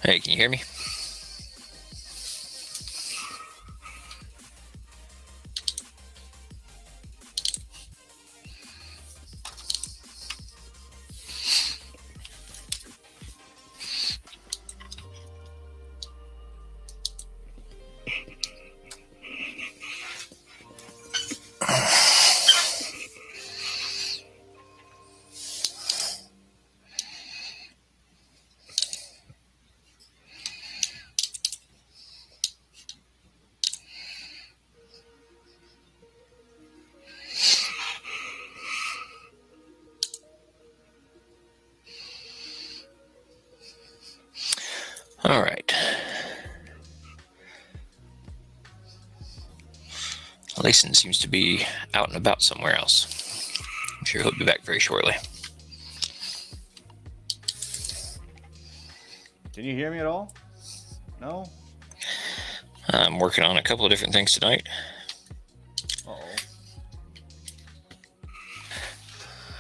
Hey, can you hear me? All right. Layson seems to be out and about somewhere else. I'm sure he'll be back very shortly. Can you hear me at all? No? I'm working on a couple of different things tonight. Uh-oh.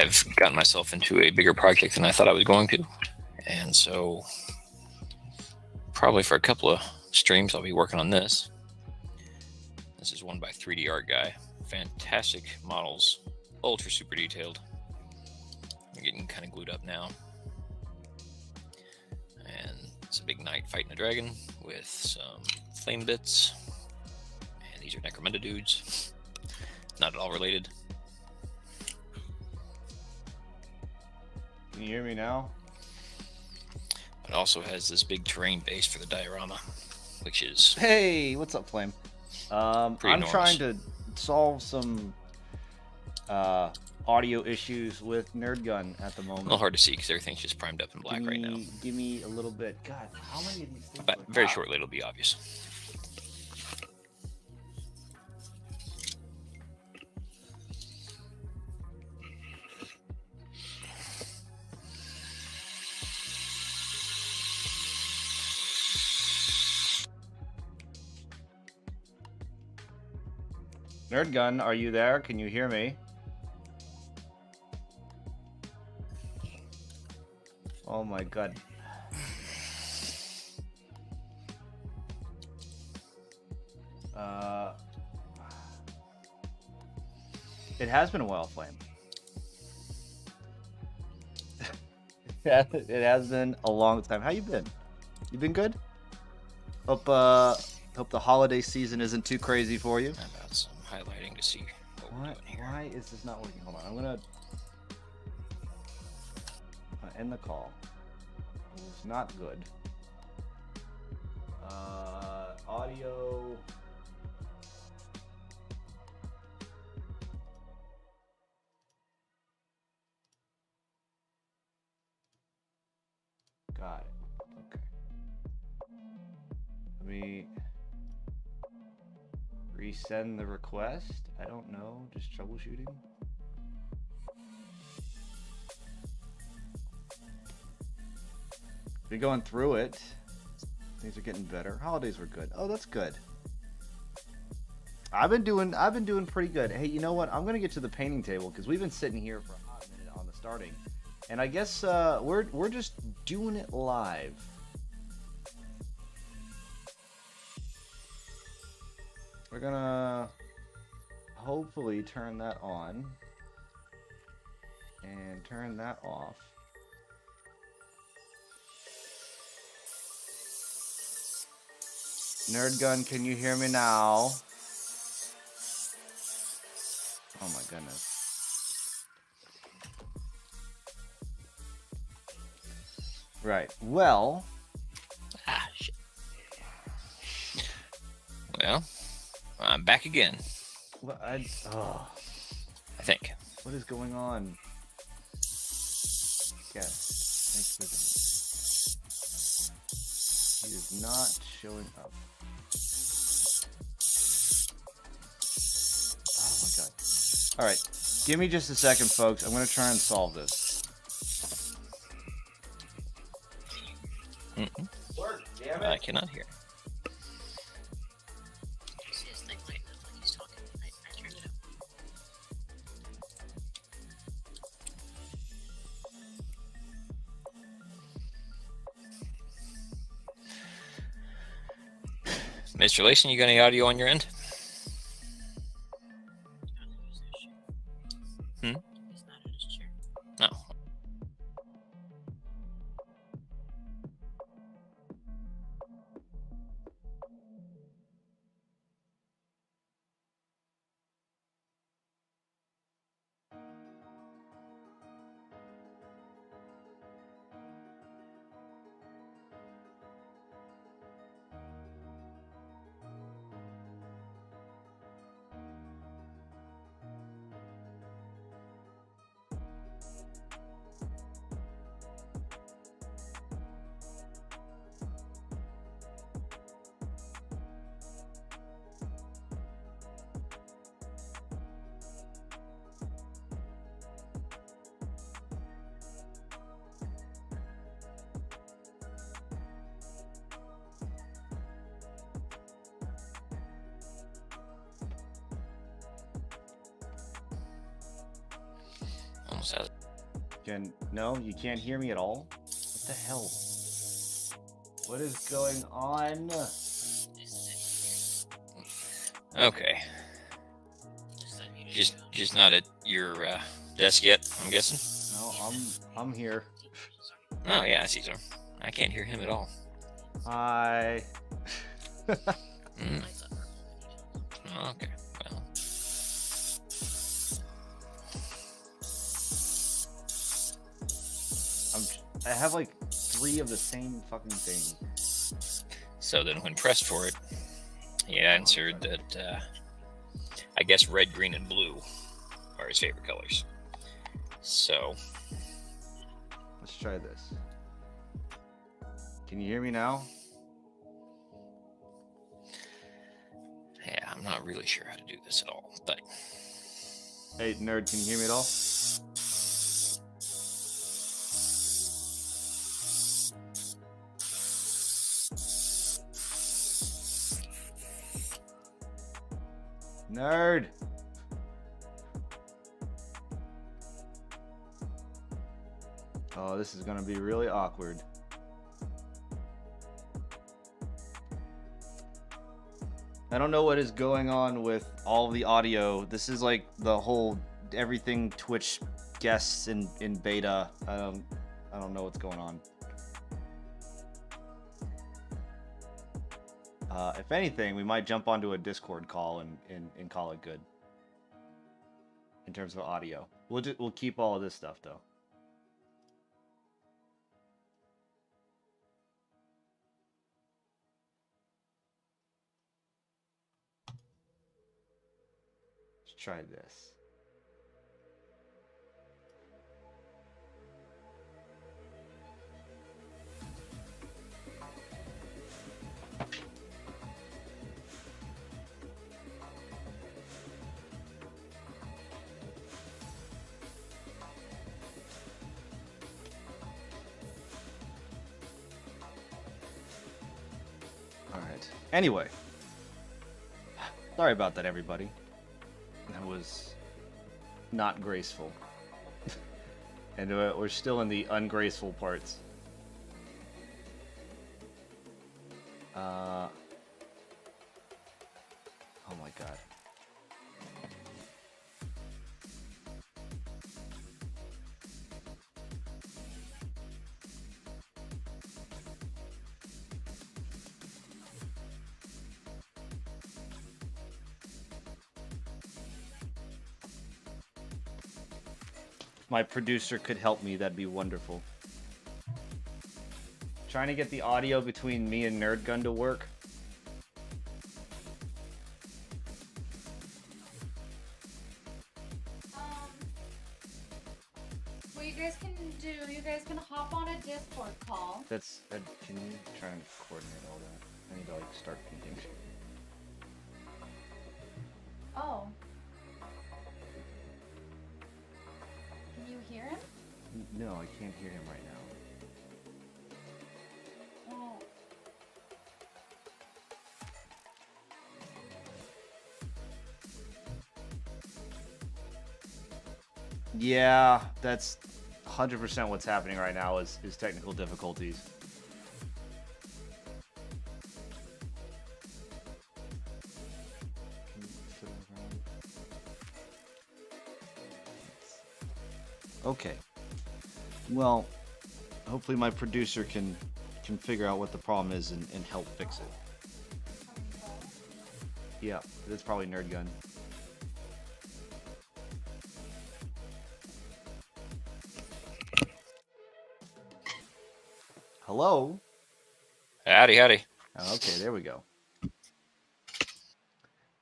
I've gotten myself into a bigger project than I thought I was going to. And so probably for a couple of streams, I'll be working on this. This is one by 3D Art Guy. Fantastic models, ultra super detailed. I'm getting kind of glued up now. And it's a big knight fighting a dragon with some flame bits. And these are Necromunda dudes. Not at all related. Can you hear me now? It also has this big terrain base for the diorama, which is Hey, what's up, Flame? I'm enormous. trying to solve some audio issues with Nerdgun at the moment. a little hard to see because everything's just primed up in black right now. Give me a little bit. God, how many of these things? But very shortly it'll be obvious. Nerdgun, are you there? Can you hear me? Oh my god. It has been a while, Flame. It has been a long time. How you been? You been good? Hope the holiday season isn't too crazy for you. How about some highlighting to see what we're doing here? Why is this not working? Hold on, I'm gonna end the call. It's not good. Audio. Got it. Okay. Let me resend the request. I don't know. Just troubleshooting. Been going through it. Things are getting better. Holidays were good. Oh, that's good. I've been doing pretty good. Hey, you know what? I'm gonna get to the painting table because we've been sitting here for a hot minute on the starting, and I guess we're just doing it live. We're gonna hopefully turn that on and turn that off. Nerdgun, can you hear me now? Oh my goodness. Right. Well. Shit. Well, I'm back again. Well, I think. What is going on? Yes. Thanks for the... He is not showing up. Oh my god. Alright. Give me just a second, folks. I'm going to try and solve this. Work, damn it. I cannot hear. Mr. Layson, you got any audio on your end? Hmm? No. Almost has it. No, you can't hear me at all? What the hell? What is going on? Okay. Just not at your desk yet, I'm guessing. No, I'm here. Oh yeah, I see him. I can't hear him at all. Hi. Mm. Okay. Well. I have like 3 of the same fucking thing. So then, when pressed for it, he answered that I guess red, green, and blue are his favorite colors. So let's try this. Can you hear me now? yeah, I'm not really sure how to do this at all, but Hey, nerd, can you hear me at all? Nerd! Oh, this is gonna be really awkward. I don't know what is going on with all the audio. This is like the whole everything Twitch guests in beta. I don't know what's going on. If anything, we might jump onto a Discord call and call it good. In terms of audio, we'll keep all of this stuff though. Let's try this. Anyway, sorry about that, everybody. That was not graceful. And we're still in the ungraceful parts. Oh my god. My producer could help me, that'd be wonderful. Trying to get the audio between me and Nerdgun to work. What you guys can do, you guys can hop on a Discord call. Can you try and coordinate all that? I need to like start painting. Oh. Can you hear him? No, I can't hear him right now. Oh. Yeah, that's 100% what's happening right now is technical difficulties. Okay. Well, hopefully my producer can figure out what the problem is and help fix it. Yeah, that's probably Nerd Gun. Hello? Howdy, howdy. Okay, there we go.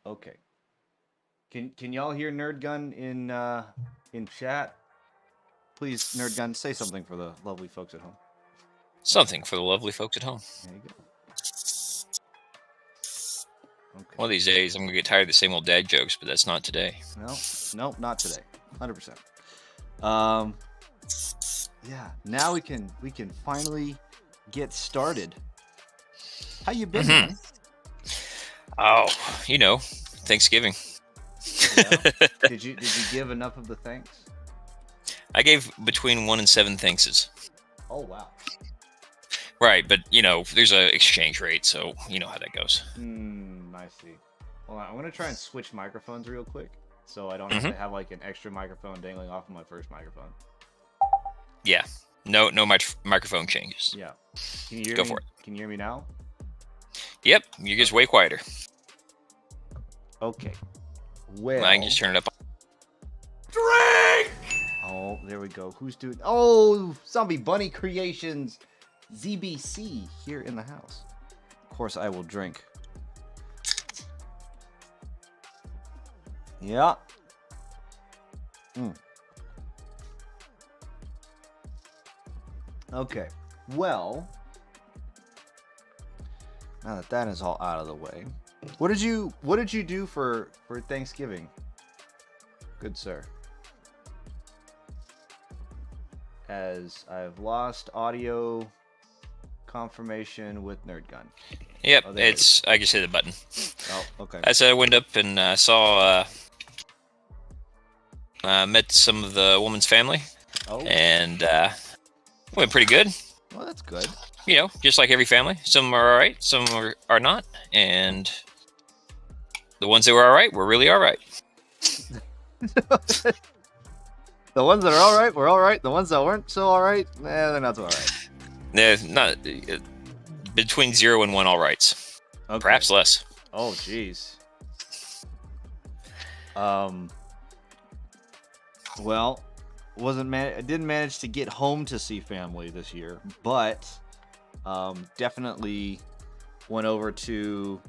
Okay. Can y'all hear Nerd Gun in chat? Please, Nerd Gun, say something for the lovely folks at home. Something for the lovely folks at home. There you go. Okay. One of these days, I'm gonna get tired of the same old dad jokes, but that's not today. Nope, not today. 100%. Yeah. Now we can finally get started. How you been, man? Oh, Thanksgiving. Yeah. Did you give enough of the thanks? I gave between 1 and 7 thankses. Oh wow. Right, but there's a exchange rate, so you know how that goes. I see. Hold on, I'm gonna try and switch microphones real quick, so I don't have to have like an extra microphone dangling off of my first microphone. Yeah, no microphone changes. Yeah. Can you hear Go me? for it. Can you hear me now? Yep, you're just way quieter. Okay. Well. I can just turn it up. Drink! Oh, there we go. Who's doing? Oh, Zombie Bunny Creations, ZBC here in the house. Of course, I will drink. Yeah. Okay. Well, now that that is all out of the way, what did you do for Thanksgiving, good sir? As I've lost audio confirmation with Nerd Gun. Yep, Oh, there it is. I just hit the button. Oh, okay. As I went up and saw, met some of the woman's family, Oh, and went pretty good. well, that's good. Just like every family. Some are all right, some are not, and the ones that were all right were really all right. The ones that are all right were all right. The ones that weren't so all right, they're not so all right. They're not between 0 and 1 all rights, Okay. perhaps less. Oh, jeez. Well, I didn't manage to get home to see family this year, but definitely went over to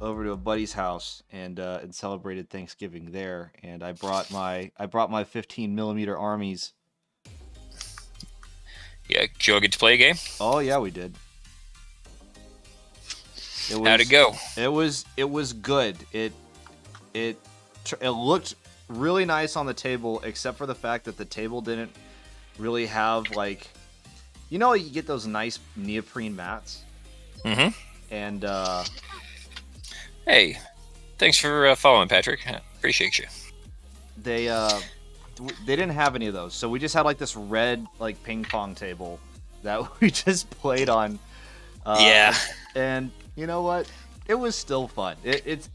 a buddy's house and celebrated Thanksgiving there. And I brought my 15mm armies. Yeah, did you all get to play a game? Oh yeah, we did. How'd it go? It was good. It looked really nice on the table, except for the fact that the table didn't really have like, you get those nice neoprene mats. Mm-hmm. And Hey, thanks for following, Patrick. I appreciate you. they didn't have any of those, so we just had like this red like ping pong table that we just played on. Yeah. And you know what? It was still fun. It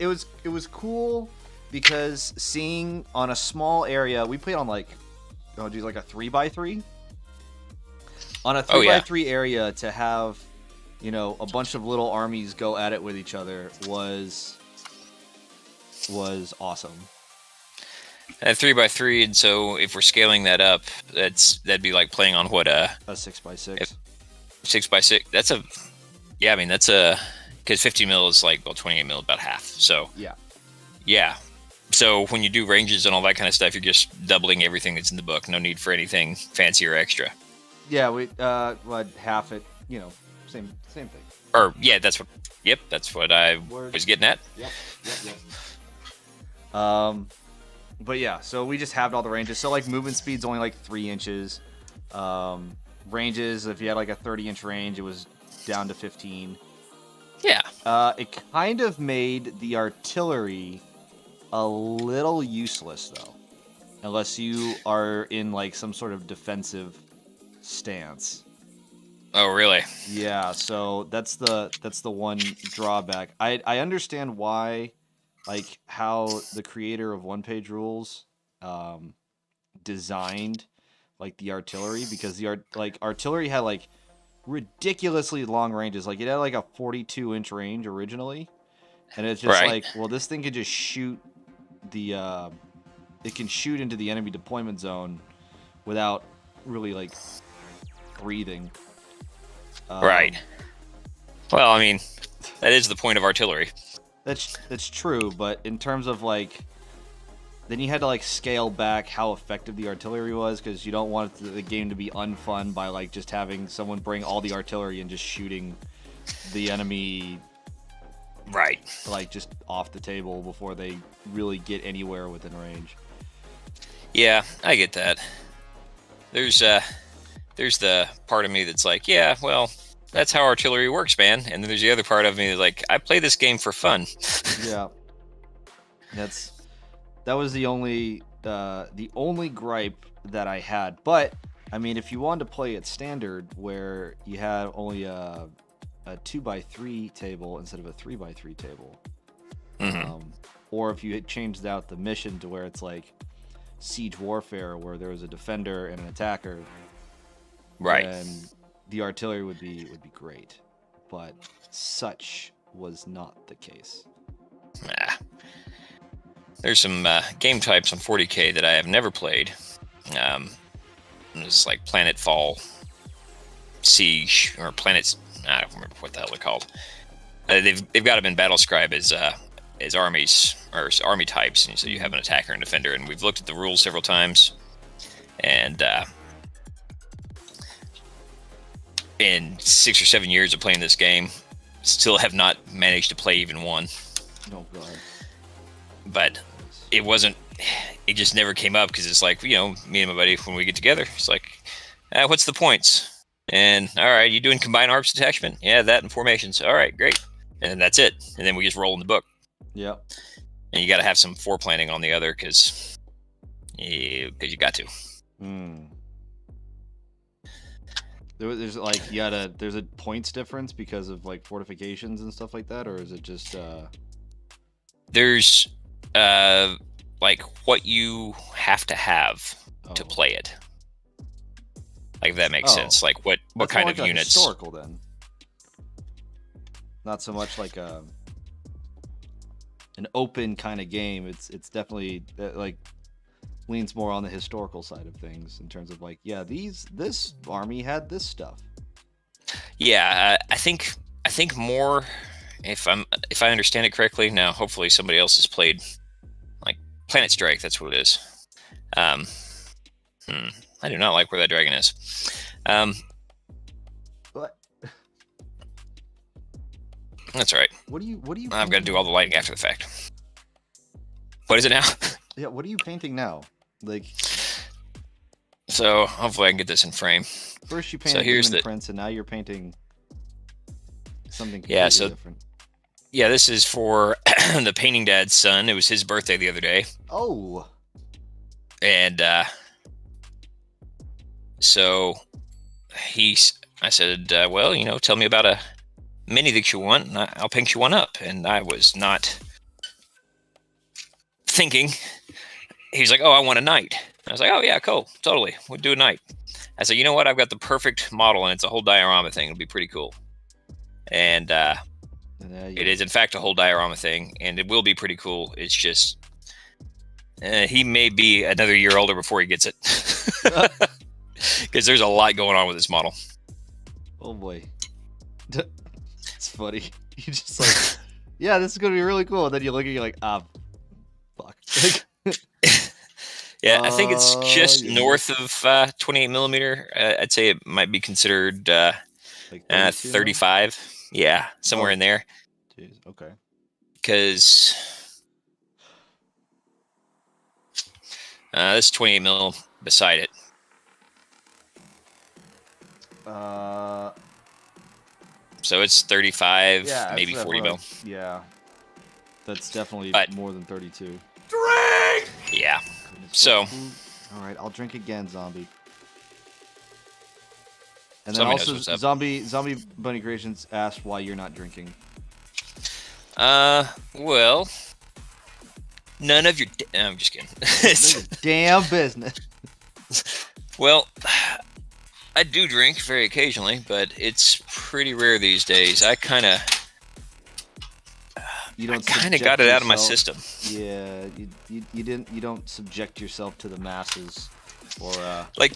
was cool because seeing on a small area, we played on like a 3x3. On a 3x3 area, to have a bunch of little armies go at it with each other was awesome. And 3x3, and so if we're scaling that up, that'd be like playing on what A 6x6. 6x6. That's because 50 mil is like 28 mil, about half. So yeah. So when you do ranges and all that kind of stuff, you're just doubling everything that's in the book. No need for anything fancy or extra. Yeah, we half it. Same thing. Or yeah, that's what I was getting at. Yep. But yeah, so we just halved all the ranges. So like movement speed's only like 3 inches. Ranges, if you had like a 30-inch range, it was down to 15. Yeah. It kind of made the artillery a little useless though, unless you are in like some sort of defensive stance. Oh, really? Yeah, so that's the one drawback. I understand why, like how the creator of One Page Rules designed like the artillery, because the artillery had like ridiculously long ranges. Like it had like a 42-inch range originally, and it's just Right. like, well, this thing could just shoot it can shoot into the enemy deployment zone without really like breathing. Right. Well, I mean, that is the point of artillery. That's true, but in terms of like, then you had to like scale back how effective the artillery was, because you don't want the game to be unfun by like just having someone bring all the artillery and just shooting the enemy Right. like just off the table before they really get anywhere within range. Yeah, I get that. There's the part of me that's like, yeah, well, that's how artillery works, man. And then there's the other part of me that's like, I play this game for fun. Yeah, that was the only gripe that I had. But I mean, if you wanted to play it standard, where you had only a 2x3 table instead of a 3x3 table, or if you had changed out the mission to where it's like siege warfare, where there was a defender and an attacker, Right. then the artillery would be great. But such was not the case. Nah. There's some game types on 40K that I have never played. It's like Planetfall, Siege, or Planets. I don't remember what the hell they're called. They've got them in Battlescribe as armies or army types, and so you have an attacker and defender. And we've looked at the rules several times, and in 6 or 7 years of playing this game, still have not managed to play even one. Oh god. But it just never came up, because it's like, me and my buddy, when we get together, it's like, what's the points? And all right, you doing combined arms detachment? Yeah, that and formations. All right, great. And then that's it. And then we just roll in the book. Yep. And you got to have some foreplanning on the other, because you got to. There's a points difference because of like fortifications and stuff like that, or is it just There's like what you have to have to play it. Like, if that makes sense. Like what kind like of units? Historical then. Not so much like an open kind of game. It's definitely like leans more on the historical side of things, in terms of like, yeah, this army had this stuff. Yeah, I think more, if I understand it correctly. Now, hopefully somebody else has played like Planet Strike. That's what it is. I do not like where that dragon is. What? That's all right. What do you? I've got to do all the lighting after the fact. What is it now? Yeah, what are you painting now? Like, so hopefully I can get this in frame. First you painted Demon Prince, and now you're painting something completely different. Yeah, this is for the painting dad's son. It was his birthday the other day. Oh. And so I said, well, tell me about a mini that you want, and I'll paint you one up. And I was not thinking. He was like, oh, I want a knight. I was like, oh, yeah, cool. Totally. We'll do a knight. I said, you know what? I've got the perfect model, and it's a whole diorama thing. It'll be pretty cool. And it is, in fact, a whole diorama thing, and it will be pretty cool. It's just he may be another year older before he gets it. Because there's a lot going on with this model. Oh, boy. It's funny. You just like, yeah, this is going to be really cool. And then you look at it, you're like, fuck. Yeah, I think it's just north of 28 millimeter. I'd say it might be considered like 35. Yeah, somewhere in there. Jeez, okay. Because this is 28 mil beside it. So it's 35, maybe 40 mil. Yeah. That's definitely more than 32. Drink! Yeah. So. All right, I'll drink again, zombie. And then Somebody also, zombie Bunny Creations asked why you're not drinking. Well, none of your. I'm just kidding. Damn business. Well, I do drink very occasionally, but it's pretty rare these days. You I don't kind of subject got it out of my yourself. system. Yeah, you don't subject yourself to the masses, or Like,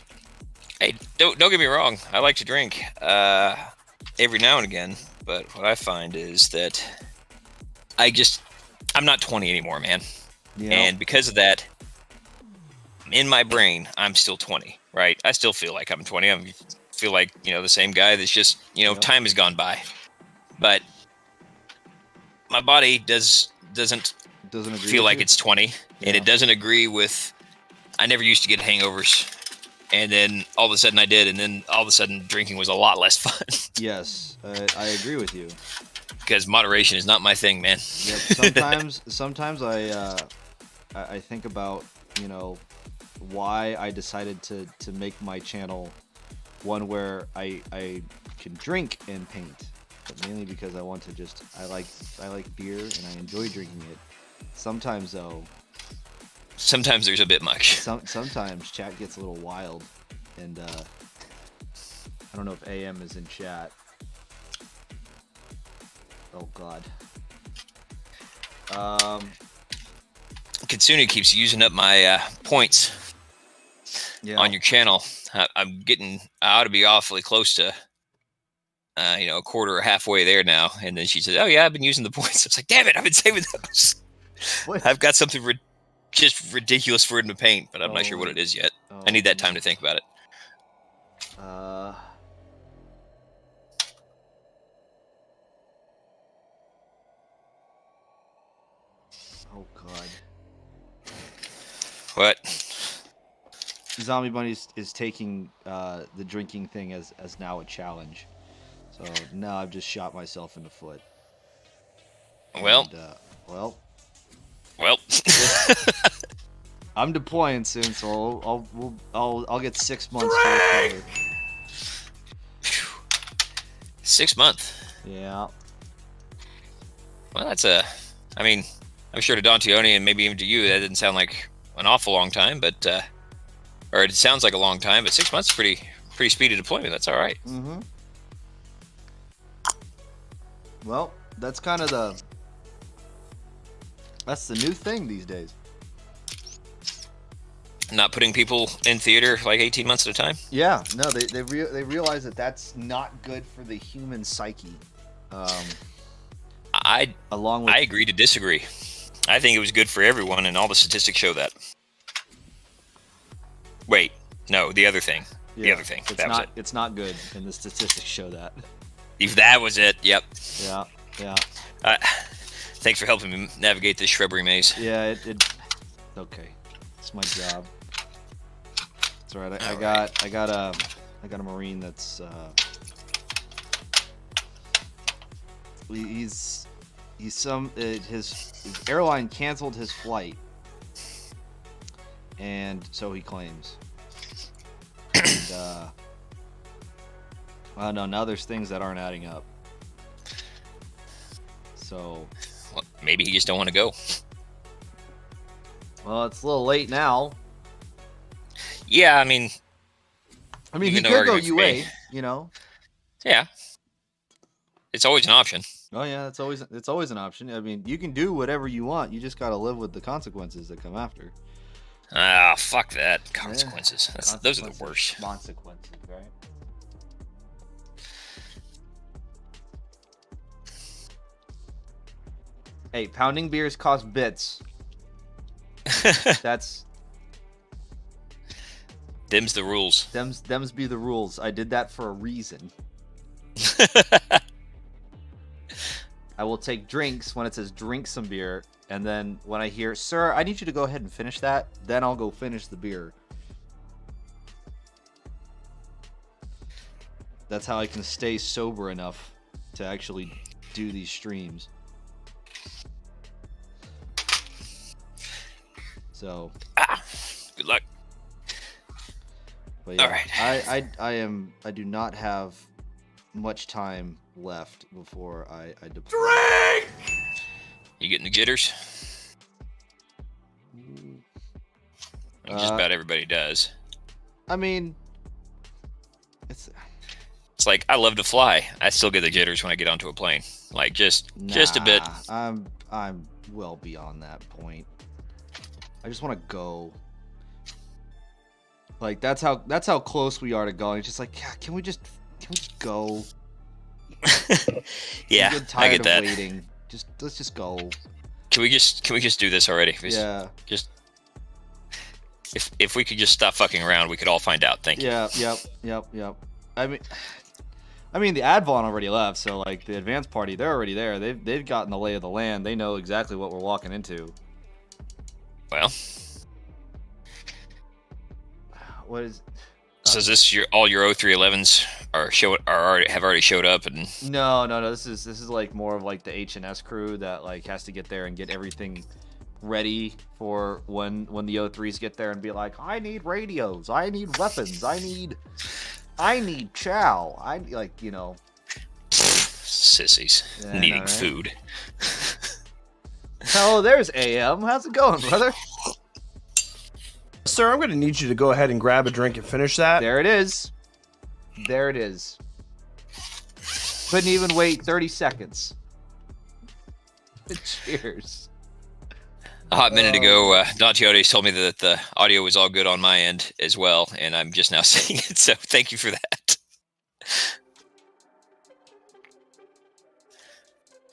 hey, don't get me wrong. I like to drink every now and again, but what I find is that I'm not 20 anymore, man. you know, And because of that, in my brain, I'm still 20, right? I still feel like I'm 20. I feel like, the same guy that's just, Yep. time has gone by. But my body doesn't doesn't agree feel with like you? it's 20, and Yeah. it doesn't agree with, I never used to get hangovers. And then all of a sudden I did, and then all of a sudden drinking was a lot less fun. Yes, I agree with you. Because moderation is not my thing, man. Yep. Sometimes I think about, why I decided to make my channel one where I can drink and paint, but mainly because I want to I like beer and I enjoy drinking it. Sometimes though, Sometimes there's a bit much. sometimes chat gets a little wild, and I don't know if AM is in chat. Oh God. Kitsune keeps using up my points Yeah. on your channel. I ought to be awfully close to, a quarter or halfway there now. And then she says, "Oh yeah, I've been using the points." I was like, "Damn it, I've been saving those." What? I've got something just ridiculous for him to paint, but I'm not sure what Oh, it is yet. oh, I need that time to think about it. Oh God. What? Zombie Bunny is taking the drinking thing as now a challenge. So now I've just shot myself in the foot. Well, And, well, well. I'm deploying soon, so I'll get 6 months to recover. 6 months. Yeah. Well, I'm sure to Dontioni and maybe even to you, that didn't sound like an awful long time, but or it sounds like a long time, but 6 months is pretty speedy deployment. That's all right. Mm-hmm. Well, that's kind of that's the new thing these days. Not putting people in theater like 18 months at a time. Yeah, no, they realize that that's not good for the human psyche. Along with I agree to disagree. I think it was good for everyone, and all the statistics show that. Wait, no, the other thing. The other thing. That was it. It's not good, and the statistics show that. If that was it, yep. Yeah, yeah. Thanks for helping me navigate this shrubbery maze. Yeah, okay. It's my job. It's alright. I got a Marine that's his airline canceled his flight, and so he claims. And I don't know, now there's things that aren't adding up. So Well, maybe he just don't want to go. well, it's a little late now. Yeah, I mean, He Even no could go argument for UA, me. Yeah. It's always an option. Oh yeah, it's always an option. You can do whatever you want. You just got to live with the consequences that come after. Ah, fuck that. Consequences. Those are the Consequences. worst. Consequences, right? Hey, pounding beers cost bits. That's Them's the rules. them's be the rules. I did that for a reason. I will take drinks when it says drink some beer, and then when I hear, "Sir, I need you to go ahead and finish that," then I'll go finish the beer. That's how I can stay sober enough to actually do these streams. So, Good luck. but yeah, All right. I do not have much time left before I deploy. Drink! You getting the jitters? Just about everybody does. I mean, it's It's like I love to fly. I still get the jitters when I get onto a plane. Like just a bit. I'm well beyond that point. I just want to go. Like that's how close we are to going. It's just like, yeah, can we just go? Yeah, I'm I tired get of that. waiting. Let's just go. Can we just do this already? Yeah. Just if we could just stop fucking around, we could all find out. Thank you. Yeah. Yep. I mean, the Advon already left, so like the advanced party, they're already there. They've gotten the lay of the land. They know exactly what we're walking into. Well, What is? so is this all your 0311s have already showed up and No. This is like more of like the H&S crew that like has to get there and get everything ready for when the O3s get there and be like, I need radios, I need weapons, I need chow, I like, you know. sissies Yeah, I know, needing right? food? Oh, there's AM. How's it going, brother? Sir, I'm going to need you to go ahead and grab a drink and finish that. There it is. Couldn't even wait 30 seconds. Cheers. A hot minute ago, Don Chiodes told me that the audio was all good on my end as well, and I'm just now seeing it, so thank you for that.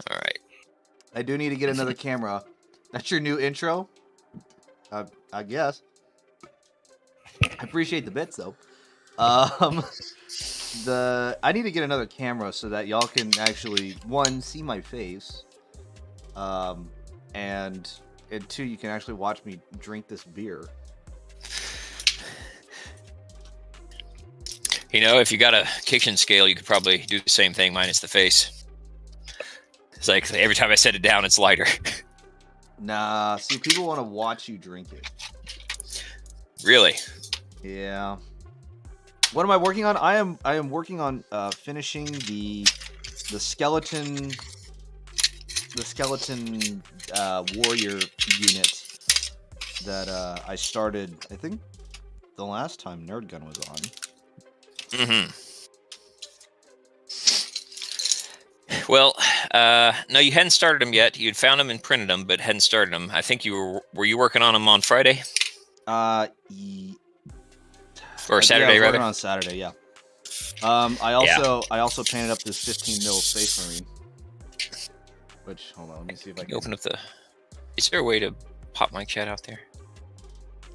All right. I do need to get another camera. That's your new intro? I guess. I appreciate the bits, though. I need to get another camera so that y'all can actually, one, see my face, and two, you can actually watch me drink this beer. You know, if you got a kitchen scale, you could probably do the same thing minus the face. It's like every time I set it down, it's lighter. Nah, see, people want to watch you drink it. Really? Yeah. What am I working on? I am working on finishing the skeleton warrior unit that I started, I think, the last time Nerd Gun was on. Mm-hmm. Well, no, you hadn't started them yet. You'd found them and printed them, but hadn't started them. I think you were you working on them on Friday? Or Saturday, yeah, I was rather? working on Saturday, yeah. I also painted up this 15 mil Space Marine. Which, hold on, let me see if I Can can you open up the... Is there a way to pop my chat out there?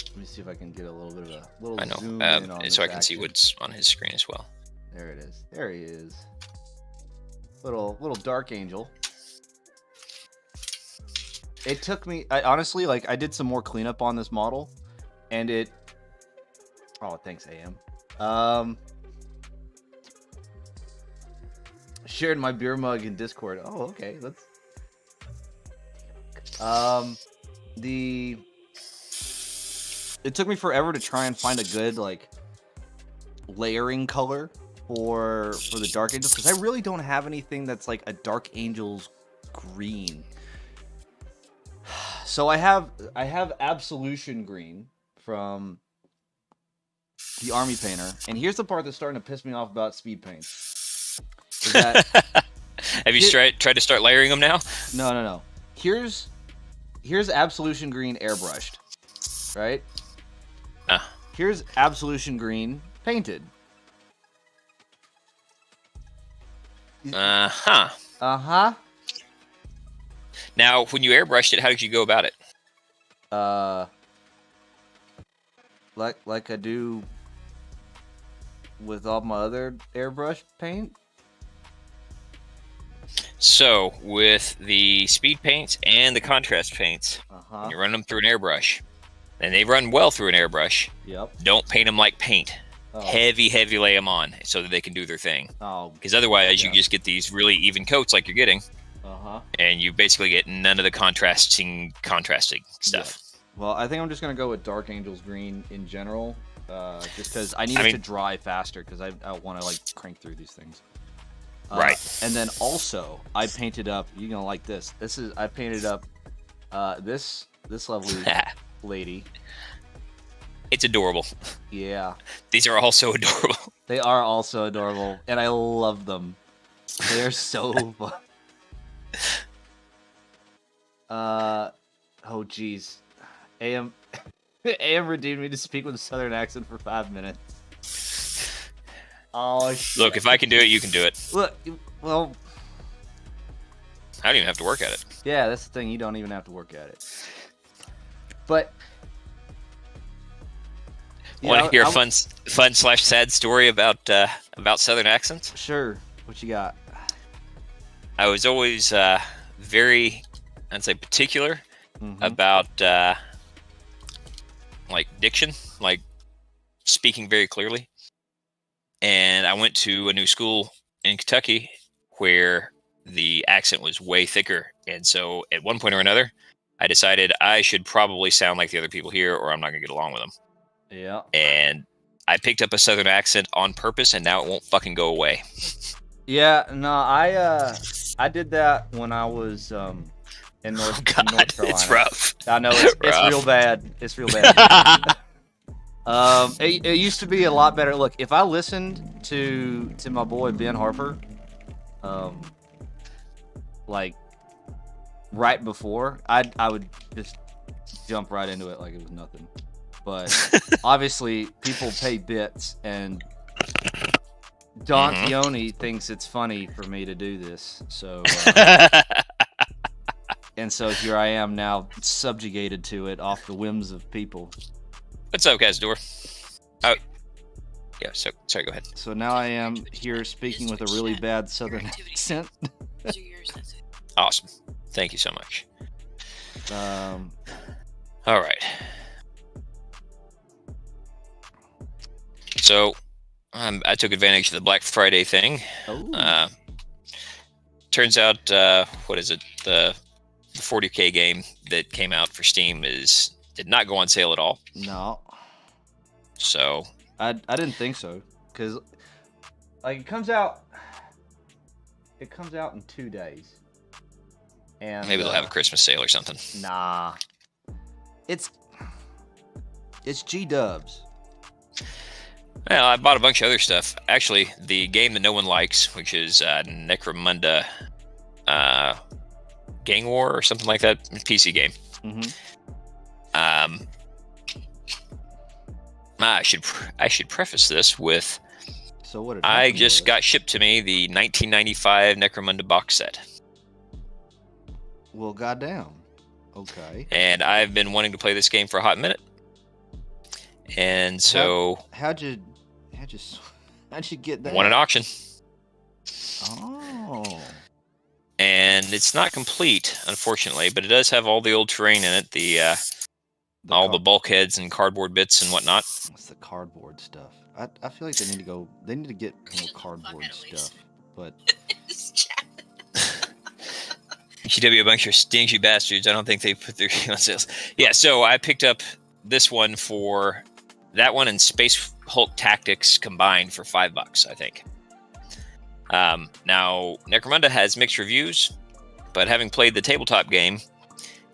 Let me see if I can get a little bit of a little I know. zoom in on So I this can see action. what's on his screen as well. There it is. There he is. Little Dark Angel. It took me, honestly, like, I did some more cleanup on this model, and it... Oh, thanks, AM. Shared my beer mug in Discord. Oh, okay. Let's... It took me forever to try and find a good, like, layering color for the Dark Angels, because I really don't have anything that's like a Dark Angels green. So I have Absolution green from the Army Painter, and here's the part that's starting to piss me off about speed paint. Is that Have you tried to start layering them now? no. Here's Absolution green airbrushed, right? Here's Absolution green painted. Uh-huh. Uh-huh. Now, when you airbrushed it, how did you go about it? Like I do with all my other airbrush paint. So, with the speed paints and the contrast paints, Uh-huh. you run them through an airbrush. And they run well through an airbrush. Yep. Don't paint them like paint. Oh. Heavy lay them on so that they can do their thing. Oh. Because otherwise, Yeah. you just get these really even coats like you're getting, Uh-huh. and you basically get none of the contrasting stuff. Well, I think I'm just gonna go with Dark Angels green in general, just because I need it to dry faster, because I want to like crank through these things. Right. And then also, I painted up. You're gonna like this. I painted up this lovely lady. It's adorable. Yeah, These are all so adorable. they are also adorable, and I love them. They are so fun. Oh jeez. AM AM redeemed me to speak with a southern accent for 5 minutes. Oh shit. Look, if I can do it, you can do it. Look, well, I don't even have to work at it. yeah, that's the thing. You don't even have to work at it. But Want to hear a fun/sad story about Southern accents? Sure. What you got? I was always very, I'd say, particular Mhm. about like diction, like speaking very clearly. And I went to a new school in Kentucky where the accent was way thicker. And so at one point or another, I decided I should probably sound like the other people here or I'm not going to get along with them. Yeah. And I picked up a southern accent on purpose and now it won't fucking go away. Yeah, no, I did that when I was in North, Oh God, in North Carolina. it's rough. I know it's rough. real bad. It's real bad. It used to be a lot better. Look, if I listened to my boy Ben Harper, like right before, I would just jump right into it like it was nothing. But obviously, people pay bits, and Don Fione thinks it's funny for me to do this. So, and so here I am now, subjugated to it off the whims of people. What's up, guys? Door. Oh, yeah. So sorry. Go ahead. So now I am here speaking with a really bad Southern accent. Awesome. Thank you so much. Um, All right. So I took advantage of the Black Friday thing. oh, Turns out, what is it? The 40K game that came out for Steam did not go on sale at all. no, So I didn't think so, because like it comes out in 2 days, and maybe they'll have a Christmas sale or something. nah, it's G-dubs. Well, I bought a bunch of other stuff. Actually, the game that no one likes, which is Necromunda Gang War or something like that, PC game. Mm-hmm. I should preface this with So what? I just got shipped to me the 1995 Necromunda box set, Well, goddamn. Okay. and I've been wanting to play this game for a hot minute. And so How'd you get that? won an auction, Oh. and it's not complete, unfortunately, but it does have all the old terrain in it, all the bulkheads and cardboard bits and whatnot. What's the cardboard stuff? I feel like they need to get more cardboard stuff. But GW, a bunch of stingy bastards. I don't think they put their game on sales. Yeah, so I picked up this one for that one and Space Hulk Tactics combined for $5, I think. Now, Necromunda has mixed reviews, but having played the tabletop game,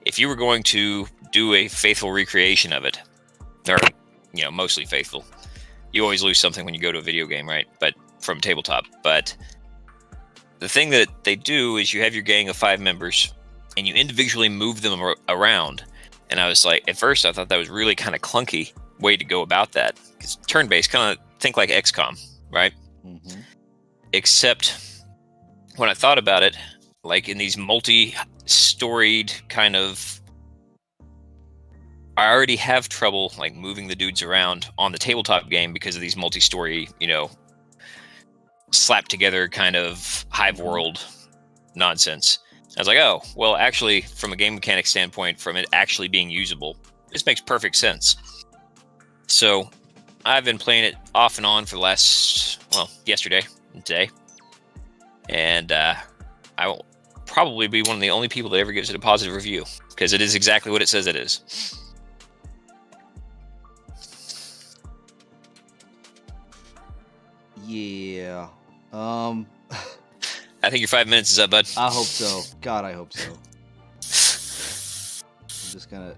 if you were going to do a faithful recreation of it, or mostly faithful, you always lose something when you go to a video game, right? But from tabletop. But the thing that they do is you have your gang of 5 members, and you individually move them around. And I was like, at first, I thought that was really kind of clunky way to go about that. It's turn-based, kind of think like XCOM, right? mm-hmm. Except when I thought about it, like in these multi-storied kind of, I already have trouble like moving the dudes around on the tabletop game because of these multi-story, slapped together kind of hive world nonsense. I was like, oh, well, actually, from a game mechanic standpoint, from it actually being usable, this makes perfect sense. So I've been playing it off and on for the yesterday and today. And I will probably be one of the only people that ever gives it a positive review because it is exactly what it says it is. Yeah. I think your 5 minutes is up, bud. I hope so. God, I hope so. I'm just gonna.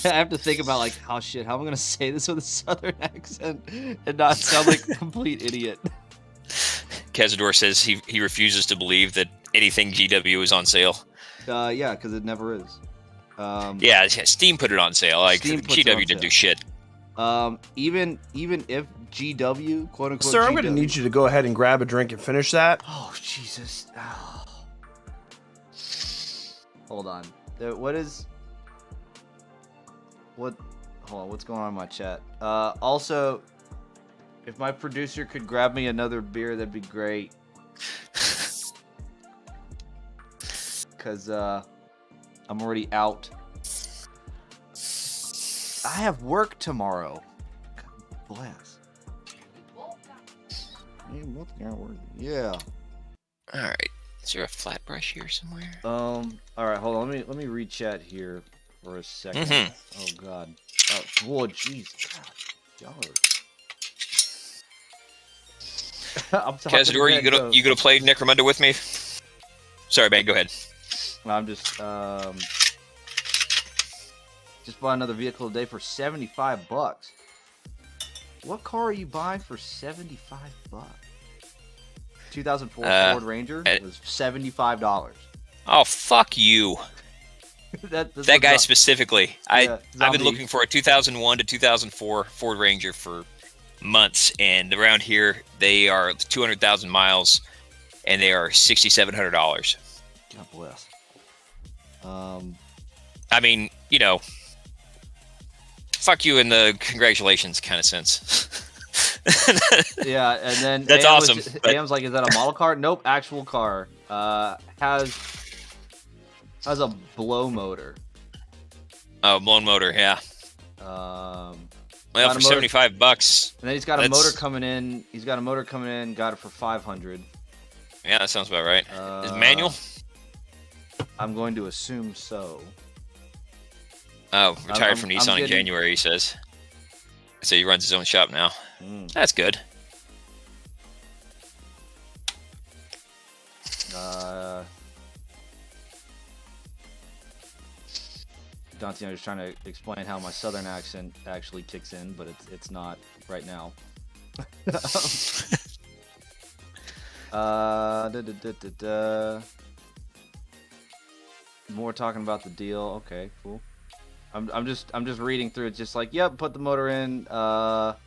I have to think about like, oh shit, how am I gonna say this with a southern accent and not sound like a complete idiot? Cazador says he refuses to believe that anything GW is on sale. Yeah, because it never is. Yeah, Steam put it on sale. Like Steam puts it on GW didn't sale. do shit. Even if GW, quote unquote, Sir, I'm GW, going to need you to go ahead and grab a drink and finish that. Oh Jesus! Oh. Hold on. What? Hold on. What's going on in my chat? Also, if my producer could grab me another beer, that'd be great. Cause I'm already out. I have work tomorrow. God bless. Yeah. All right. Is there a flat brush here somewhere? All right. Hold on. Let me read-chat here for a second. Mhm. Oh God. Oh, whoa, jeez. God, I'm talking Cazador, again, you gonna play Necromunda with me? Sorry, man. Go ahead. I'm just bought another vehicle today for $75. What car are you buying for $75? 2004 Ford Ranger was $75. Oh, fuck you. That Guy specifically. Yeah, I've been zombie. looking for a 2001 to 2004 Ford Ranger for months, and around here they are 200,000 miles, and they are $6,700. God bless. I mean, you know, fuck you in the congratulations kind of sense. Yeah, and then That's AM awesome, but- AM's like, is that a model car? Nope, actual car. Has a blow motor. Oh, blown motor, yeah. Got Well, a for motor- $75, And then he's got a That's- motor coming in. He's got a motor coming in. Got it for $500. yeah, that sounds about right. Is it manual? I'm going to assume so. Oh, retired I'm- from I'm Nissan in getting- January, he says. So he runs his own shop now. That's good. Dante, I'm just trying to explain how my southern accent actually kicks in, but it's not right now. More talking about the deal. Okay, cool. I'm just reading through it. Just like, yep, put the motor in. Bought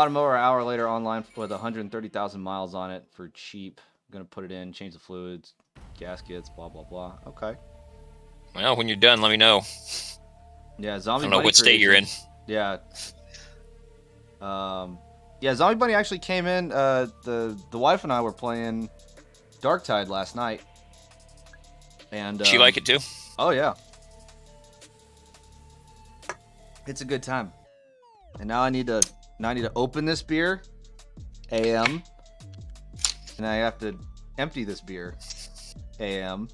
a motor an hour later online with 130,000 miles on it for cheap. Gonna put it in, change the fluids, gaskets, blah blah blah. Okay. Well, when you're done, let me know. Yeah, I Zombie don't know Bunny what state you're in. Yeah. Yeah, Zombie Bunny actually came in. The wife and I were playing Darktide last night, and She like it too? oh yeah, it's a good time. And now I need to open this beer, AM, and I have to empty this beer, AM.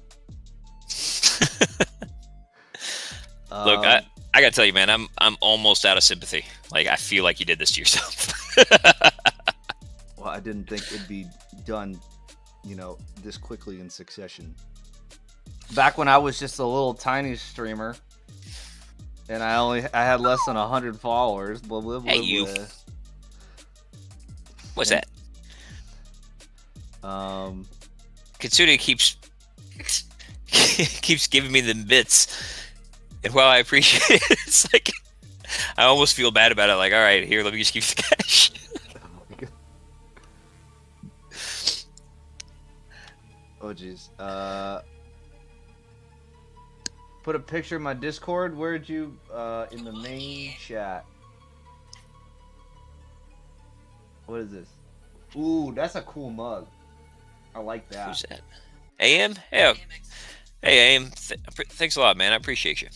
Look, I gotta tell you, man, I'm almost out of sympathy. Like, I feel like you did this to yourself. Well, I didn't think it'd be done, this quickly in succession. Back when I was just a little tiny streamer, and I had less than 100 followers. Blah blah blah. Hey, you. blah. What's And- that? Kitsune keeps giving me the bits, and while I appreciate it, it's like I almost feel bad about it. Like, all right, here, let me just keep the cash. Oh jeez. Put a picture in my Discord. Where'd you? In the main chat. What is this? Ooh, that's a cool mug. I like that. Who's that? AM? Yeah. Hey, AM. Thanks a lot, man. I appreciate you.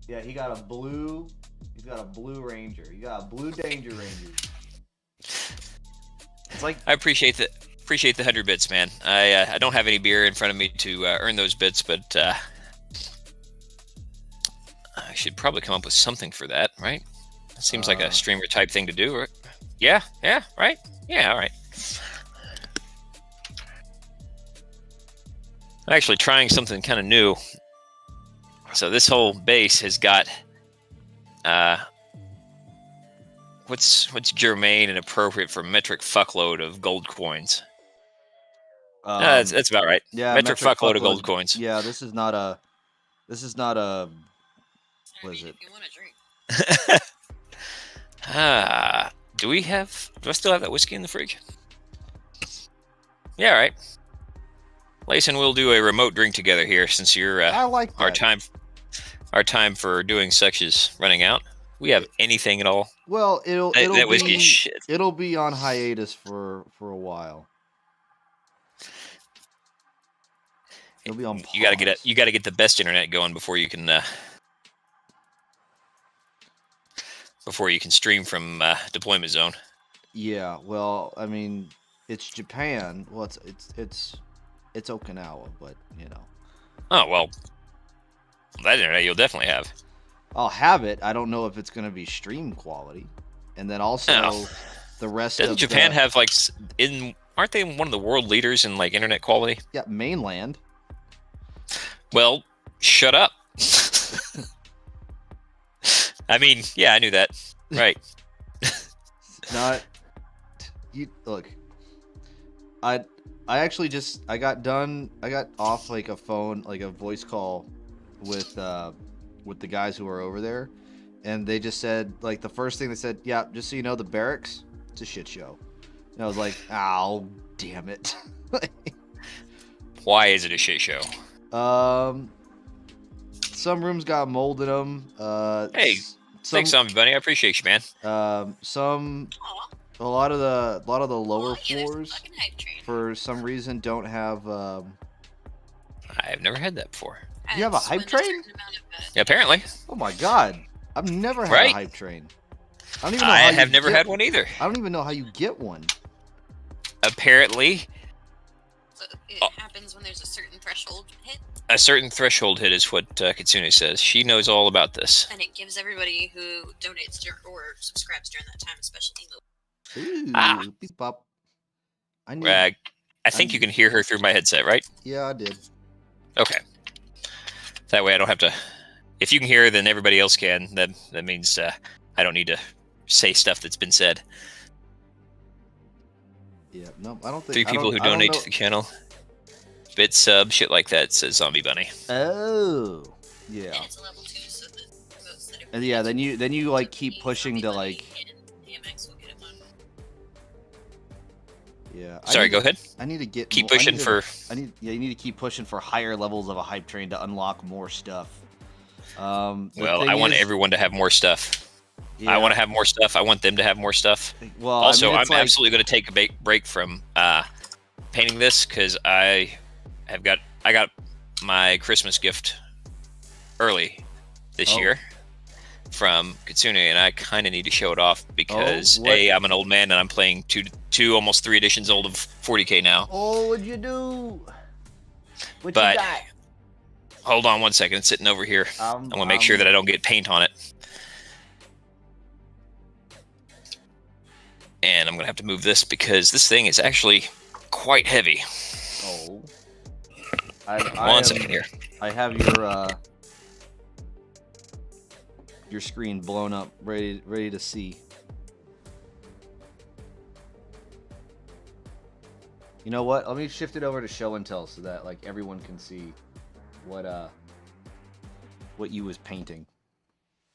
Yeah, he got a blue. He's got a blue Ranger. He got a blue Danger Ranger. It's like I appreciate the 100 bits, man. I don't have any beer in front of me to earn those bits, but I should probably come up with something for that, right? That seems like a streamer type thing to do, right? Yeah, right? Yeah, all right. I'm actually trying something kind of new. So this whole base has got what's germane and appropriate for metric fuckload of gold coins. That's about right. Yeah, metric fuckload of gold coins. Yeah, this is not a. What is it? If you want a drink. Do I still have that whiskey in the fridge? Yeah, all right. Layson, we'll do a remote drink together here since you're I like that. our time for doing such is running out. We have anything at all? Well, That whiskey is shit. It'll be on hiatus for a while. It'll be on pause. You gotta get the best internet going before you can stream from deployment zone. Yeah, well, I mean, it's Japan. Well, it's Okinawa, but you know. Oh well, that internet you'll definitely have. I'll have it. I don't know if it's going to be stream quality, and then also the rest Doesn't of Japan have like aren't they one of the world leaders in like internet quality? Yeah, mainland. Well, shut up. I mean, yeah, I knew that. Right. Not you look. I actually I got off like a phone, like a voice call with the guys who are over there, and they just said, like, the first thing they said, yeah, just so you know, the barracks, it's a shit show. And I was like, oh, damn it. Why is it a shit show? Some rooms got mold in them. Hey, thanks, Zombie Bunny. I appreciate you, man. A lot of the lower Yeah, there's a floors, fucking hype train. for some reason, don't have. I've never had that before. You have a It's hype when a train? certain amount of, Yeah, apparently. Oh my god, I've never had Right? a hype train. I don't even know I how have you never get- had one either. I don't even know how you get one. Apparently, so it happens when there's a certain threshold hit, a certain threshold hit is what Kitsune says. She knows all about this. and it gives everybody who donates or subscribes during that time a special emote. Ooh, beep bop. I need. I think you can hear her through my headset, right? Yeah, I did. Okay. That way I don't have to... If you can hear her, then everybody else can. That means I don't need to say stuff that's been said. Yeah, no, I don't think. Three people who donate to the channel. Bit sub, shit like that, says Zombie Bunny. Oh, yeah. And it's a level 2, so the emotes that And yeah, then you like keep pushing to like. DMX will get one. Yeah. Sorry, go ahead. I need to get. Keep more- I pushing need to- for... Yeah, you need to keep pushing for higher levels of a hype train to unlock more stuff. The Well, thing I want is- everyone to have more stuff. Yeah, I want to have more stuff. I want them to have more stuff. Well, Also, I mean, I'm it's like, absolutely going to take a break from painting this because I got my Christmas gift early this Oh. year from Kitsune, and I kind of need to show it off because what- I'm an old man and I'm playing two almost 3 editions old of 40k now. Oh, what'd you do? What But- you got? Hold on one second, it's sitting over here. I want to make sure that I don't get paint on it. And I'm going to have to move this because this thing is actually quite heavy. Oh. One second here. I have your screen blown up, ready to see. You know what? Let me shift it over to show and tell so that like everyone can see what you was painting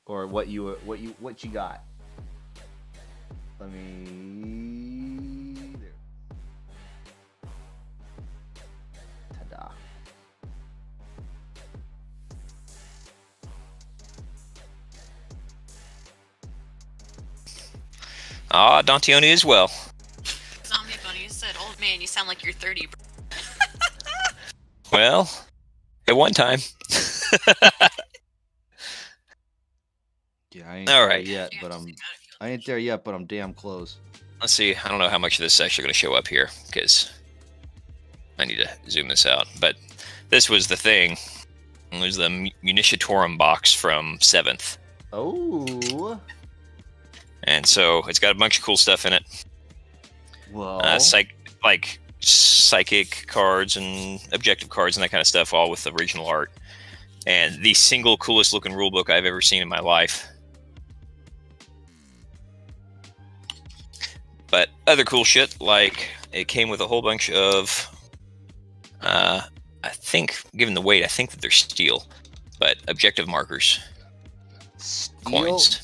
or what you got. Let me there. Ta-da. Dantioni as well. Zombie Bunny said, "Old man, you sound like you're 30." Bro. Well, at one time. Yeah, I ain't All there right. yet, You but have to I'm stick out if you I ain't there yet, but I'm damn close. Let's see. I don't know how much of this is actually going to show up here because I need to zoom this out. But this was the thing. It was the Munitiatorum box from 7th. Oh, And so it's got a bunch of cool stuff in it. well, Psychic cards and objective cards and that kind of stuff, all with the original art. and the single coolest looking rulebook I've ever seen in my life. But other cool shit, like it came with a whole bunch of, I think, given the weight, I think that they're steel, but objective markers. Steel, Coins.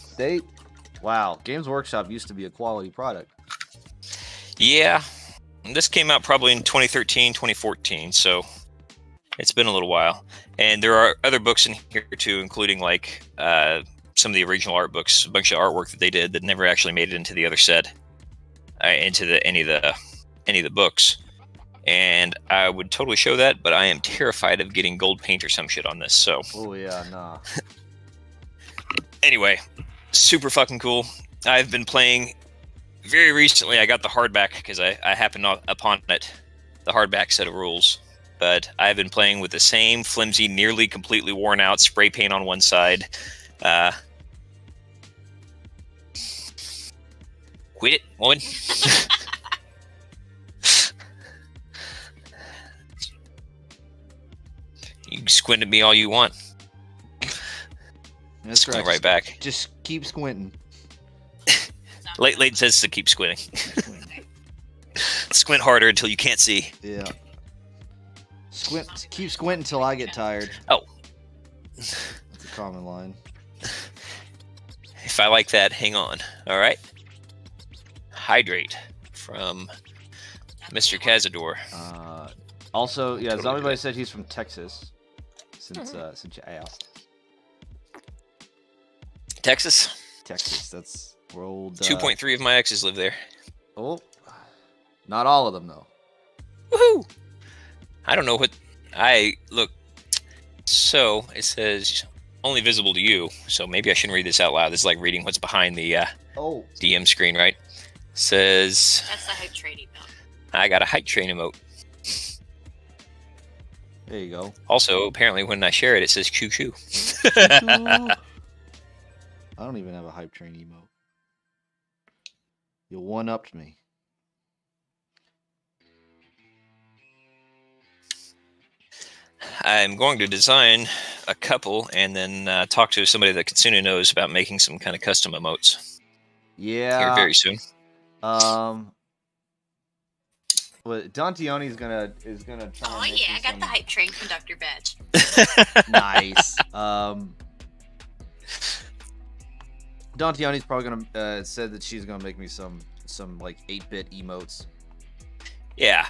Wow, Games Workshop used to be a quality product. Yeah, this came out probably in 2013, 2014, so it's been a little while. And there are other books in here too, including like some of the original art books, a bunch of artwork that they did that never actually made it into the other set, into any of the books. And I would totally show that, but I am terrified of getting gold paint or some shit on this. So, Oh yeah, nah. anyway, super fucking cool. I've been playing very recently. I got the hardback because I happened upon it, the hardback set of rules. But I've been playing with the same flimsy, nearly completely worn out spray paint on one side. Quit it, woman. You can squint at me all you want. That's Squint right. right back. Just keep squinting. Leighton says to keep squinting. Squint harder until you can't see. Yeah. Keep squinting until I get tired. Oh. That's a common line. If I like that, hang on. All right. Hydrate from Mr. Cazador. Also, yeah, Totally Zombie Buddy good. said he's from Texas. Since you asked. Texas. Texas, that's where old 2.3 of my exes live there. Oh, not all of them though. Woohoo! I don't know what I look. So it says only visible to you. So maybe I shouldn't read this out loud. This is like reading what's behind the Oh, DM screen, right? Says That's the hype trading note. I got a hype train emote. there you go. Also, apparently, when I share it, it says choo choo. I don't even have a hype train emote. You one-upped me. I'm going to design a couple and then talk to somebody that Katsuna knows about making some kind of custom emotes here Yeah. very soon. Well, Dantione is gonna try. Oh and make yeah, me I got some- the hype train conductor badge. Nice. Dantione's probably gonna said that she's gonna make me some like 8-bit emotes. Yeah,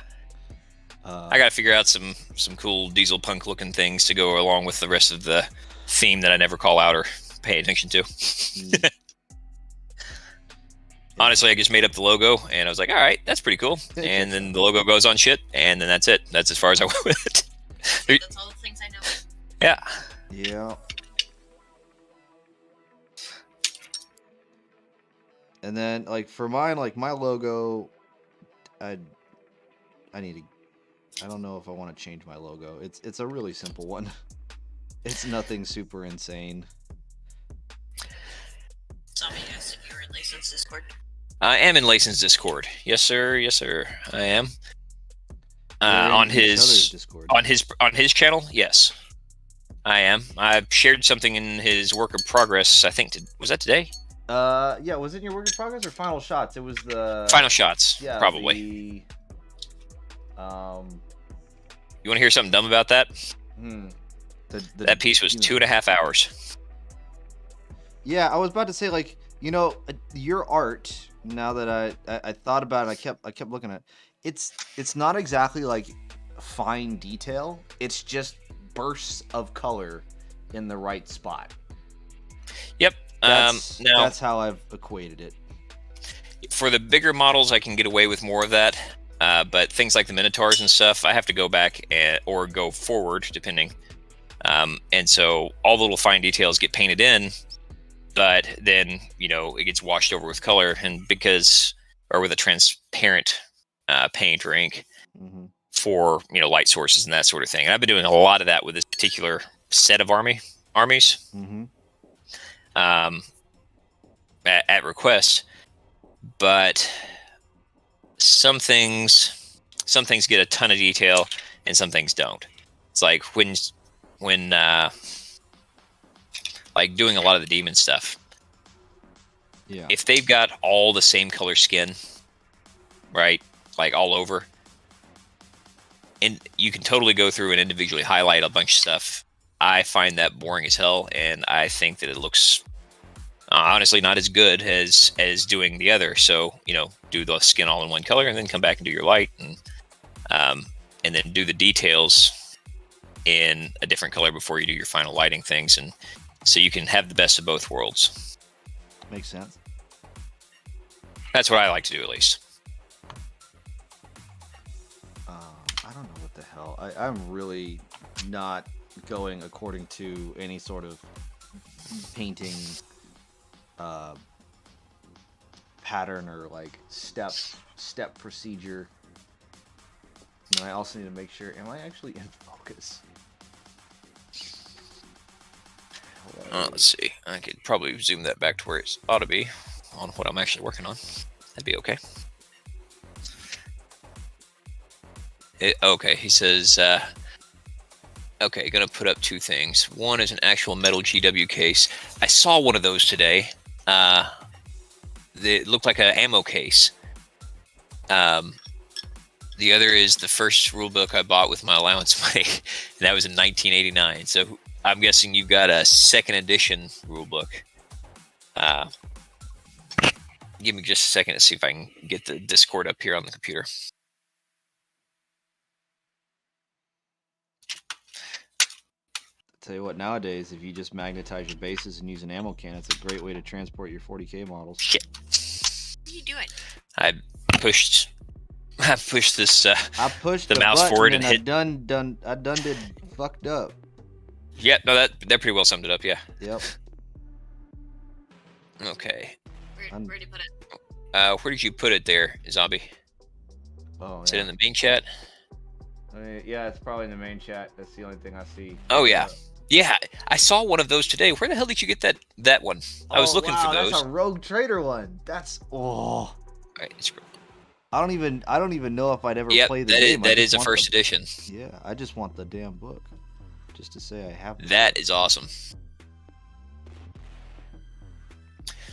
I got to figure out some cool diesel punk looking things to go along with the rest of the theme that I never call out or pay attention to. Honestly, I just made up the logo and I was like, all right, that's pretty cool. And then the logo goes on shit, and then that's it. That's as far as I went with it. That's all the things I know. Yeah. Yeah. And then like for mine, like my logo, I need to. I don't know if I want to change my logo. It's a really simple one. It's nothing super insane. Somebody asked if you were in Lason's Discord. I am in Lason's Discord. Yes, sir. Yes, sir. I am. We're in On each other's his Discord. on his channel, yes, I am. I shared something in his work of progress. I think was that today? Yeah, was it in your work in progress or final shots? It was the Final shots, yeah, probably. The, You want to hear something dumb about that? That piece was 2.5 hours. Yeah, I was about to say, like, you know, your art. Now that I thought about it, I kept looking at it. It's not exactly like fine detail. It's just bursts of color in the right spot. Yep. Now, That's how I've equated it. for the bigger models, I can get away with more of that. But things like the Minotaurs and stuff, I have to go back or go forward, depending. And so all the little fine details get painted in, but then, you know, it gets washed over with color or with a transparent paint or ink Mm-hmm. for, you know, light sources and that sort of thing. And I've been doing a lot of that with this particular set of armies Mm-hmm. At request. But some things get a ton of detail and some things don't. It's like when like doing a lot of the demon stuff. Yeah. If they've got all the same color skin, right, like all over, and you can totally go through and individually highlight a bunch of stuff, I find that boring as hell, and I think that it looks honestly not as good as doing the other. So do the skin all in one color, and then come back and do your light, and then do the details in a different color before you do your final lighting things, and so you can have the best of both worlds. Makes sense. That's what I like to do, at least. I don't know what the hell. I'm really not going according to any sort of painting pattern or like step procedure. And I also need to make sure, am I actually in focus? Let's see. I could probably zoom that back to where it ought to be on what I'm actually working on. That'd be okay. Okay, he says, okay, gonna put up two things. One is an actual metal GW case. I saw one of those today. It looked like an ammo case. The other is the first rulebook I bought with my allowance money, and that was in 1989. So I'm guessing you've got a second edition rulebook. Give me just a second to see if I can get the Discord up here on the computer. Tell you what, nowadays, if you just magnetize your bases and use an ammo can, it's a great way to transport your 40K models. Shit. What are you doing? I pushed this. I pushed the mouse button forward and I hit. done did fucked up. Yeah, no, that pretty well summed it up. Yeah. Yep. Okay. Where did you put it? Where did you put it there, Zombie? Oh, Is it in the main chat? yeah, it's probably in the main chat. That's the only thing I see. Oh yeah. Yeah, I saw one of those today. Where the hell did you get that one? I was looking for those. That's a Rogue Trader one. That's All right, I don't even know if I'd ever play the that game. that is a first edition. Yeah, I just want the damn book, just to say I have. That is awesome.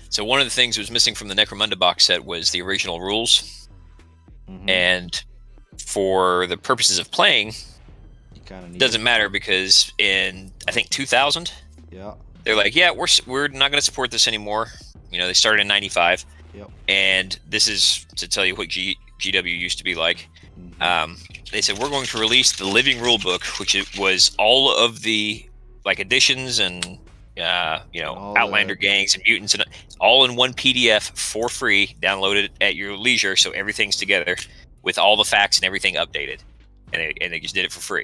So one of the things that was missing from the Necromunda box set was the original rules, and for the purposes of playing, it doesn't matter because in I think 2000, they're like, yeah, we're not going to support this anymore. They started in 95. Yep. And this is to tell you what GW used to be like. They said we're going to release the living rule book, which was all of the like additions and Outlander gangs and mutants and all in one PDF for free. Download it at your leisure, so everything's together with all the facts and everything updated, and they just did it for free.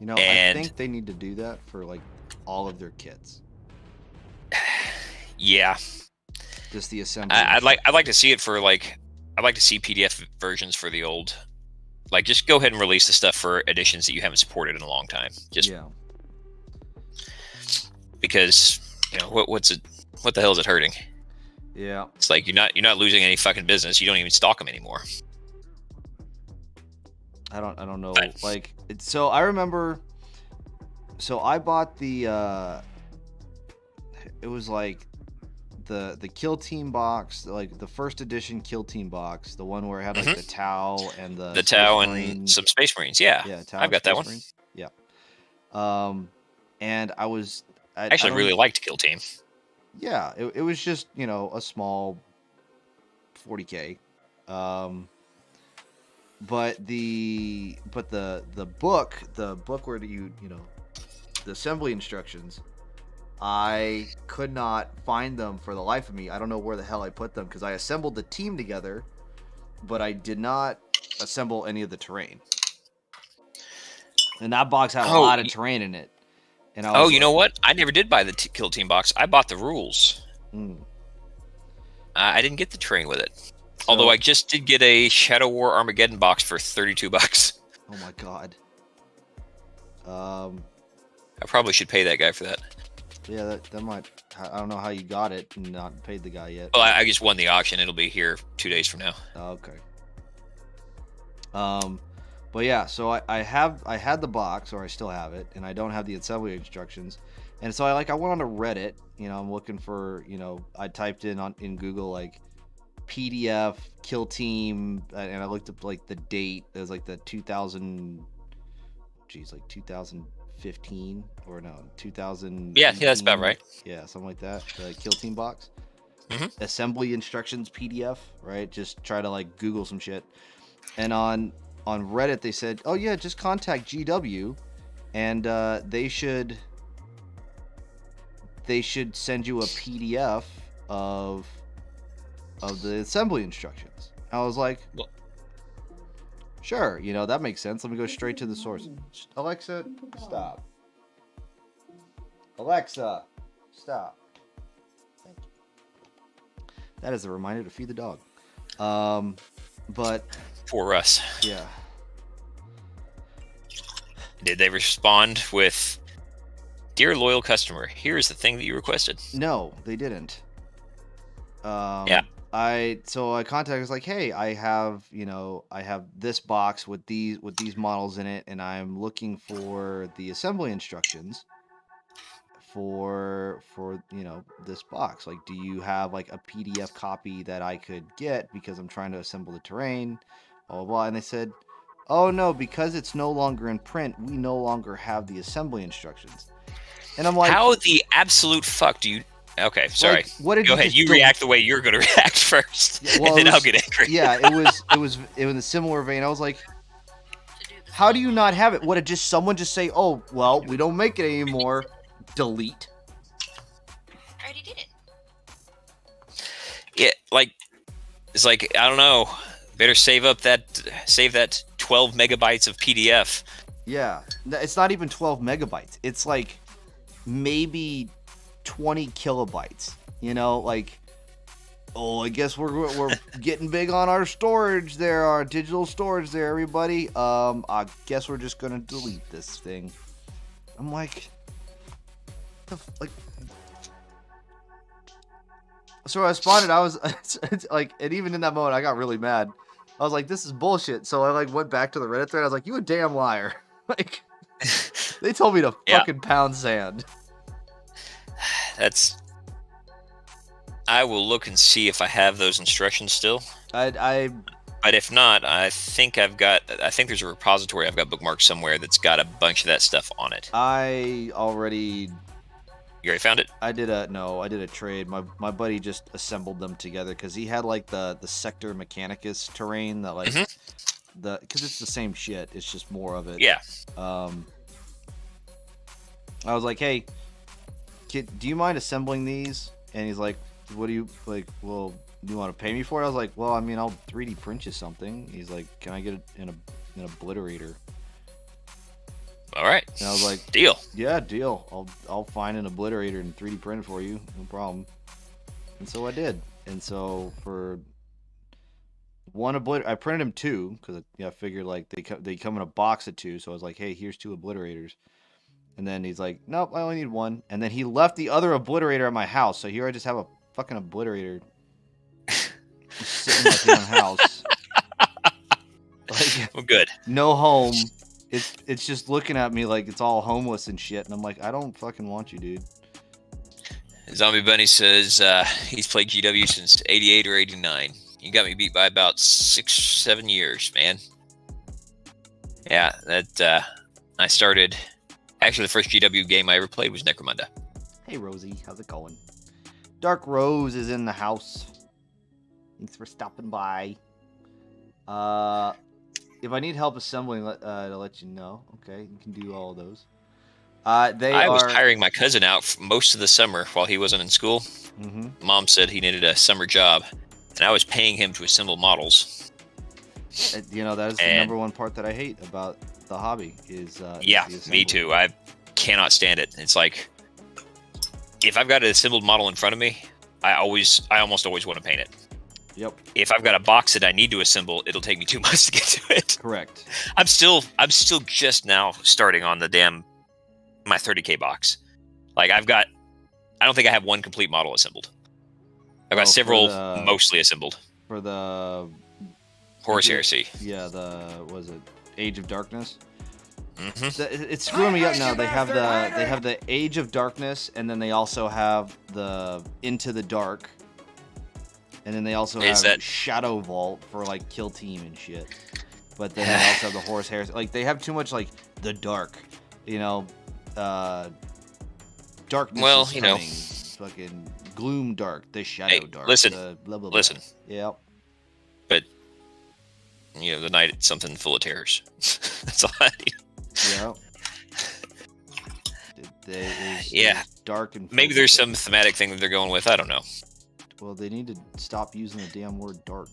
I think they need to do that for like all of their kits. Yeah. Just the assembly. I'd like to see it for like I'd like to see PDF versions for the old. Like, just go ahead and release the stuff for editions that you haven't supported in a long time. Because what the hell is it hurting? Yeah. It's like you're not losing any fucking business. You don't even stock them anymore. I don't know. So I remember. So I bought the. It was like the Kill Team box, like the first edition Kill Team box, the one where it had like the Tau and the Tau and Marines. some Space Marines. Yeah, Tau I've got that one. Marines. Yeah. And I actually really liked Kill Team. Yeah, it was just a small 40K. But the book where the assembly instructions, I could not find them for the life of me. I don't know where the hell I put them because I assembled the team together, but I did not assemble any of the terrain. And that box had a lot of terrain in it. And you know what? I never did buy the Kill Team box. I bought the rules. I didn't get the terrain with it. Although I just did get a Shadow War Armageddon box for $32. Oh my god. I probably should pay that guy for that. Yeah, that might. I don't know how you got it and not paid the guy yet. Well, I just won the auction. It'll be here 2 days from now. Okay. But yeah, so I had the box, or I still have it, and I don't have the assembly instructions. And so I went on to Reddit. I'm looking for, I typed in Google like PDF kill team, and I looked up like the date. It was like the 2015 or no 2000. Yeah, that's about right. Yeah, something like that. The kill team box. Mhm. Assembly instructions PDF, right? Just try to like Google some shit. And on Reddit they said, "Oh yeah, just contact GW and they should send you a PDF of the assembly instructions." I was like, Well- sure, that makes sense. Let me go straight to the source. Alexa, stop. Alexa, stop. Thank you. That is a reminder to feed the dog. But For us. yeah. Did they respond with, "Dear loyal customer, here is the thing that you requested"? No, they didn't. Yeah. I contacted, was like, "Hey, I have this box with these models in it, and I'm looking for the assembly instructions for this box. Like, do you have like a PDF copy that I could get because I'm trying to assemble the terrain, blah blah blah." And they said, "Oh no, because it's no longer in print, we no longer have the assembly instructions." And I'm like, how the absolute fuck do you... Okay, sorry. Like, what did Go you ahead. just You do? react the way you're going to react first, Yeah, well, and then it I'll was- get angry. Yeah, it was in a similar vein. I was like, To do the how do you not have it? Would it just someone just say, "Oh, well, we don't make it anymore. Delete." I already did it. Yeah, like, it's like, I don't know. Better save that 12 megabytes of PDF. Yeah, it's not even 12 megabytes. It's like maybe 20 kilobytes. Like, oh, I guess we're getting big on our storage there, our digital storage there, everybody. I guess we're just gonna delete this thing. I'm like, So I responded. I was it's like, and even in that moment, I got really mad. I was like, "This is bullshit." So I like went back to the Reddit thread. I was like, "You a damn liar!" Like, they told me to Yeah. fucking pound sand. That's... I will look and see if I have those instructions still. I But if not, I think there's a repository I've got bookmarked somewhere that's got a bunch of that stuff on it. already You already found it? I did a trade. My buddy just assembled them together because he had like the Sector Mechanicus terrain that like because it's the same shit. It's just more of it. Yeah. I was like, "Hey, kid, do you mind assembling these?" And he's like, "What do you like? Well, do you want to pay me for it?" I was like, "Well, I mean, I'll 3D print you something." He's like, "Can I get it in an obliterator?" All right. And I was like, Deal. "Yeah, deal. I'll find an obliterator and 3D print it for you, no problem." And so I did. And so for one I printed him two because I figured like they come in a box of two. So I was like, "Hey, here's two obliterators." And then he's like, "Nope, I only need one." And then he left the other obliterator at my house. So here I just have a fucking obliterator just sitting at my damn house. Like, Well, good. no home. It's just looking at me like it's all homeless and shit. And I'm like, I don't fucking want you, dude. Zombie Bunny says he's played GW since 88 or 89. You got me beat by about 6-7 years, man. Yeah, that I started... Actually, the first GW game I ever played was Necromunda. Hey, Rosie. How's it going? Dark Rose is in the house. Thanks for stopping by. If I need help assembling, to let you know. Okay, you can do all of those. I was hiring my cousin out for most of the summer while he wasn't in school. Mm-hmm. Mom said he needed a summer job, and I was paying him to assemble models. That is the number one part that I hate about the hobby is Yeah, the me assembly. too. I cannot stand it. It's like, if I've got an assembled model in front of me, I almost always want to paint it. Yep, If I've got a box that I need to assemble, it'll take me 2 months to get to it. correct. I'm still just now starting on my 30K box. Like, I don't think I have one complete model assembled. I've got Oh, for several the- mostly assembled. For the Horus Yeah. Heresy. was it Age of Darkness? It's screwing me up now. They have the Age of Darkness, and then they also have the Into the Dark, and then they also have Shadow Vault for like Kill Team and shit. But then they also have the Horus Heresy. Like they have too much like the Dark, Darkness. Well, is coming. Fucking Gloom Dark, the Shadow Dark. Listen, blah, blah, blah. listen. Yep. But the night it's something full of terrors. That's all I need. Yeah. Dark and maybe there's some thematic thing that they're going with. I don't know. Well, they need to stop using the damn word dark.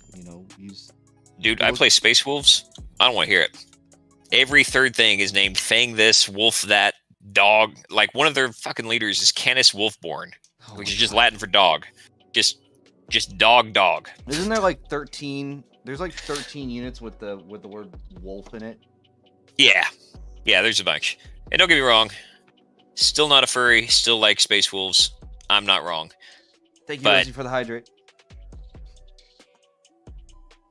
Dude, I play Space Wolves. I don't want to hear it. Every third thing is named Fang this, Wolf that, Dog. Like one of their fucking leaders is Canis Wolfborn, which is just Latin for dog. Just dog. Isn't there like 13? There's like 13 units with the word wolf in it. Yeah, there's a bunch. And don't get me wrong, still not a furry, still like Space Wolves. I'm not wrong. Thank you, Rosie, for the hydrate.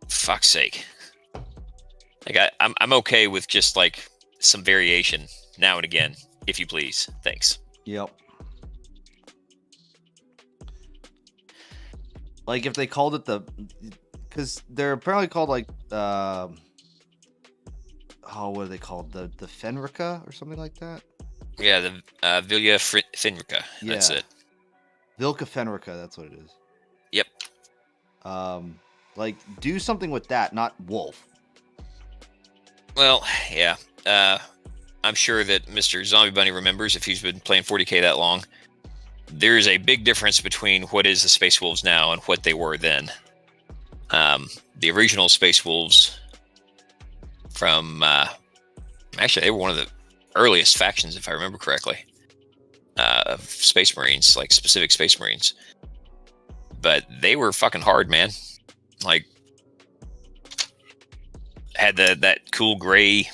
Fuck's sake. Like I'm okay with just like some variation now and again, if you please. Thanks. Yep. Like if they called it because they're apparently called like what are they called? The Fenrica or something like that? Yeah, the Vilja Fenrica. Yeah. That's it. Vilka Fenrica, that's what it is. Yep. Like do something with that, not wolf. Well, yeah. I'm sure that Mr. Zombie Bunny remembers if he's been playing 40K that long. There is a big difference between what is the Space Wolves now and what they were then. The original Space Wolves from... actually, they were one of the earliest factions, if I remember correctly, of Space Marines, like specific Space Marines. But they were fucking hard, man. Like, had that cool gray,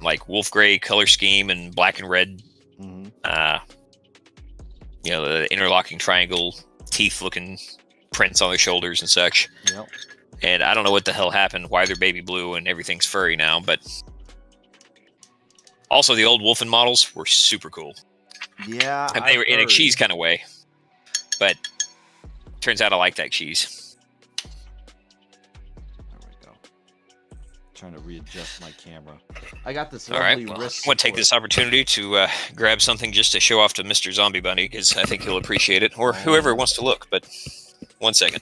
like wolf gray color scheme and black and red. Mm-hmm. The interlocking triangle, teeth-looking prints on their shoulders and such. Yep. And I don't know what the hell happened, why they're baby blue and everything's furry now, but also the old Wolfen models were super cool. Yeah, and they were in a cheese kind of way, but turns out I like that cheese. There we go. Trying to readjust my camera. I got this all lovely right, well, wrist. I want to take this opportunity to grab something just to show off to Mr. Zombie Bunny, because I think he'll appreciate it, or whoever wants to look, but 1 second.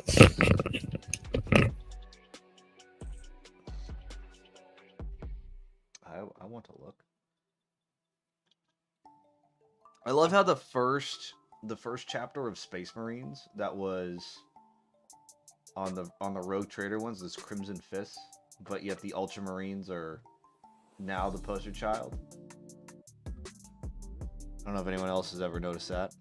I want to look. I love how the first chapter of Space Marines that was on the Rogue Trader ones is Crimson Fists, but yet the Ultramarines are now the poster child. I don't know if anyone else has ever noticed that.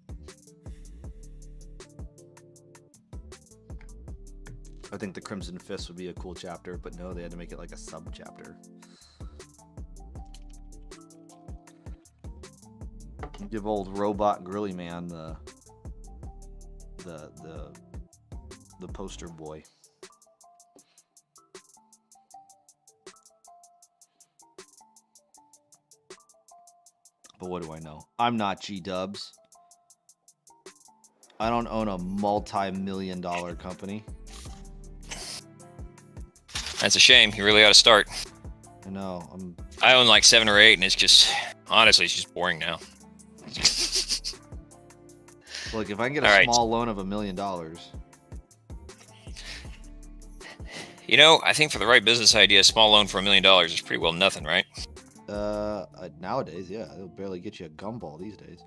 I think the Crimson Fist would be a cool chapter, but no, they had to make it like a sub chapter. Give old Robot Grilly Man the poster boy. But what do I know? I'm not G-Dubs. I don't own a multi-million-dollar company. That's a shame. You really ought to start. I know. I own like 7 or 8, and it's just, honestly, it's just boring now. Look, if I can get a small loan of $1 million. I think for the right business idea, a small loan for $1 million is pretty well nothing, right? Nowadays, yeah, it'll barely get you a gumball these days.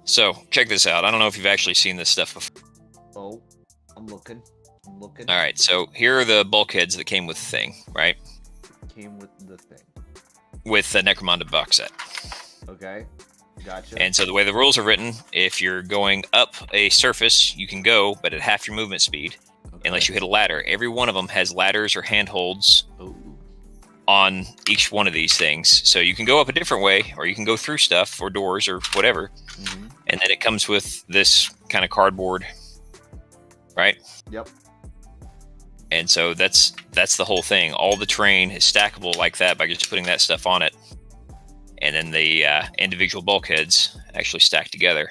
So, check this out. I don't know if you've actually seen this stuff before. Oh, I'm looking. All right, so here are the bulkheads that came with the thing, right? Came with the thing. With the Necromunda box set. Okay, gotcha. And so the way the rules are written, if you're going up a surface, you can go, but at half your movement speed, unless you hit a ladder. Every one of them has ladders or handholds on each one of these things. So you can go up a different way, or you can go through stuff, or doors, or whatever. Mm-hmm. And then it comes with this kind of cardboard, right? Yep. And so that's the whole thing. All the terrain is stackable like that by just putting that stuff on it. and then the individual bulkheads actually stack together.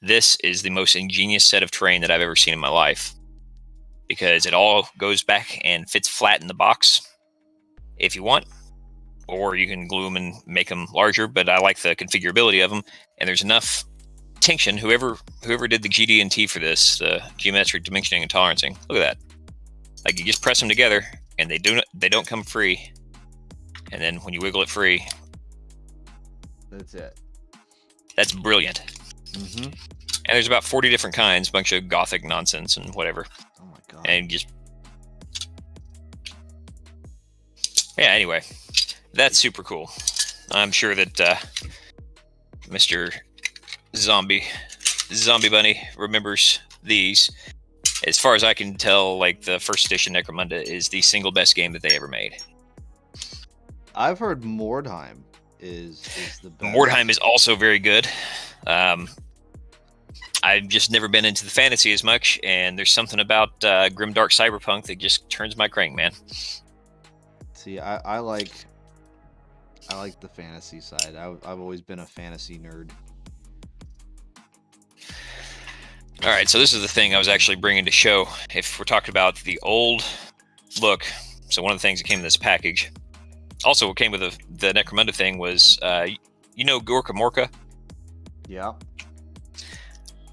This is the most ingenious set of terrain that I've ever seen in my life, because it all goes back and fits flat in the box if you want, or you can glue them and make them larger, but I like the configurability of them, and there's enough tension. Whoever did the GD&T for this, the geometric dimensioning and tolerancing, look at that. Like, you just press them together, and they don't come free. And then when you wiggle it free, That's it. that's brilliant. Mm-hmm. And there's about 40 different kinds, a bunch of gothic nonsense and whatever. Oh my god. And just, yeah, anyway, that's super cool. I'm sure that Mr. Zombie Bunny remembers these. As far as I can tell, like, the first edition Necromunda is the single best game that they ever made. I've heard Mordheim is the best. Mordheim is also very good. I've just never been into the fantasy as much, and there's something about grimdark cyberpunk that just turns my crank, man. See, I like the fantasy side. I've always been a fantasy nerd. All right, so this is the thing I was actually bringing to show. If we're talking about the old look, so one of the things that came in this package, also what came with the Necromunda thing was, you know, Gorka Morka? Yeah.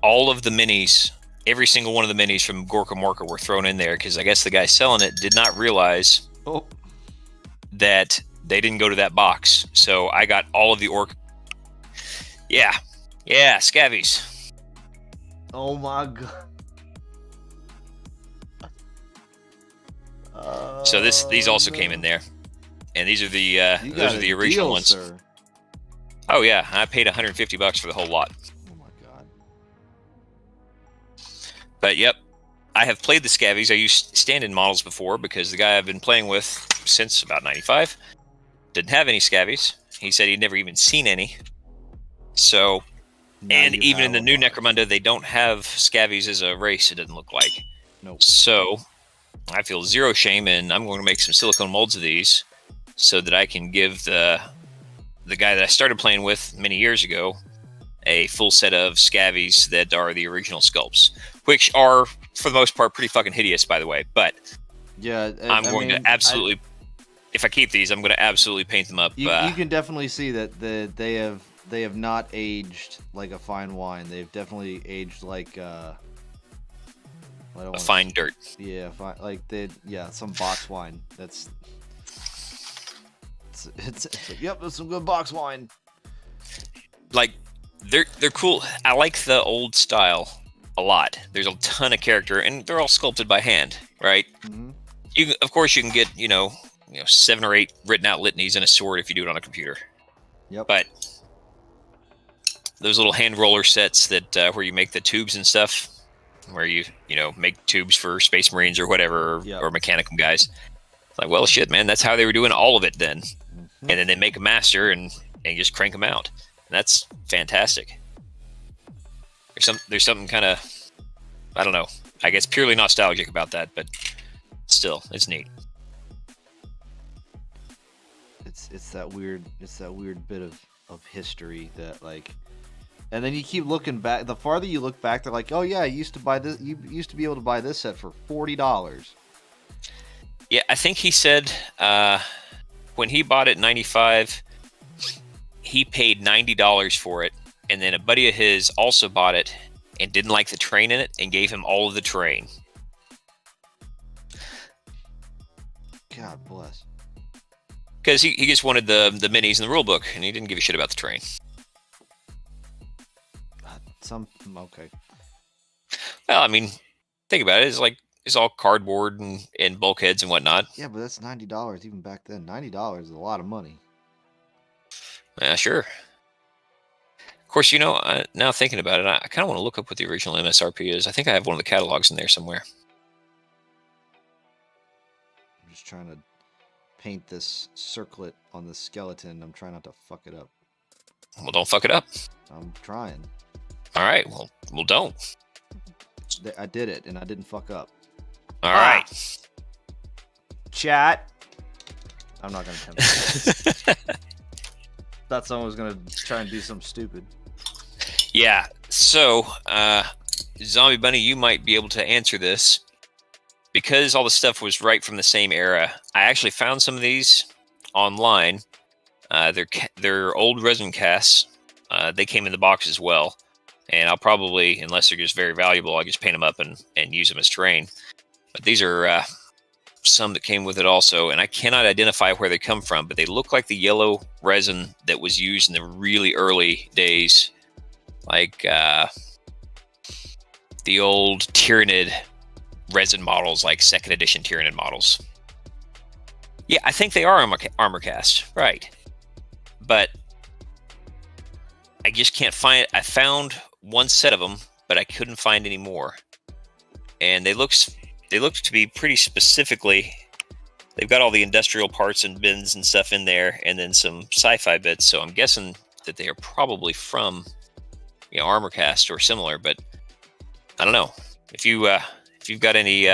All of the minis, every single one of the minis from Gorka Morka were thrown in there, because I guess the guy selling it did not realize that they didn't go to that box. So I got all of the Yeah, scavies. Oh my god. So these also came in there, and these are the those are the original ones. Sir. Oh yeah, I paid $150 for the whole lot. Oh my god. But yep, I have played the scavies. I used stand-in models before, because the guy I've been playing with since about 95 didn't have any scavies. He said he'd never even seen any. So, Now and you even have in the a new lot. Necromunda, they don't have scavies as a race, it doesn't look like. Nope. So I feel zero shame, and I'm going to make some silicone molds of these so that I can give the guy that I started playing with many years ago a full set of scavies that are the original sculpts, which are, for the most part, pretty fucking hideous, by the way. But Yeah, I'm going to absolutely, if I keep these, I'm going to absolutely paint them up. You can definitely see that they have not aged like a fine wine. They've definitely aged like a fine dirt. Yeah, some box wine. It's like, yep, that's some good box wine. Like, they're cool. I like the old style a lot. There's a ton of character, and they're all sculpted by hand, right? Mm-hmm. Of course, you can get 7 or 8 written out litanies and a sword if you do it on a computer. Yep. But those little hand roller sets that where you make the tubes and stuff, where you make tubes for Space Marines or whatever, Yep. or Mechanicum guys. It's like, well, shit, man, that's how they were doing all of it then. Mm-hmm. And then they make a master and just crank them out. And that's fantastic. There's something kind of, I don't know, I guess purely nostalgic about that, but still, it's neat. It's that weird bit of history that, like, and then you keep looking back. The farther you look back, they're like, oh yeah, you used to be able to buy this set for $40. Yeah, I think he said when he bought it in 95, he paid $90 for it, and then a buddy of his also bought it and didn't like the terrain in it and gave him all of the terrain. God bless. Because he just wanted the minis in the rule book, and he didn't give a shit about the terrain. Okay. Well, I mean, think about it. It's all cardboard and bulkheads and whatnot. Yeah, but that's $90 even back then. $90 is a lot of money. Yeah, sure. Of course, now thinking about it, I kind of want to look up what the original MSRP is. I think I have one of the catalogs in there somewhere. I'm just trying to paint this circlet on the skeleton. I'm trying not to fuck it up. Well, don't fuck it up. I'm trying. All right. Well, don't. I did it, and I didn't fuck up. All right. Chat. I'm not gonna attempt. Thought someone was gonna try and do something stupid. Yeah. So, Zombie Bunny, you might be able to answer this because all the stuff was right from the same era. I actually found some of these online. They're old resin casts. They came in the box as well, and I'll probably, unless they're just very valuable, I'll just paint them up and use them as terrain. But these are some that came with it also, and I cannot identify where they come from, but they look like the yellow resin that was used in the really early days, like the old Tyranid resin models, like second edition Tyranid models. Yeah, I think they are armor cast, right? But I just can't find. I found one set of them, but I couldn't find any more. And they look to be pretty specifically. They've got all the industrial parts and bins and stuff in there, and then some sci-fi bits. So I'm guessing that they are probably from, armor cast or similar. But I don't know if you've got any.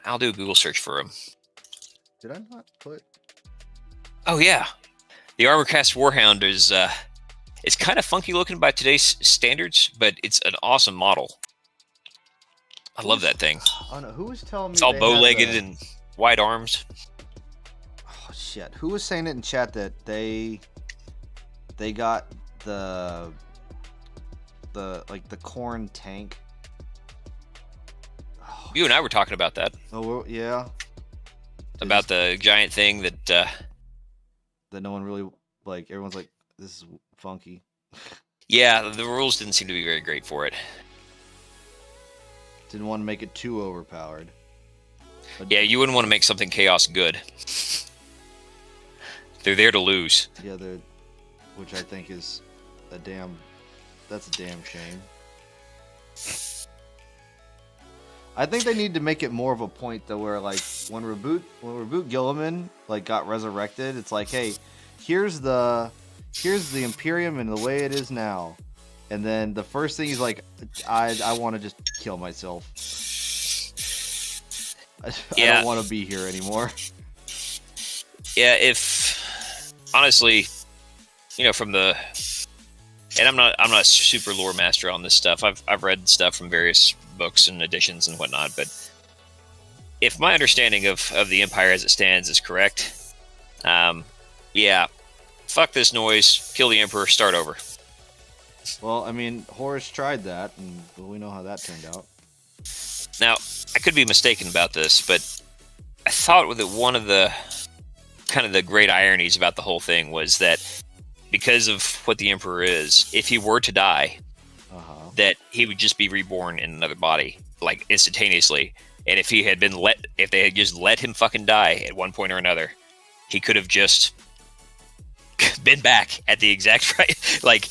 I'll do a Google search for them. Did I not put? Oh yeah, the armor cast Warhound is. It's kind of funky looking by today's standards, but it's an awesome model. I love that thing. Oh no, who was telling me It's all they had bow-legged the- and wide arms. Oh shit! Who was saying it in chat that they got the corn tank? Oh, You and I were talking about that. oh well, yeah. About the giant thing that. That no one really like. Everyone's like, this is funky. Yeah, the rules didn't seem to be very great for it. Didn't want to make it too overpowered. But Yeah, you wouldn't want to make something chaos good. They're there to lose. yeah, which I think is that's a damn shame. I think they need to make it more of a point though, where like when Reboot Gilliman like got resurrected, it's like, hey, here's the Imperium and the way it is now, and then the first thing he's like, I want to just kill myself. I don't want to be here anymore. Yeah, if honestly, from the, and I'm not a super lore master on this stuff. I've read stuff from various books and editions and whatnot, but if my understanding of the Empire as it stands is correct, yeah, fuck this noise, kill the Emperor, start over. Well, I mean, Horus tried that, and we know how that turned out. Now, I could be mistaken about this, but I thought that one of the kind of the great ironies about the whole thing was that because of what the Emperor is, if he were to die, that he would just be reborn in another body, like instantaneously. And if they had just let him fucking die at one point or another, he could have just been back at the exact right, like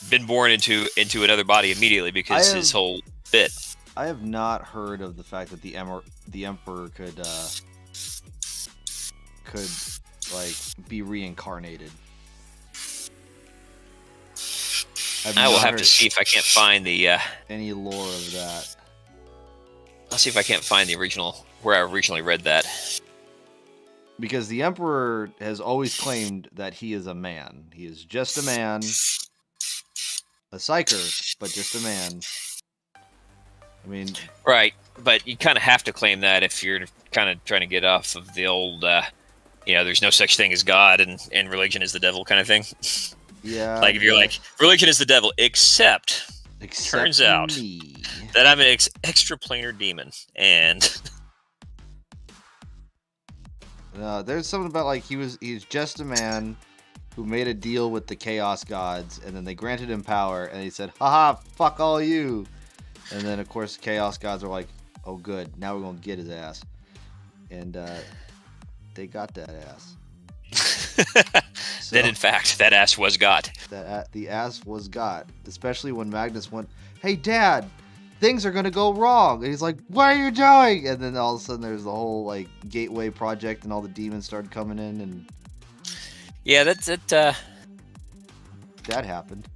been born into another body immediately because his whole bit. I have not heard of the fact that the Emperor could like be reincarnated. I will have to see if I can't find the any lore of that. I'll see if I can't find the original where I originally read that. Because the Emperor has always claimed that he is a man. He is just a man, a psyker, but just a man. I mean, right, but you kind of have to claim that if you're kind of trying to get off of the old, there's no such thing as God and religion is the devil kind of thing. Yeah. Like if you're like, religion is the devil, except turns out me. that I'm an extraplanar demon, and there's something about like he's just a man who made a deal with the Chaos Gods, and then they granted him power, and he said, "Haha, fuck all you." And then of course the Chaos Gods are like, "Oh good, now we're gonna get his ass," and they got that ass. then in fact that ass was got. The ass was got, especially when Magnus went, "Hey Dad, things are gonna go wrong," and he's like, "What are you doing?" And then all of a sudden there's the whole like Gateway project, and all the demons started coming in, and yeah, that's it. That happened.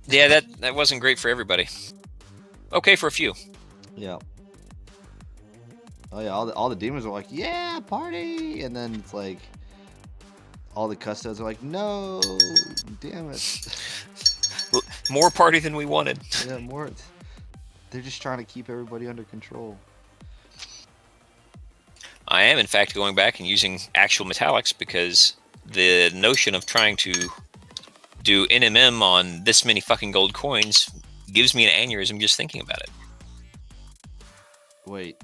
Yeah, that wasn't great for everybody. Okay for a few. Yeah. Oh yeah, all the demons are like, yeah, party, and then it's like, all the custodes are like, no, damn it. More party than we wanted. Yeah, more. They're just trying to keep everybody under control. I am, in fact, going back and using actual metallics because the notion of trying to do NMM on this many fucking gold coins gives me an aneurysm just thinking about it. Wait,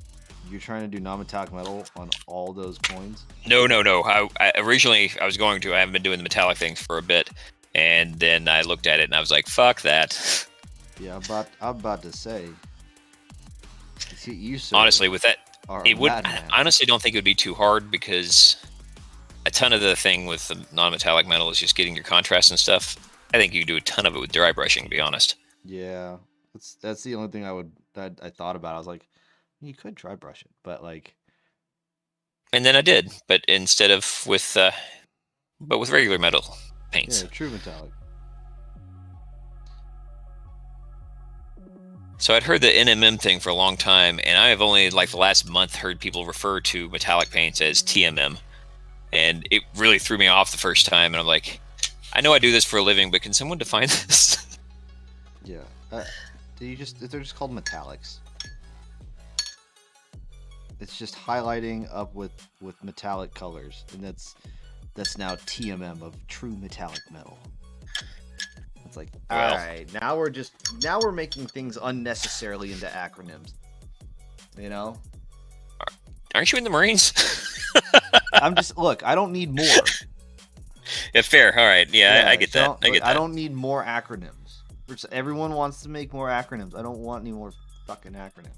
you're trying to do non-metallic metal on all those coins? No. I originally I was going to. I haven't been doing the metallic things for a bit, and then I looked at it and I was like, "Fuck that." Yeah, I'm about to say. See, you sir, Honestly, with that, are it a would. madman. I honestly don't think it would be too hard because a ton of the thing with the non-metallic metal is just getting your contrast and stuff. I think you can do a ton of it with dry brushing, to be honest. Yeah, that's the only thing I thought about. I was like, you could dry brush it, but like, And then I did, but instead of with regular metal paints. yeah, true metallic. So I'd heard the NMM thing for a long time, and I have only like the last month heard people refer to metallic paints as TMM, and it really threw me off the first time. And I'm like, I know I do this for a living, but can someone define this? Yeah, they're just called metallics. It's just highlighting up with metallic colors, and that's now TMM of true metallic metal. It's like, Well. all right, now we're making things unnecessarily into acronyms. You know, Aren't you in the Marines? look, I don't need more. Yeah, fair. All right. Yeah, I get that. Don't- I get I that. don't need more acronyms. Everyone wants to make more acronyms. I don't want any more fucking acronyms.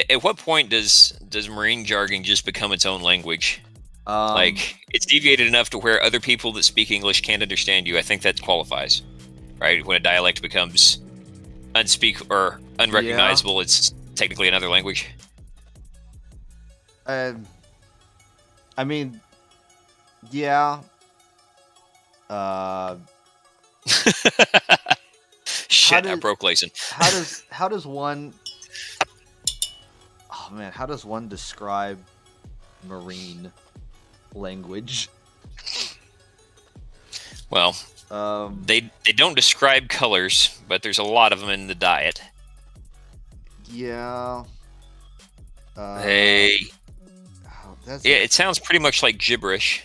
At what point does Marine jargon just become its own language? Like, it's deviated enough to where other people that speak English can't understand you. I think that qualifies, right? When a dialect becomes or unrecognizable, it's technically another language. I mean, yeah. Shit, I did- broke Layson. How does one? Oh man, how does one describe Marine language? Well, Um, they don't describe colors, but there's a lot of them in the diet. yeah. They That's Yeah, it sounds pretty much like gibberish,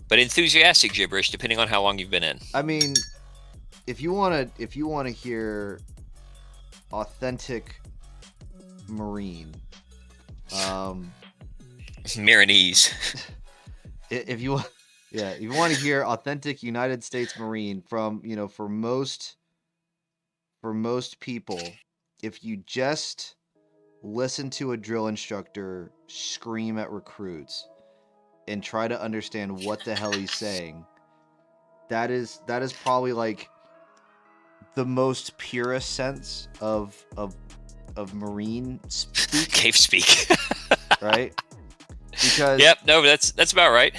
but enthusiastic gibberish, depending on how long you've been in. I mean, if you want to hear authentic Marine, Marinese. if you want to hear authentic United States Marine from, for most people, if you just listen to a drill instructor scream at recruits and try to understand what the hell he's saying, that is probably like the most purest sense of Marine speak, Cave speak. right? Because Yep, no, that's about right.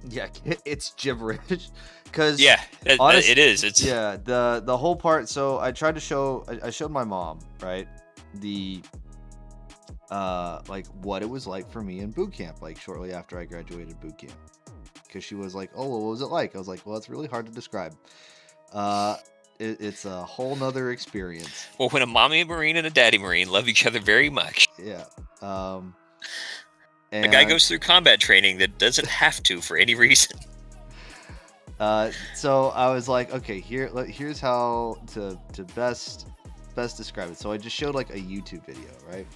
yeah, it's gibberish. Because Yeah, honest- it is. It's yeah, the whole part. So I tried to show. I showed my mom, right, the like what it was like for me in boot camp, like shortly after I graduated boot camp, because she was like, "Oh, well, what was it like?" I was like, "Well, it's really hard to describe. It's a whole nother experience." Well, when a mommy Marine and a daddy Marine love each other very much, Yeah. the guy goes through combat training that doesn't have to for any reason. So I was like, okay, here's how to best describe it. So I just showed like a YouTube video, right?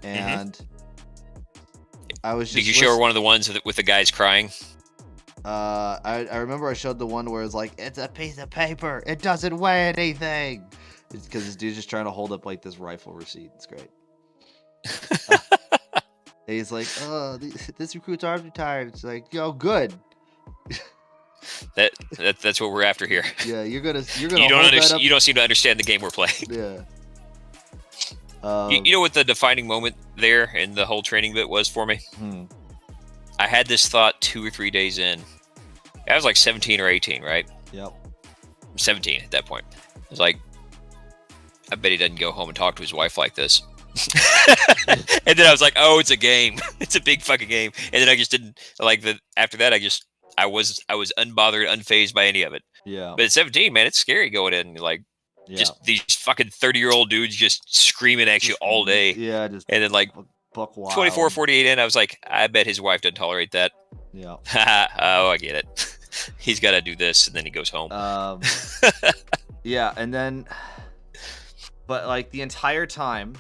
And I was just Did you show her one of the ones with the guys crying? I remember I showed the one where it's like, it's a piece of paper, it doesn't weigh anything. It's because this dude's just trying to hold up like this rifle receipt. It's great. And he's like, oh, this recruit's arms are tired. It's like, yo, good. That's what we're after here. Yeah, you're gonna You hold don't that up. you don't seem to understand the game we're playing. Yeah. You know what the defining moment there in the whole training bit was for me? Hmm. I had this thought 2 or 3 days in. I was like 17 or 18, right? Yep. 17 at that point. I was like, I bet he doesn't go home and talk to his wife like this. And then I was like, oh, it's a game. It's a big fucking game. And then I just didn't like the. After that, I was unbothered, unfazed by any of it. Yeah. But at 17, man, it's scary going in like Yeah. just these fucking 30-year-old dudes just screaming at you Just- all day. Yeah, just And then like buck wild. 24, 48 in, I was like, I bet his wife doesn't tolerate that. Yeah. Oh, I get it. He's got to do this, and then he goes home. Yeah, and then, but like the entire time,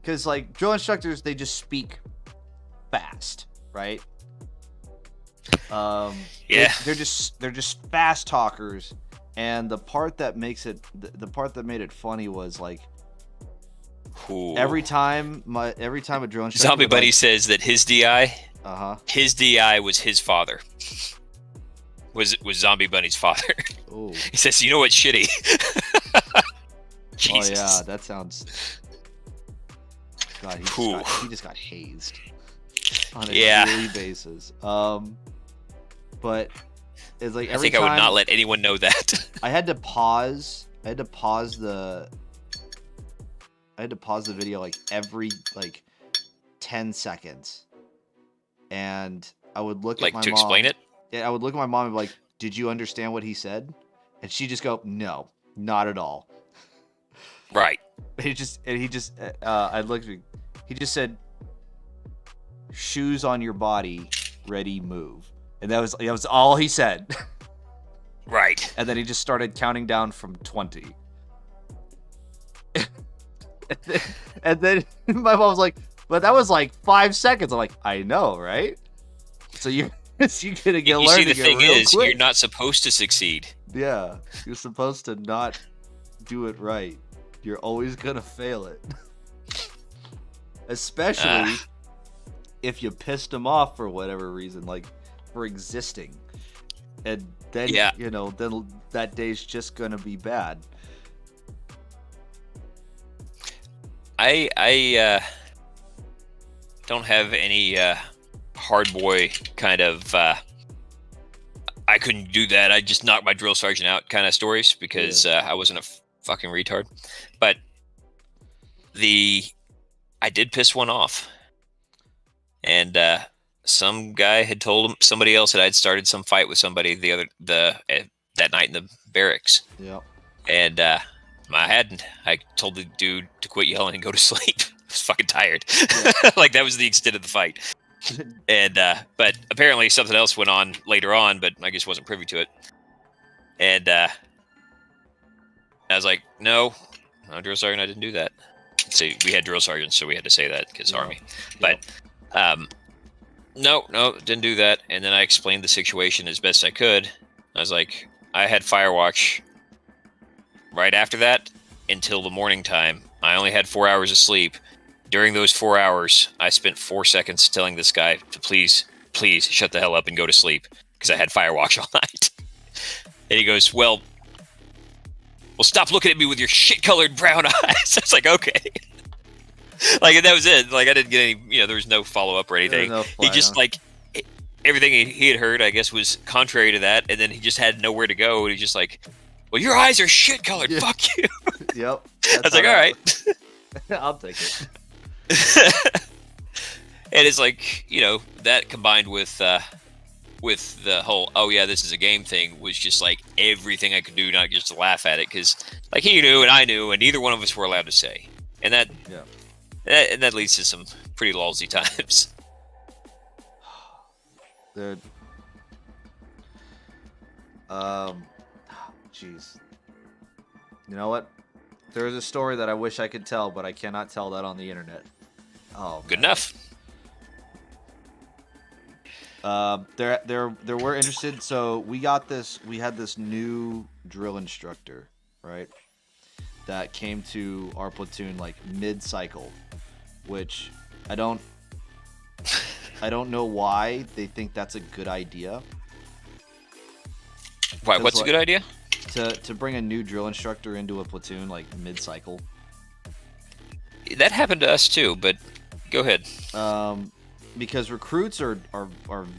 because like drill instructors, they just speak fast, right? Yeah. they're just fast talkers, and the part that makes it, the part that made it funny was like Ooh. every time a drill instructor Zombie would, Bunny like, says that his DI was his father. Was Zombie Bunny's father. Oh. He says, you know what's shitty? Jesus. Oh yeah, that sounds. God, he just got hazed on a daily basis. But it's like I every think I would time not let anyone know that. I had to pause the video like every like 10 seconds, and I would look like at my to mom. explain it. Yeah, I would look at my mom and be like, "Did you understand what he said?" And she'd just go, "No, not at all." Right. He just I looked at me. He just said, "Shoes on your body, ready, move." And that was all he said. Right. And then he just started counting down from 20. and then my mom was like, "But that was like 5 seconds." I'm like, "I know, right?" So you're gonna get You learning see, the thing real is, quick. you're not supposed to succeed. Yeah, you're supposed to not do it right. You're always gonna fail it. Especially if you pissed him off for whatever reason, like for existing. And then, then that day's just gonna be bad. I don't have any hard boy kind of I couldn't do that, I just knocked my drill sergeant out kind of stories, because I wasn't a fucking retard. But I did piss one off, and some guy had told somebody else that I'd started some fight with somebody that night in the barracks. Yeah. And I told the dude to quit yelling and go to sleep. I was fucking tired. Yeah. Like, that was the extent of the fight. And but apparently something else went on later on, but I just wasn't privy to it. And I was like, no, drill sergeant, I didn't do that. See, we had drill sergeants, so we had to say that because Army. But no, didn't do that. And then I explained the situation as best I could. I was like, I had Firewatch right after that until the morning time. I only had 4 hours of sleep. During those 4 hours, I spent 4 seconds telling this guy to please shut the hell up and go to sleep, because I had Firewatch all night. And he goes, well, stop looking at me with your shit-colored brown eyes. I was like, okay. Like, and that was it. Like, I didn't get any, there was no follow-up or anything. He just, like, everything he had heard, I guess, was contrary to that, and then he just had nowhere to go, and he's just like, well, your eyes are shit-colored. Yeah. Fuck you. Yep. I was like, all right. I'll take it. And it's like, that combined with the whole, oh yeah, this is a game thing, was just like everything I could do not just to laugh at it, because like he knew and I knew, and neither one of us were allowed to say, and that leads to some pretty lousy times. Dude. Jeez. You know what? There is a story that I wish I could tell, but I cannot tell that on the internet. Oh, good enough. There were interested. So we had this new drill instructor, right? That came to our platoon like mid-cycle, which I don't know why they think that's a good idea. Why? What's a good idea? To bring a new drill instructor into a platoon like mid-cycle. That happened to us too, but go ahead. Because recruits are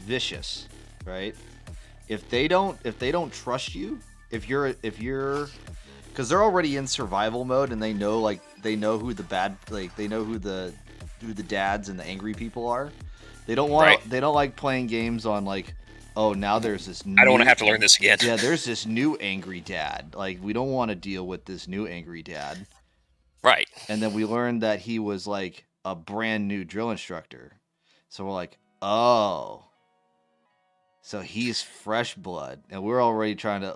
vicious, right? If they don't trust you, if you're, because they're already in survival mode, and they know who the dads and the angry people are. They don't want Right. they don't like playing games on like, oh, now there's this I don't want to have to learn this again. yeah, there's this new angry dad. Like, we don't want to deal with this new angry dad. Right. And then we learned that he was like a brand new drill instructor. So we're like, oh. So he's fresh blood. And we're already trying to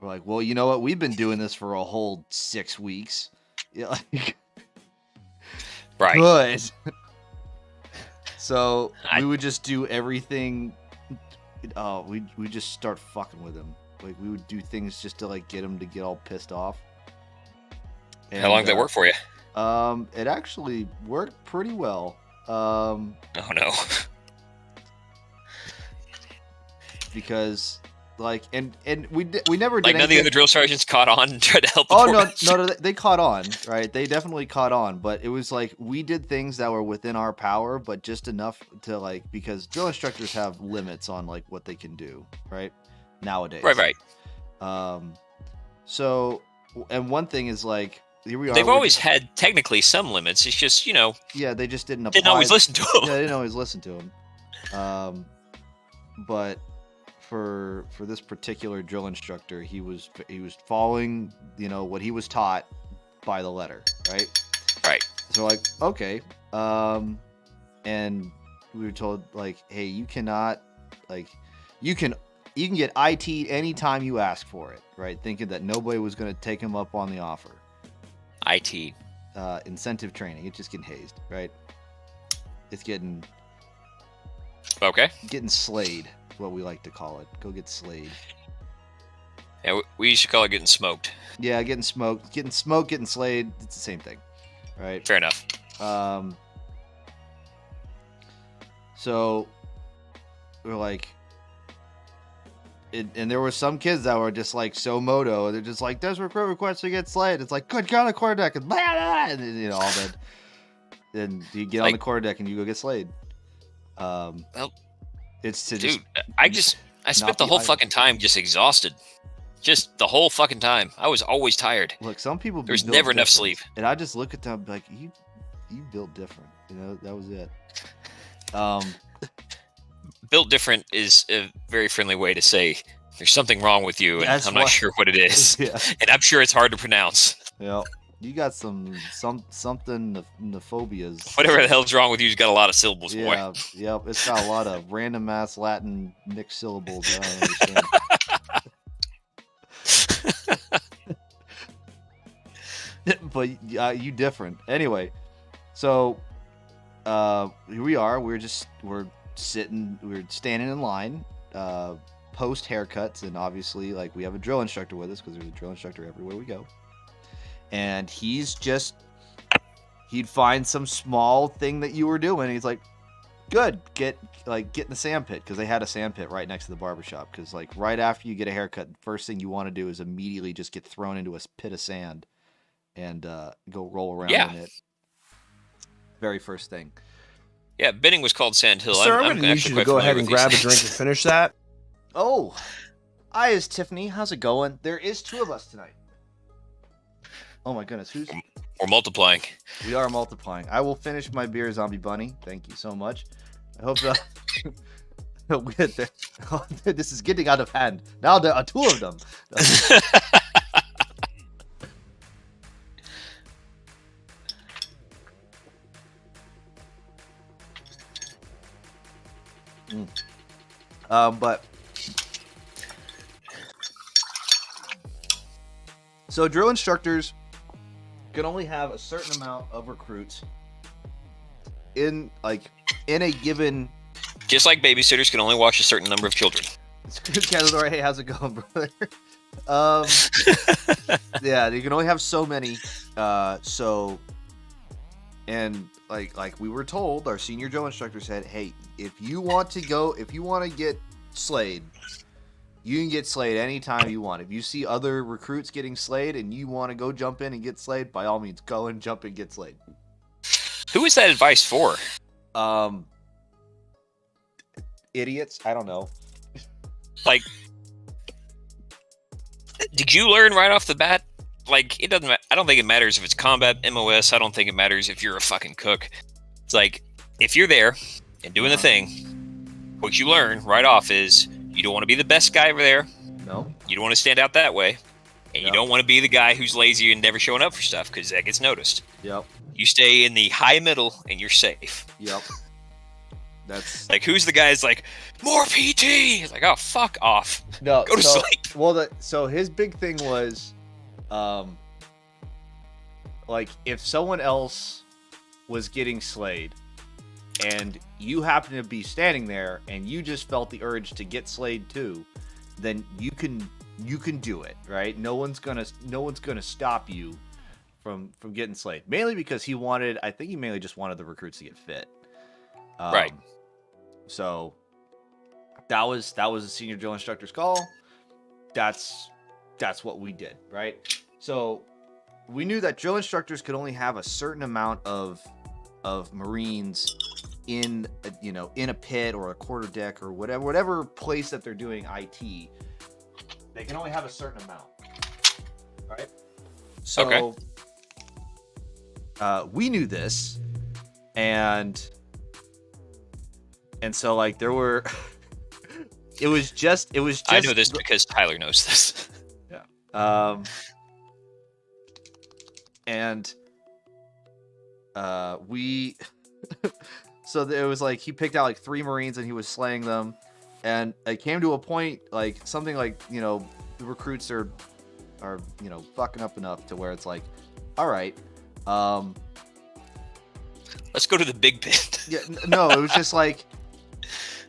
we're like, well, you know what? We've been doing this for a whole 6 weeks. Yeah, like, Right. good. So we would just do everything. Oh, we just start fucking with him. Like, we would do things just to like get him to get all pissed off. How long did that work for you? It actually worked pretty well. Oh no. Because like and we never did Like none of the anything. other drill sergeants caught on and tried to help the Oh poor no, guys? no, they caught on, right? They definitely caught on, but it was like we did things that were within our power, but just enough to like, because drill instructors have limits on like what they can do, right? Nowadays, Right. So, and one thing is like, here we are. They've we're always just- had technically some limits. It's just, yeah, they just didn't apply. didn't always listen to Yeah, them. they didn't always listen to him. But for this particular drill instructor, he was following, what he was taught by the letter, right? Right. So like, okay, and we were told like, hey, you cannot, like, you can get IT anytime you ask for it, right? Thinking that nobody was going to take him up on the offer. IT. Incentive training, it's just getting hazed, right? It's getting Okay. slayed, is what we like to call it. Go get slayed. Yeah, we used to call it getting smoked. Yeah, getting smoked, getting slayed. It's the same thing, right? Fair enough. So we're like, and there were some kids that were just like so moto. They're just like, "There's recruit request to get slayed." It's like, "Good, get on the quarterdeck," and blah, blah, and then, all that. Then you get on the quarterdeck and you go get slayed. Well, it's to dude, just I spent not the be whole idle. fucking time just exhausted. Just the whole fucking time. I was always tired. look. Some people There's built never enough different. sleep. And I just look at them like, you built different. That was it. Built different is a very friendly way to say there's something wrong with you, and That's I'm not why- sure what it is. Yeah. And I'm sure it's hard to pronounce. Yeah. You got something phobias. Whatever the hell's wrong with you's got a lot of syllables, boy. Yeah, yep. It's got a lot of random ass Latin mixed syllables that I don't understand. But you different. Anyway, so here we are. We're standing in line, post haircuts, and obviously, like, we have a drill instructor with us because there's a drill instructor everywhere we go. And he'd find some small thing that you were doing. He's like, good, get in the sand pit, because they had a sand pit right next to the barbershop. Because like right after you get a haircut, first thing you want to do is immediately just get thrown into a pit of sand and go roll around in it. Very first thing. Yeah, Benning was called Sand Hill. Sir, I'm, I'm going to need actually you to quite go ahead familiar and with these grab a things. drink and finish that. Oh, hi, is Tiffany. How's it going? There is 2 of us tonight. Oh my goodness, who's? We're multiplying. We are multiplying. I will finish my beer, Zombie Bunny. Thank you so much. I hope that this is getting out of hand. Now there are 2 of them. But so drill instructors can only have a certain amount of recruits in a given. Just like babysitters can only watch a certain number of children. Cazador, hey, how's it going, brother? Yeah, you can only have so many. And like we were told, our senior drill instructor said, hey, if you want to get slayed, you can get slayed anytime you want. If you see other recruits getting slayed and you want to go jump in and get slayed, by all means, go and jump and get slayed. Who is that advice for? Idiots. I don't know. Like, Did you learn right off the bat? Like, it doesn't. I don't think it matters if it's combat, MOS. I don't think it matters if you're a fucking cook. It's like if you're there and doing the thing, what you learn right off is you don't want to be the best guy over there. No. You don't want to stand out that way, and you don't want to be the guy who's lazy and never showing up for stuff because that gets noticed. Yep. You stay in the high middle and you're safe. Yep. That's Like, who's the guy that's like, more PT? It's like, oh, fuck off. no. Go to so, sleep. Well, so his big thing was, like if someone else was getting slayed, and you happen to be standing there, and you just felt the urge to get slayed too, then you can do it, right? No one's gonna stop you from getting slayed. Mainly because I think he mainly just wanted the recruits to get fit. Right. So that was the senior drill instructor's call. That's what we did, right? So we knew that drill instructors could only have a certain amount of Marines in a pit or a quarter deck or whatever place that they're doing IT. They can only have a certain amount, right? So we knew this, and so like there were it was just I know this because Tyler knows this. And we so it was like he picked out like 3 Marines and he was slaying them, and it came to a point like something like the recruits are fucking up enough to where it's like, all right, Let's go to the big pit. yeah, no, it was just like,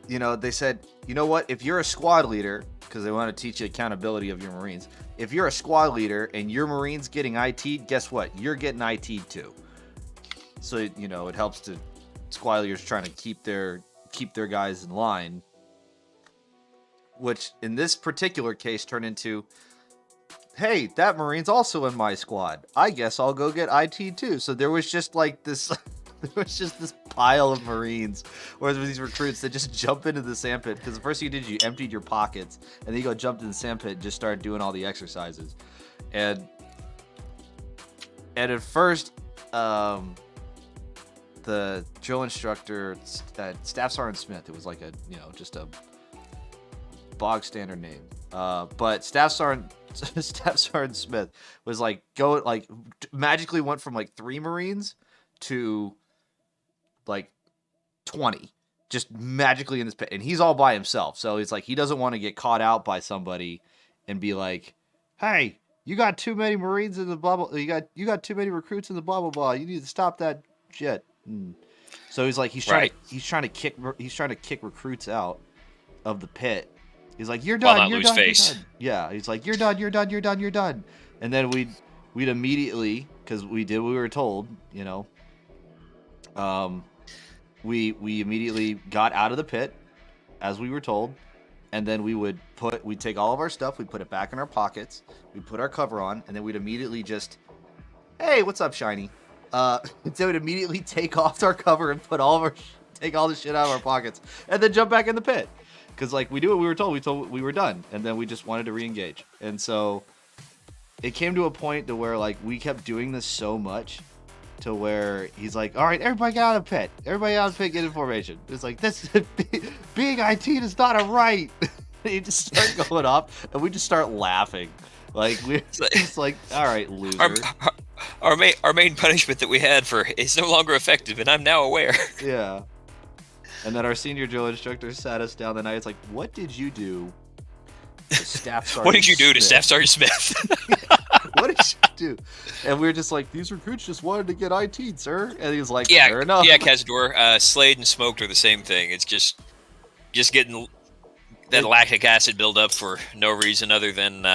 they said, you know what, if you're a squad leader, because they want to teach you accountability of your Marines, if you're a squad leader and your Marines getting IT'd, guess what, you're getting IT'd too. So it helps to squad leaders trying to keep their guys in line, which in this particular case turned into, hey, that Marine's also in my squad, I guess I'll go get IT too. So there was just like this there was just this pile of Marines, or there were these recruits that just jump into the sandpit, because the first thing you did, you emptied your pockets, and then you go jumped in the sandpit and just started doing all the exercises. And at first, the drill instructor, Staff Sergeant Smith, it was like just a bog standard name. But Staff Sergeant Smith was magically went from like 3 Marines to like 20, just magically in this pit, and he's all by himself. So it's like he doesn't want to get caught out by somebody and be like, "Hey, you got too many Marines in the blah blah. You got too many recruits in the blah blah blah. You need to stop that shit." So he's like he's trying to kick recruits out of the pit. He's like, "You're done. You're done. You're done." Yeah, he's like, "You're done. You're done. You're done. You're done." And then we'd immediately, because we did what we were told, we immediately got out of the pit as we were told, and then we'd take all of our stuff, we'd put it back in our pockets, we'd put our cover on, and then we'd immediately just, hey, what's up, Shiny? So we'd immediately take off our cover and take all the shit out of our pockets, and then jump back in the pit. Because like we do what we were told, we were done, and then we just wanted to re-engage. And so it came to a point to where like we kept doing this so much to where he's like, all right, everybody get out of the pit. Everybody out of the pit, get in formation. It's like, this being IT is not a right. You just start going off, and we just start laughing. Like, we're just like, all right, loser. Our main punishment that we had is no longer effective, and I'm now aware. Yeah. And then our senior drill instructor sat us down the night. It's like, what did you do to Staff Sergeant What did you do Smith? to Staff Sergeant Smith? What did you do? And we were just like, these recruits just wanted to get IT'd, sir. And he was like, fair enough. Yeah, Cazador. Slayed and smoked are the same thing. It's just getting that lactic acid buildup for no reason other than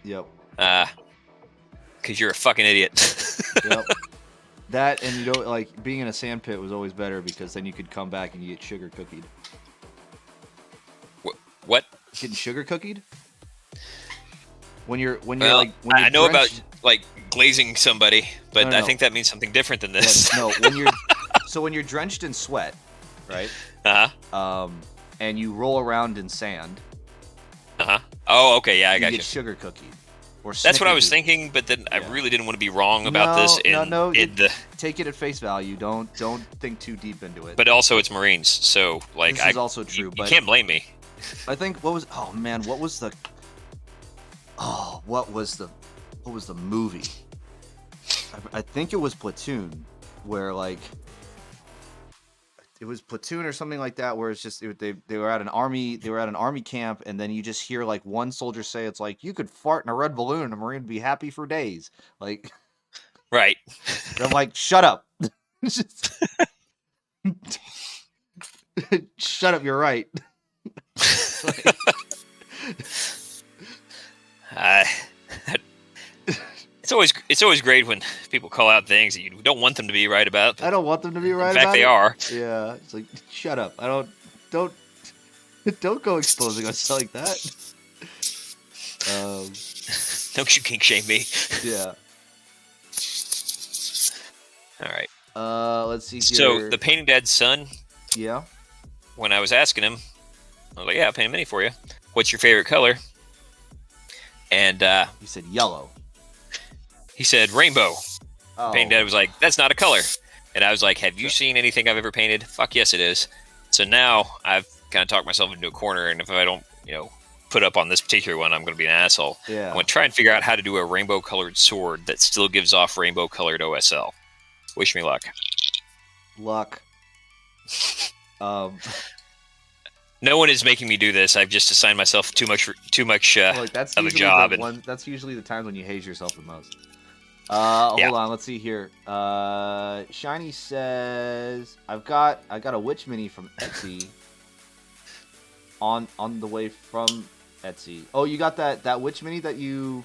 yep. Because you're a fucking idiot. Yep. That, and like being in a sandpit was always better, because then you could come back and you get sugar cookied. What? Getting sugar cookied? When you're I know about like glazing somebody, but No. I think that means something different than this. No, when you're drenched in sweat, right? Uh-huh. And you roll around in sand. Uh-huh. Oh, okay, yeah, I You got get you. sugar cookied. Or That's what I was snickerdoodle. thinking, but then I Yeah. really didn't want to be wrong about this. And No. the Take it at face value. Don't think too deep into it. but also it's Marines, so like This is also true, you but- can't blame me. I think what was the movie? I think it was Platoon, where like it was Platoon or something like that, where it's just they were at an army camp, and then you just hear like one soldier say, it's like, you could fart in a red balloon and a Marine would be happy for days. Like, Right. I'm like, shut up. Just- shut up, you're right. Like, It's always great when people call out things that you don't want them to be right about. I don't want them to be right In fact, about they it. are. Yeah, it's like, shut up. Don't go exposing us like that. Don't you kink shame me. Yeah. All right. Let's see here. So the painting dad's son, Yeah. when I was asking him, I was like, "Yeah, I'll paint a mini for you. What's your favorite color?" And You said yellow. he said rainbow. Oh. Painting dad was like, "That's not a color." And I was like, "Have you seen anything I've ever painted?" Fuck yes, it is. So now I've kind of talked myself into a corner, and if I don't, put up on this particular one, I'm going to be an asshole. Yeah. I'm going to try and figure out how to do a rainbow-colored sword that still gives off rainbow-colored OSL. Wish me luck. Luck. No one is making me do this. I've just assigned myself too much Like that's of a usually job. the And one. That's usually the times when you haze yourself the most. Yeah. Hold on. Let's see here. Shiny says, I got a witch mini from Etsy. On the way from Etsy. Oh, you got that witch mini that you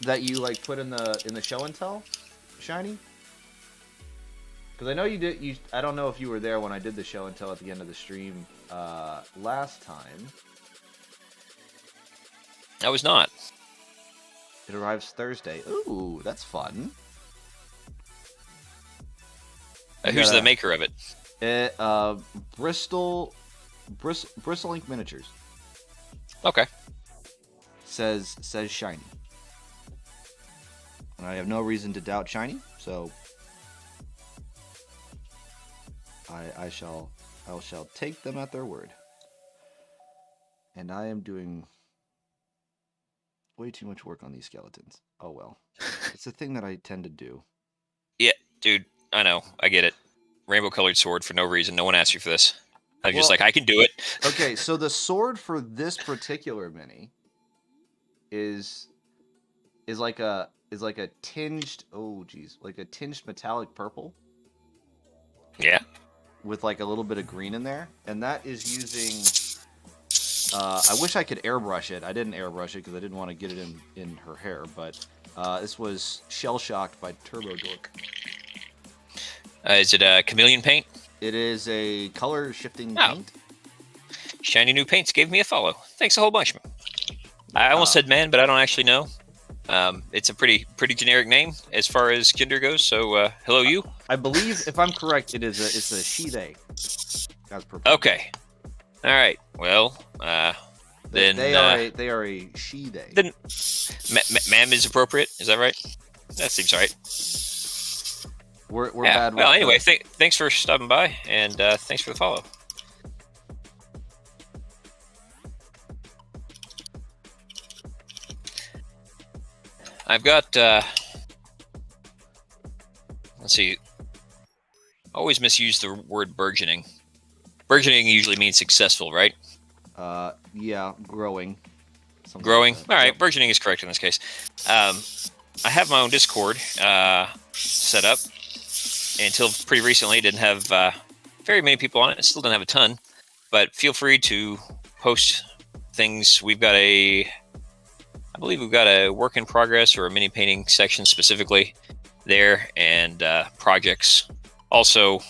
like put in the show and tell, Shiny? Because I know you did. I don't know if you were there when I did the show and tell at the end of the stream last time. I was not. It arrives Thursday. Ooh, that's fun. Who's the maker of it? Bristle Ink Miniatures. Okay. Says Shiny. And I have no reason to doubt Shiny, so I shall take them at their word. And I am doing way too much work on these skeletons. Oh well. It's a thing that I tend to do. Yeah, dude. I know. I get it. Rainbow-colored sword for no reason. No one asked you for this. I'm just Well- like, I can do it. Okay, so the sword for this particular mini is like a tinged like a tinged metallic purple Yeah. with like a little bit of green in there, and that is using I wish I could airbrush it. I didn't airbrush it because I didn't want to get it in her hair, but this was shell shocked by Turbo Dork. Is it a chameleon paint? It is a color shifting Oh. paint. Shiny New Paints gave me a follow. Thanks a whole bunch. I almost said man, but I don't actually know. It's a pretty generic name as far as gender goes. So hello, you. I believe, if I'm correct, it's a she they. As per Okay. All right. Well, then they are a she they. then ma'am is appropriate. Is that right? That seems right. We're Yeah. bad. Well, with anyway, the- thanks for stopping by, and thanks for the follow. I've got. Let's see. Always misuse the word burgeoning. Burgeoning usually means successful, right? yeah, growing. Something Growing. like that. All right, Yep. burgeoning is correct in this case. I have my own Discord set up. Until pretty recently, didn't have very many people on it. Still don't have a ton, but feel free to post things. I believe we've got a work in progress or a mini painting section specifically there, and projects. Also,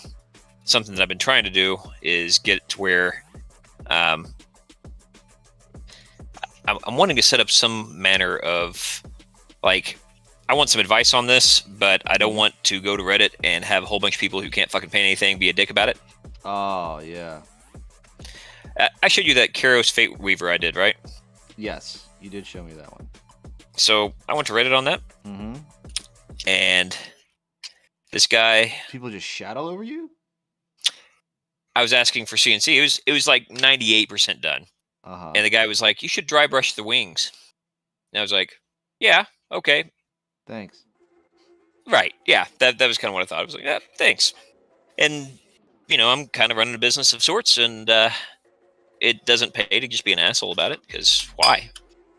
something that I've been trying to do is get it to where I'm wanting to set up some manner of like. I want some advice on this, but I don't want to go to Reddit and have a whole bunch of people who can't fucking paint anything be a dick about it. Oh yeah. I showed you that Karos Fate Weaver I did, right? Yes, you did show me that one. So I went to Reddit on that, Mm-hmm. and this guy, People just shat all over you. I was asking for CNC. It was like 98% done, Uh-huh. and the guy was like, "You should dry brush the wings." And I was like, "Yeah, okay, Thanks. right, yeah." That was kind of what I thought. I was like, "Yeah, thanks." And I'm kind of running a business of sorts, and it doesn't pay to just be an asshole about it, because why?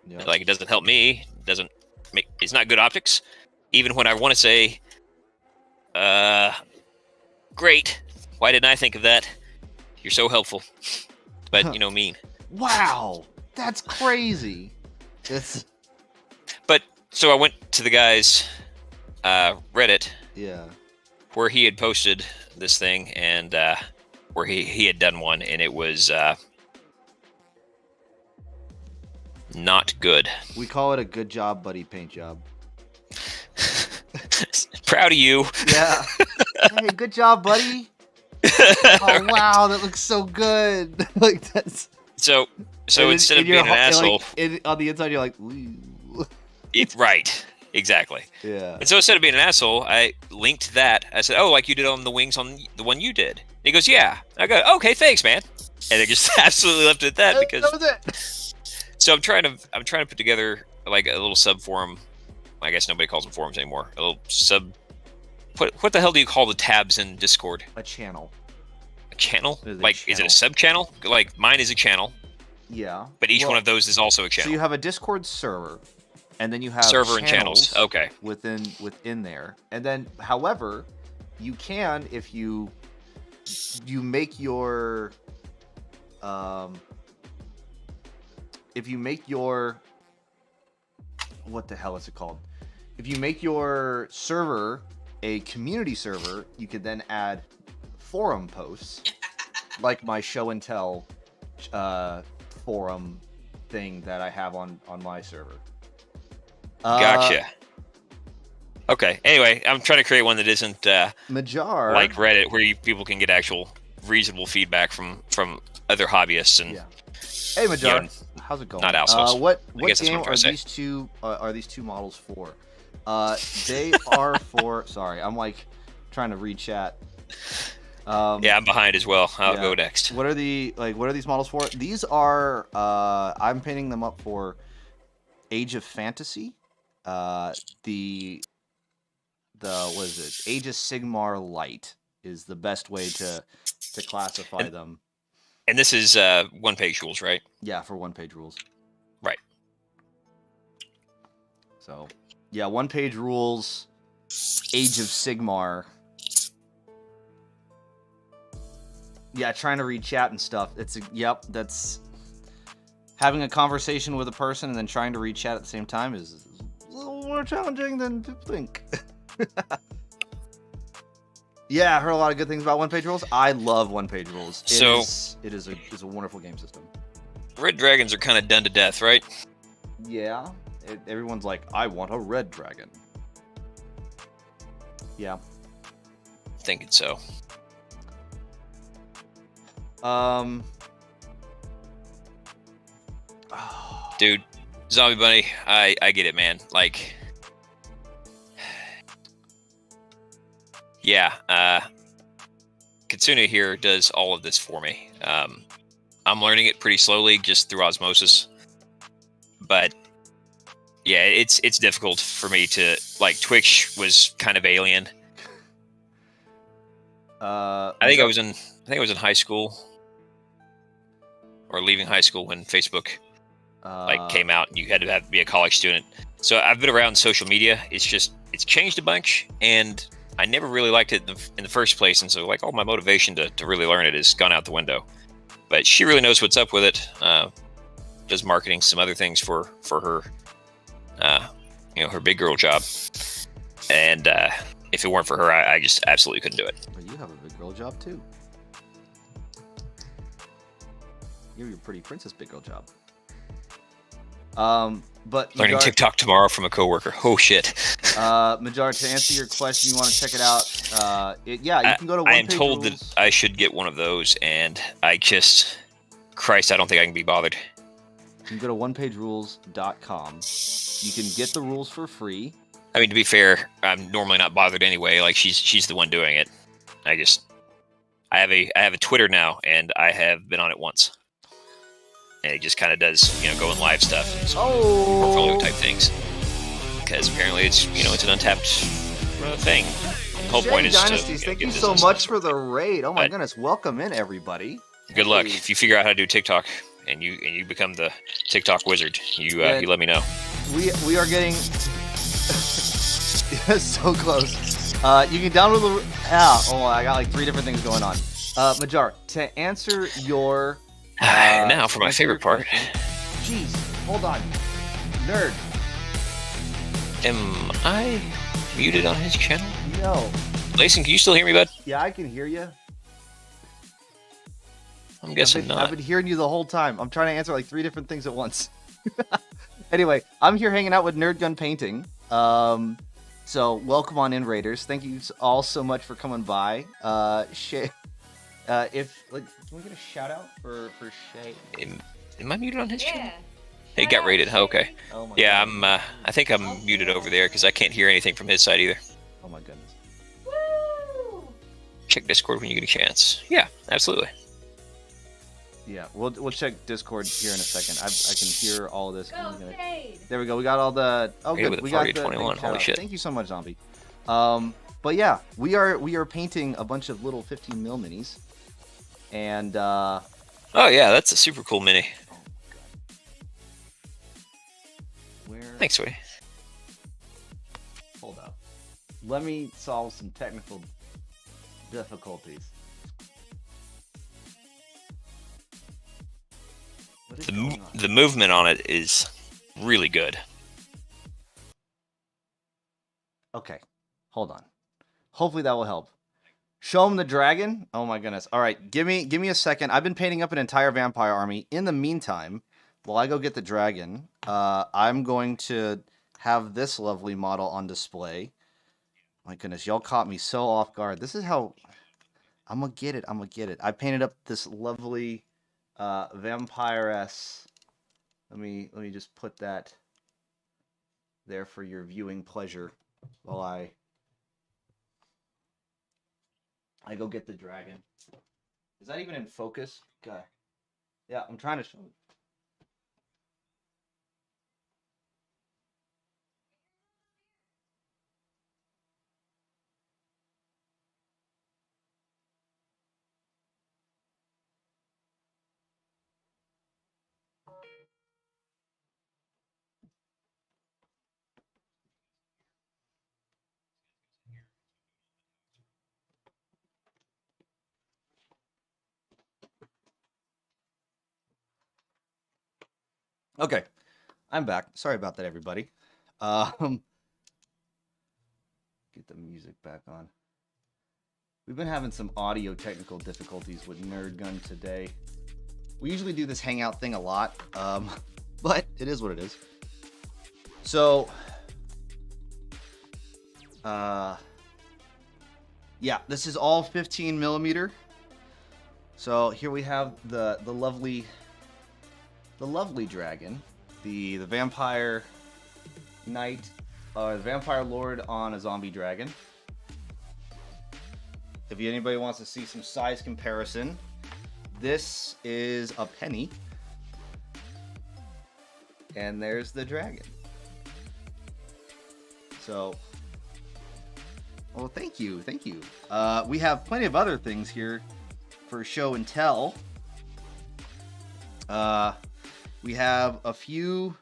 Yeah. Like, it doesn't help me. It doesn't make. It's not good optics. Even when I want to say, great. Why didn't I think of that? You're so helpful. But, mean. Wow, that's crazy. It's But, so I went to the guy's Reddit, yeah. where he had posted this thing, and where he had done one, and it was not good. We call it a good job, buddy paint job. Proud of you. Yeah. Hey, good job, buddy. Oh wow, that looks so good. Like that's So and instead of in your being an asshole, on the inside, you're like, ooh. right, exactly. Yeah. And so instead of being an asshole, I linked that. I said, "Oh, like you did on the wings on the one you did." And he goes, "Yeah." I go, "Okay, thanks, man." And it just absolutely left it at that, because. That was it. So I'm trying to put together like a little sub forum. I guess nobody calls them forums anymore. A little sub. What the hell do you call the tabs in Discord? A channel. A channel? It is a Like, is it channel. a sub channel? Like mine is a channel, Yeah. but each one of those is also a So channel. you have a Discord server, and then you have Server and channels. Okay. within there, and then however, you can if you make your what the hell is it called? If you make your server a community server, you could then add forum posts, like my show and tell forum thing that I have on my server. Gotcha. Okay. Anyway, I'm trying to create one that isn't Majar, like Reddit, where people can get actual reasonable feedback from other hobbyists and. Yeah. Hey Majar, how's it going? not assholes. What guess that's game what I'm are trying these two models for? They are for. Sorry, I'm like trying to read chat. Yeah, I'm behind as well. I'll yeah. go next. What are these models for? These are I'm painting them up for Age of Fantasy. The what is it? Age of Sigmar Light is the best way to classify them. And this is one-page rules, right? Yeah, for one-page rules. Right. So, yeah, one-page rules, Age of Sigmar. Yeah, trying to read chat and stuff. That's having a conversation with a person and then trying to read chat at the same time is a little more challenging than people think. Yeah, I heard a lot of good things about one-page rules. I love one-page rules. It is a wonderful game system. Red dragons are kind of done to death, right? Yeah, everyone's like, I want a red dragon. Yeah. Thinking so. Dude, Zombie Bunny, I get it, man. Like, yeah, Katsuna here does all of this for me. I'm learning it pretty slowly, just through osmosis. But yeah, it's difficult for me to, like, Twitch was kind of alien. I think I was in high school, or leaving high school, when Facebook came out and you had to be a college student. So I've been around social media. It's changed a bunch, and I never really liked it in the first place. And so, like, all my motivation to really learn it has gone out the window. But she really knows what's up with it. Does marketing, some other things for her, her big girl job. And if it weren't for her, I just absolutely couldn't do it. But you have a big girl job too. You have your pretty princess big girl job. But Learning TikTok tomorrow from a coworker. Oh shit. Majar, to answer your question, you want to check it out. You can go to I am told rules. that I should get one of those, and Christ, I don't think I can be bothered. You can go to onepagerules.com. You can get the rules for free. I mean, to be fair, I'm normally not bothered anyway. Like she's the one doing it. I have a Twitter now, and I have been on it once. And it just kind of does, going live stuff, portfolio type things. Because apparently it's an untapped thing. The whole point is Dynasties, to thank get you so business. much for the raid. Oh my But- goodness, welcome in everybody. Good luck if you figure out how to do TikTok and you become the TikTok wizard. You let me know. We are getting so close. You can download the I got like 3 different things going on. Majar, to answer your Now for my answer your favorite part. question- Jeez, hold on, nerd. Am I muted on his channel? No. Layson, can you still hear me, bud? Yeah, I can hear you. I'm guessing I've not. been hearing you the whole time. I'm trying to answer like 3 different things at once. Anyway, I'm here hanging out with Nerd Gun Painting. So welcome on in, Raiders. Thank you all so much for coming by. Shay, can we get a shout out for Shay? Am I muted on his channel? Yeah. It got rated. Oh, okay. Oh my Yeah, goodness. I think I'm muted over there because I can't hear anything from his side either. Oh my goodness. Woo! Check Discord when you get a chance. Yeah, absolutely. Yeah, we'll check Discord here in a second. I can hear all of this. Go Shade! There we go. We got all the. Oh, Yeah, good. with the We party got the at 21. thing Holy shout out. shit. Thank you so much, Zombie. But yeah, we are painting a bunch of little 15 mil minis, and Oh yeah, that's a super cool mini. where? Thanks, sweetie. Hold up. Let me solve some technical difficulties. What is going on? The movement on it is really good. Okay, hold on. Hopefully that will help. Show him the dragon. Oh my goodness. All right, give me a second. I've been painting up an entire vampire army. In the meantime, while I go get the dragon, I'm going to have this lovely model on display. My goodness, y'all caught me so off guard. This is how I'm gonna get it. I painted up this lovely vampiress. Let me just put that there for your viewing pleasure while I go get the dragon. Is that even in focus? Okay. Yeah, I'm trying to show it. Okay, I'm back. Sorry about that, everybody. Get the music back on. We've been having some audio technical difficulties with Nerd Gun today. We usually do this Hangout thing a lot, but it is what it is. So, yeah, this is all 15 millimeter. So here we have the lovely dragon, the vampire knight, the vampire lord on a zombie dragon. If anybody wants to see some size comparison, this is a penny, and there's the dragon. So, well, thank you. We have plenty of other things here for show and tell. We have a few.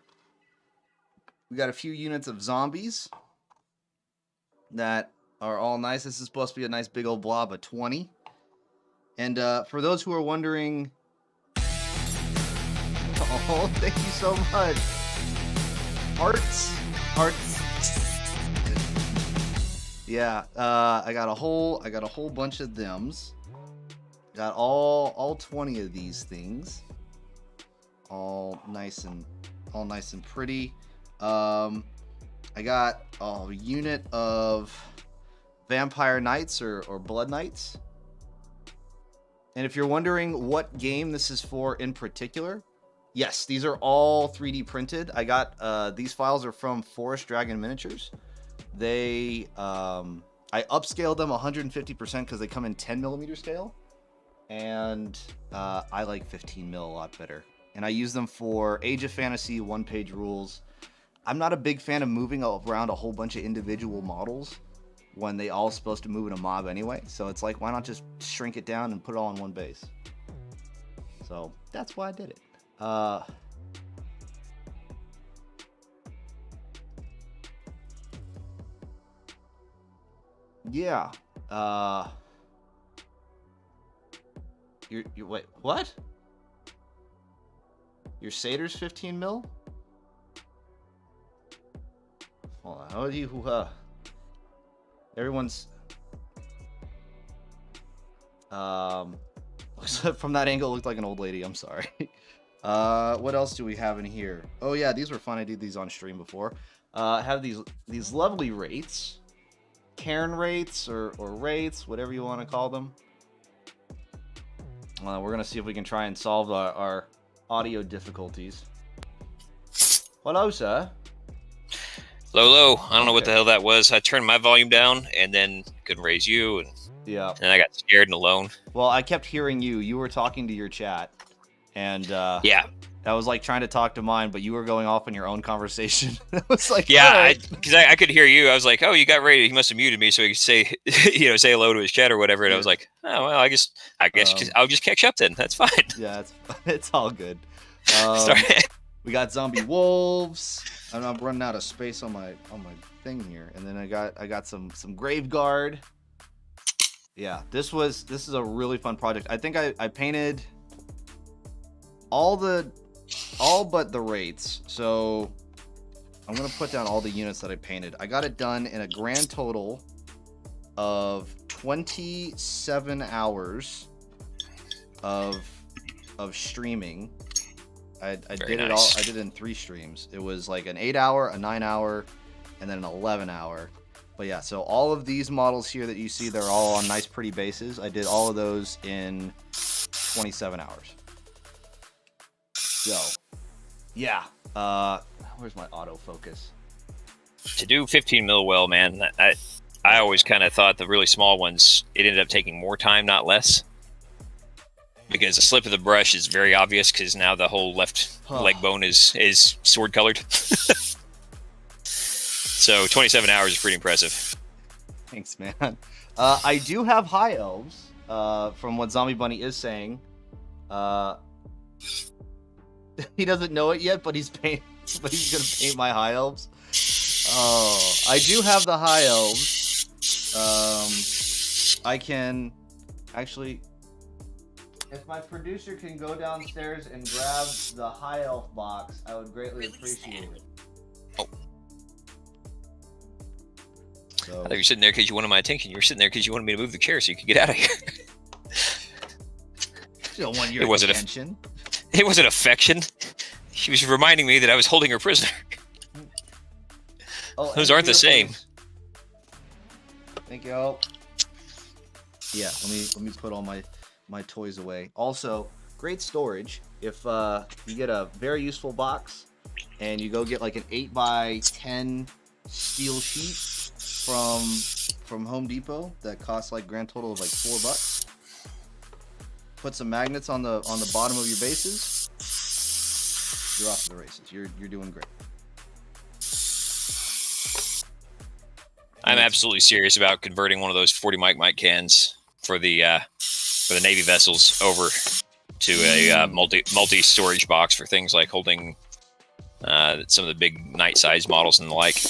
We got a few units of zombies that are all nice. This is supposed to be a nice big old blob of 20. And for those who are wondering, oh, thank you so much. Hearts. Yeah, I got a whole bunch of thems. Got all 20 of these things. All nice and pretty. I got a unit of vampire knights or blood knights. And if you're wondering what game this is for in particular, Yes, these are all 3D printed. I got these files are from Forest Dragon Miniatures. They I upscaled them 150% because they come in 10 millimeter scale, and I like 15 mil a lot better. And I use them for Age of Fantasy one-page rules. I'm not a big fan of moving around a whole bunch of individual models when they all supposed to move in a mob anyway. So it's like, why not just shrink it down and put it all in one base? So that's why I did it. Yeah. You wait, what? Your Satyr's 15 mil? Hold on. How do you everyone's from that angle it looked like an old lady. I'm sorry. What else do we have in here? Oh yeah, these were fun. I did these on stream before. I have these lovely rates. Cairn rates or rates, whatever you want to call them. We're gonna see if we can try and solve our audio difficulties. Hello, sir. Low. I don't know what the hell that was. I turned my volume down and then couldn't raise you, and Yeah. I got scared and alone. Well, I kept hearing you. You were talking to your chat, and Yeah, I was like trying to talk to mine, but you were going off in your own conversation. I was like, yeah, all right. because I could hear you. I was like, oh, you got rated. He must have muted me so he could say, say hello to his chat or whatever. And I was like, oh well, I guess I'll just catch up then. That's fine. Yeah, it's all good. Sorry. We got zombie wolves. I'm running out of space on my thing here, and then I got some grave guard. Yeah, this is a really fun project. I think I painted all but the rates. So I'm gonna put down all the units that I painted. I got it done in a grand total of 27 hours of streaming. I did it all. I did it in 3 streams. It was like an 8-hour, a 9-hour, and then an 11-hour. But yeah, so all of these models here that you see, they're all on nice, pretty bases. I did all of those in 27 hours. So, yeah. Where's my autofocus? To do 15 mil well, man, I always kind of thought the really small ones, it ended up taking more time, not less. Because the slip of the brush is very obvious because now the whole left leg bone is sword colored. So 27 hours is pretty impressive. Thanks, man. I do have high elves, from what Zombie Bunny is saying. He doesn't know it yet, but he's gonna paint my high elves. Oh, I do have the high elves. I can actually, if my producer can go downstairs and grab the high elf box, I would greatly appreciate it. Oh. So, I thought you were sitting there because you wanted my attention. You were sitting there because you wanted me to move the chair so you could get out of here. you don't want your It wasn't attention. It wasn't affection. She was reminding me that I was holding her prisoner. Oh, Those aren't the same. Thank you. Yeah, let me put all my toys away. Also, great storage. If you get a very useful box and you go get like an 8x10 steel sheet from Home Depot that costs like grand total of like $4. Put some magnets on the bottom of your bases. You're off to the races. You're doing great. I'm absolutely serious about converting one of those 40 mic cans for the Navy vessels over to a multi storage box for things like holding some of the big night size models and the like.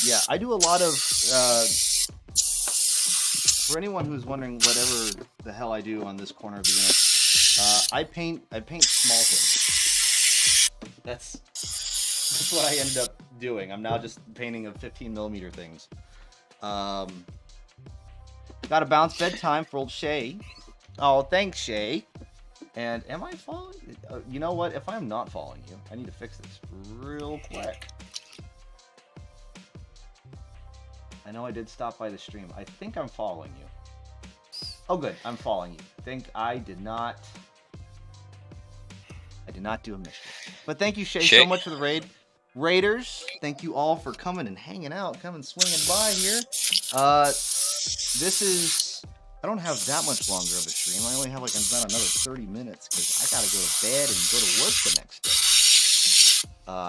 Yeah, I do a lot of. For anyone who's wondering, whatever the hell I do on this corner of the unit, I paint small things. That's what I ended up doing. I'm now just painting of 15 millimeter things. Got a bounce bedtime for old Shay. Oh, thanks, Shay. And am I following? You know what? If I'm not following you, I need to fix this real quick. I know I did stop by the stream. I think I'm following you. Oh, good. I'm following you. I think I did not did not do a mission. But thank you, Shay, Shay. so much for the raid. Raiders, thank you all for coming and hanging out, coming swinging by here. This is, I don't have that much longer of a stream. I only have like about another 30 minutes because I got to go to bed and go to work the next day.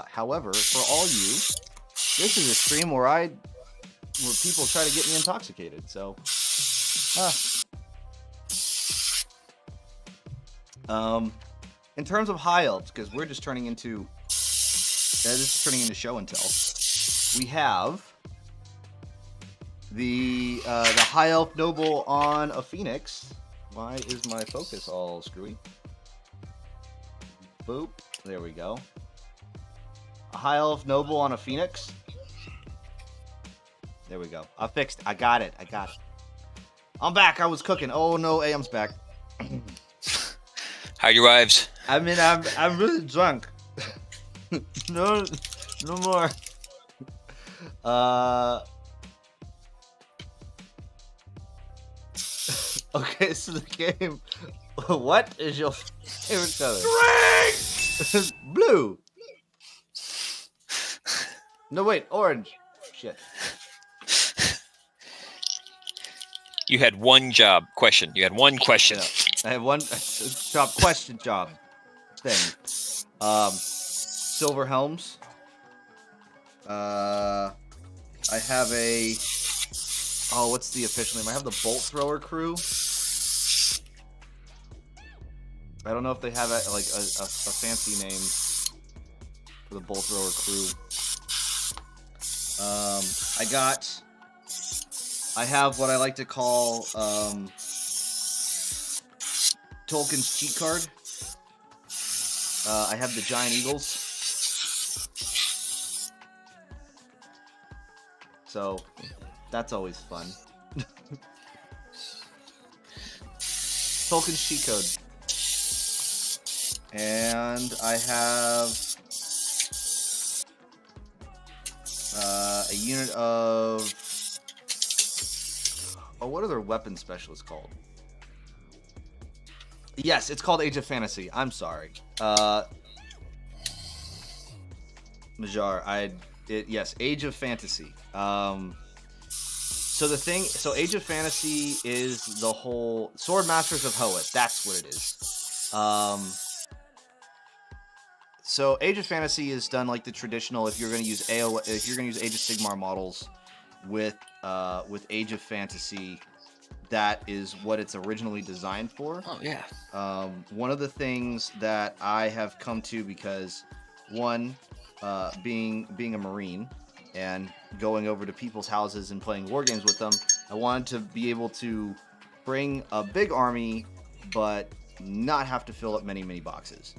However, for all you, this is a stream where people try to get me intoxicated. So, in terms of high elves, because we're just turning into, this is turning into show and tell. We have the high elf noble on a phoenix. Why is my focus all screwy? Boop. There we go. A high elf noble on a phoenix. There we go. I fixed it. I got it. I'm back. I was cooking. Oh no, AM's back. How are your wives? I mean, I'm really drunk. No more. Okay, so the game. What is your favorite color? Blue. No, wait, orange. Shit. You had one job. Question. You had one question. Yeah. I have one job thing. Silver helms. I have a. Oh, what's the official name? I have the bolt thrower crew. I don't know if they have a fancy name for the bolt thrower crew. I have what I like to call Tolkien's cheat card. I have the giant eagles. So that's always fun. Tolkien's cheat code. And I have a unit of... Oh, what are their weapon specialists called? Yes, it's called Age of Fantasy. I'm sorry. Majar, yes, Age of Fantasy. So Age of Fantasy is the whole Sword Masters of Hoeth. That's what it is. So Age of Fantasy is done like the traditional. If you're going to use Age of Sigmar models with Age of Fantasy, that is what it's originally designed for. Oh yeah. One of the things that I have come to, because one, being a Marine and going over to people's houses and playing war games with them, I wanted to be able to bring a big army, but not have to fill up many boxes.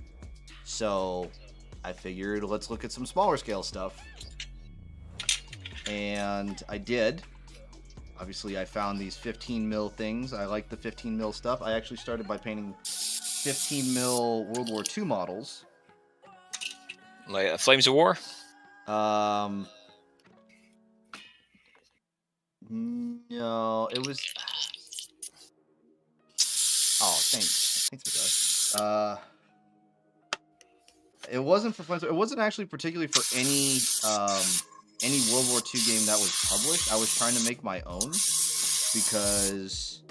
So I figured, let's look at some smaller scale stuff. And I did. Obviously, I found these 15 mil things. I like the 15 mil stuff. I actually started by painting 15 mil World War II models. Like Flames of War? No, it was... Oh, thanks. Thanks, Majar. It wasn't for Flames. It wasn't actually particularly for any World War II game that was published. I was trying to make my own because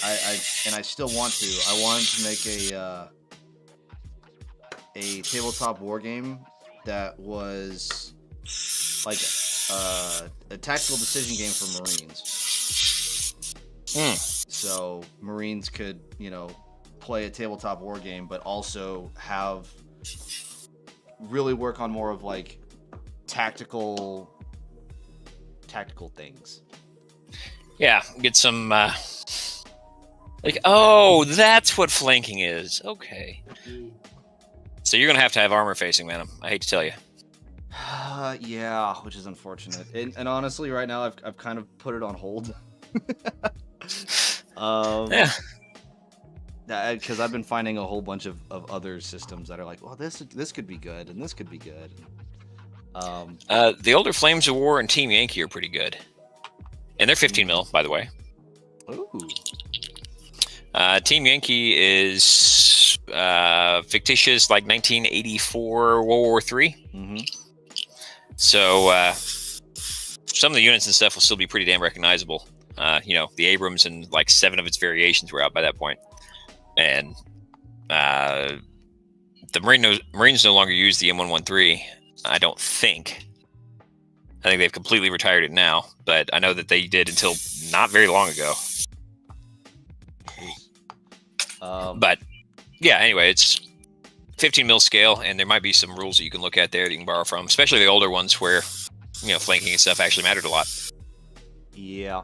I still want to. I wanted to make a tabletop war game that was like a tactical decision game for Marines. So Marines could, play a tabletop war game, but also have really work on more of like tactical things. Yeah, get some that's what flanking is. Okay. So you're gonna have to have armor facing, man. I hate to tell you. Yeah, which is unfortunate. And honestly, right now I've kind of put it on hold. Yeah. Because I've been finding a whole bunch of other systems that are like, well, this could be good, and this could be good. The older Flames of War and Team Yankee are pretty good. And they're 15 mil, by the way. Ooh. Team Yankee is fictitious, like 1984 World War III. Mm-hmm. So some of the units and stuff will still be pretty damn recognizable. The Abrams and like 7 of its variations were out by that point. And the Marines no longer use the M113, I don't think. I think they've completely retired it now, but I know that they did until not very long ago. But yeah, anyway, it's 15 mil scale, and there might be some rules that you can look at there that you can borrow from, especially the older ones where flanking and stuff actually mattered a lot. Yeah,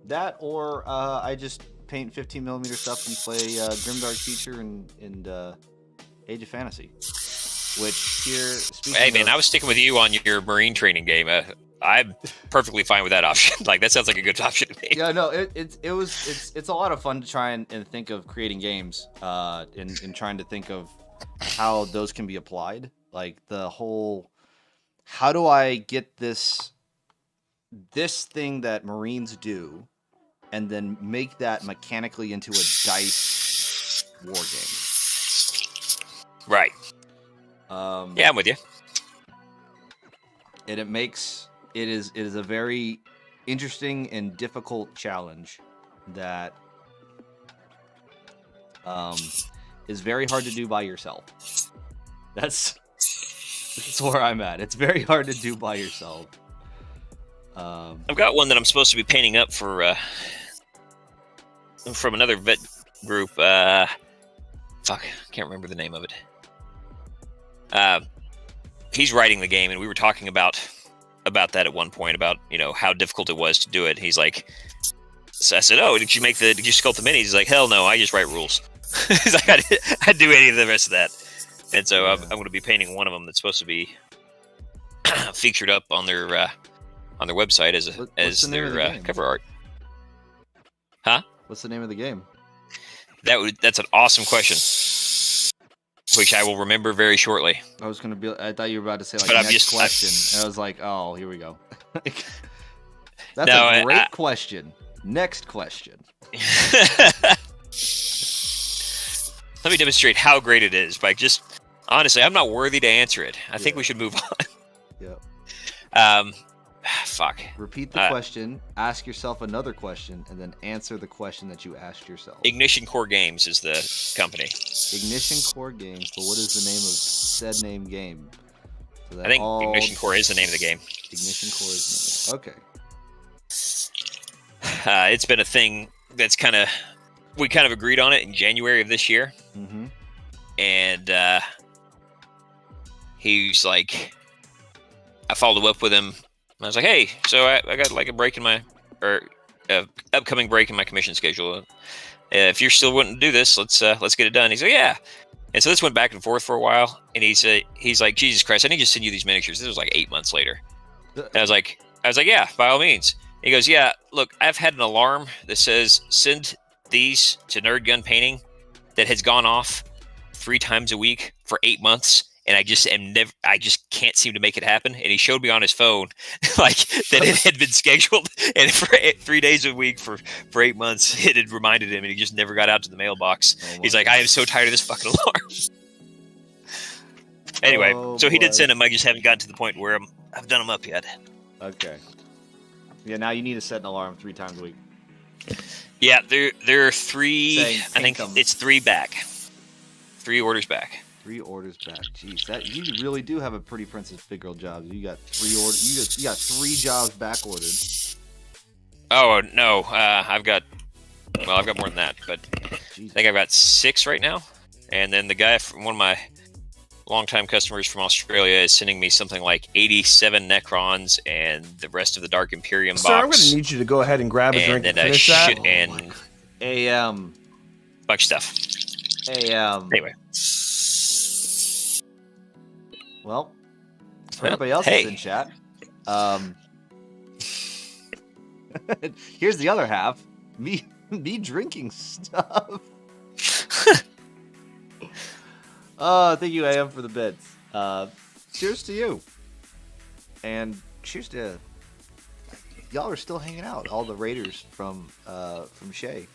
that or I just paint 15 millimeter stuff and play Grimdark Feature and Age of Fantasy. Which here, hey man, I was sticking with you on your Marine training game. I'm perfectly fine with that option. Like that sounds like a good option to me. Yeah, no, it's a lot of fun to try and think of creating games, and trying to think of how those can be applied. Like the whole, how do I get this thing that Marines do, and then make that mechanically into a dice war game. Right. Yeah, I'm with you. And it is a very interesting and difficult challenge that is very hard to do by yourself. That's where I'm at. It's very hard to do by yourself. I've got one that I'm supposed to be painting up for from another vet group. Fuck, I can't remember the name of it. He's writing the game, and we were talking about that at one point, about how difficult it was to do it. He's like, so I said, "Oh, did you sculpt the minis?" He's like, "Hell no, I just write rules." He's like, "I didn't do any of the rest of that." And so I'm going to be painting one of them that's supposed to be featured up on their website as their cover art. Huh? What's the name of the game? That's an awesome question, which I will remember very shortly. I thought you were about to say But next question. I was like, oh, here we go. That's a great question. Next question. Let me demonstrate how great it is by just honestly, I'm not worthy to answer it. I think we should move on. Yeah. Fuck. Repeat the question, ask yourself another question, and then answer the question that you asked yourself. Ignition Core Games is the company. Ignition Core Games, but what is the name of said name game? So I think Ignition Core is the name of the game. Ignition Core is the name. Okay. It's been a thing that's we kind of agreed on it in January of this year. Mm-hmm. And he's like, I followed up with him. I was like, hey, so I got like a break in my, upcoming break in my commission schedule. If you're still wanting to do this, let's get it done. He's like, yeah. And so this went back and forth for a while. And he's like, Jesus Christ, I need to send you these miniatures. This was like 8 months later. And I was like, yeah, by all means. He goes, yeah, look, I've had an alarm that says send these to Nerd Gun Painting that has gone off 3 times a week for 8 months. And I just can't seem to make it happen. And he showed me on his phone, like, that it had been scheduled, and for 3 days a week for 8 months, it had reminded him, and he just never got out to the mailbox. He's like, I am so tired of this fucking alarm. Anyway, so he did send him. I just haven't gotten to the point where I've done them up yet. Okay. Yeah, now you need to set an alarm 3 times a week. Yeah, there are 3. Saying, I think it's 3 back. 3 orders back. 3 orders back. Jeez, that you really do have a pretty Princess Big Girl job. You got 3 orders. You got 3 jobs back ordered. Oh no, I've got more than that, but Jeez. I think I've got 6 right now. And then the guy from one of my longtime customers from Australia is sending me something like 87 Necrons and the rest of the Dark Imperium box. Sir, I'm going to need you to go ahead and grab a drink and finish that. And bunch of stuff. Anyway. Well, for everybody else that's in chat, here's the other half. Me drinking stuff. Oh, thank you, AM, for the bits. Cheers to you. And cheers to y'all are still hanging out. All the raiders from Shay.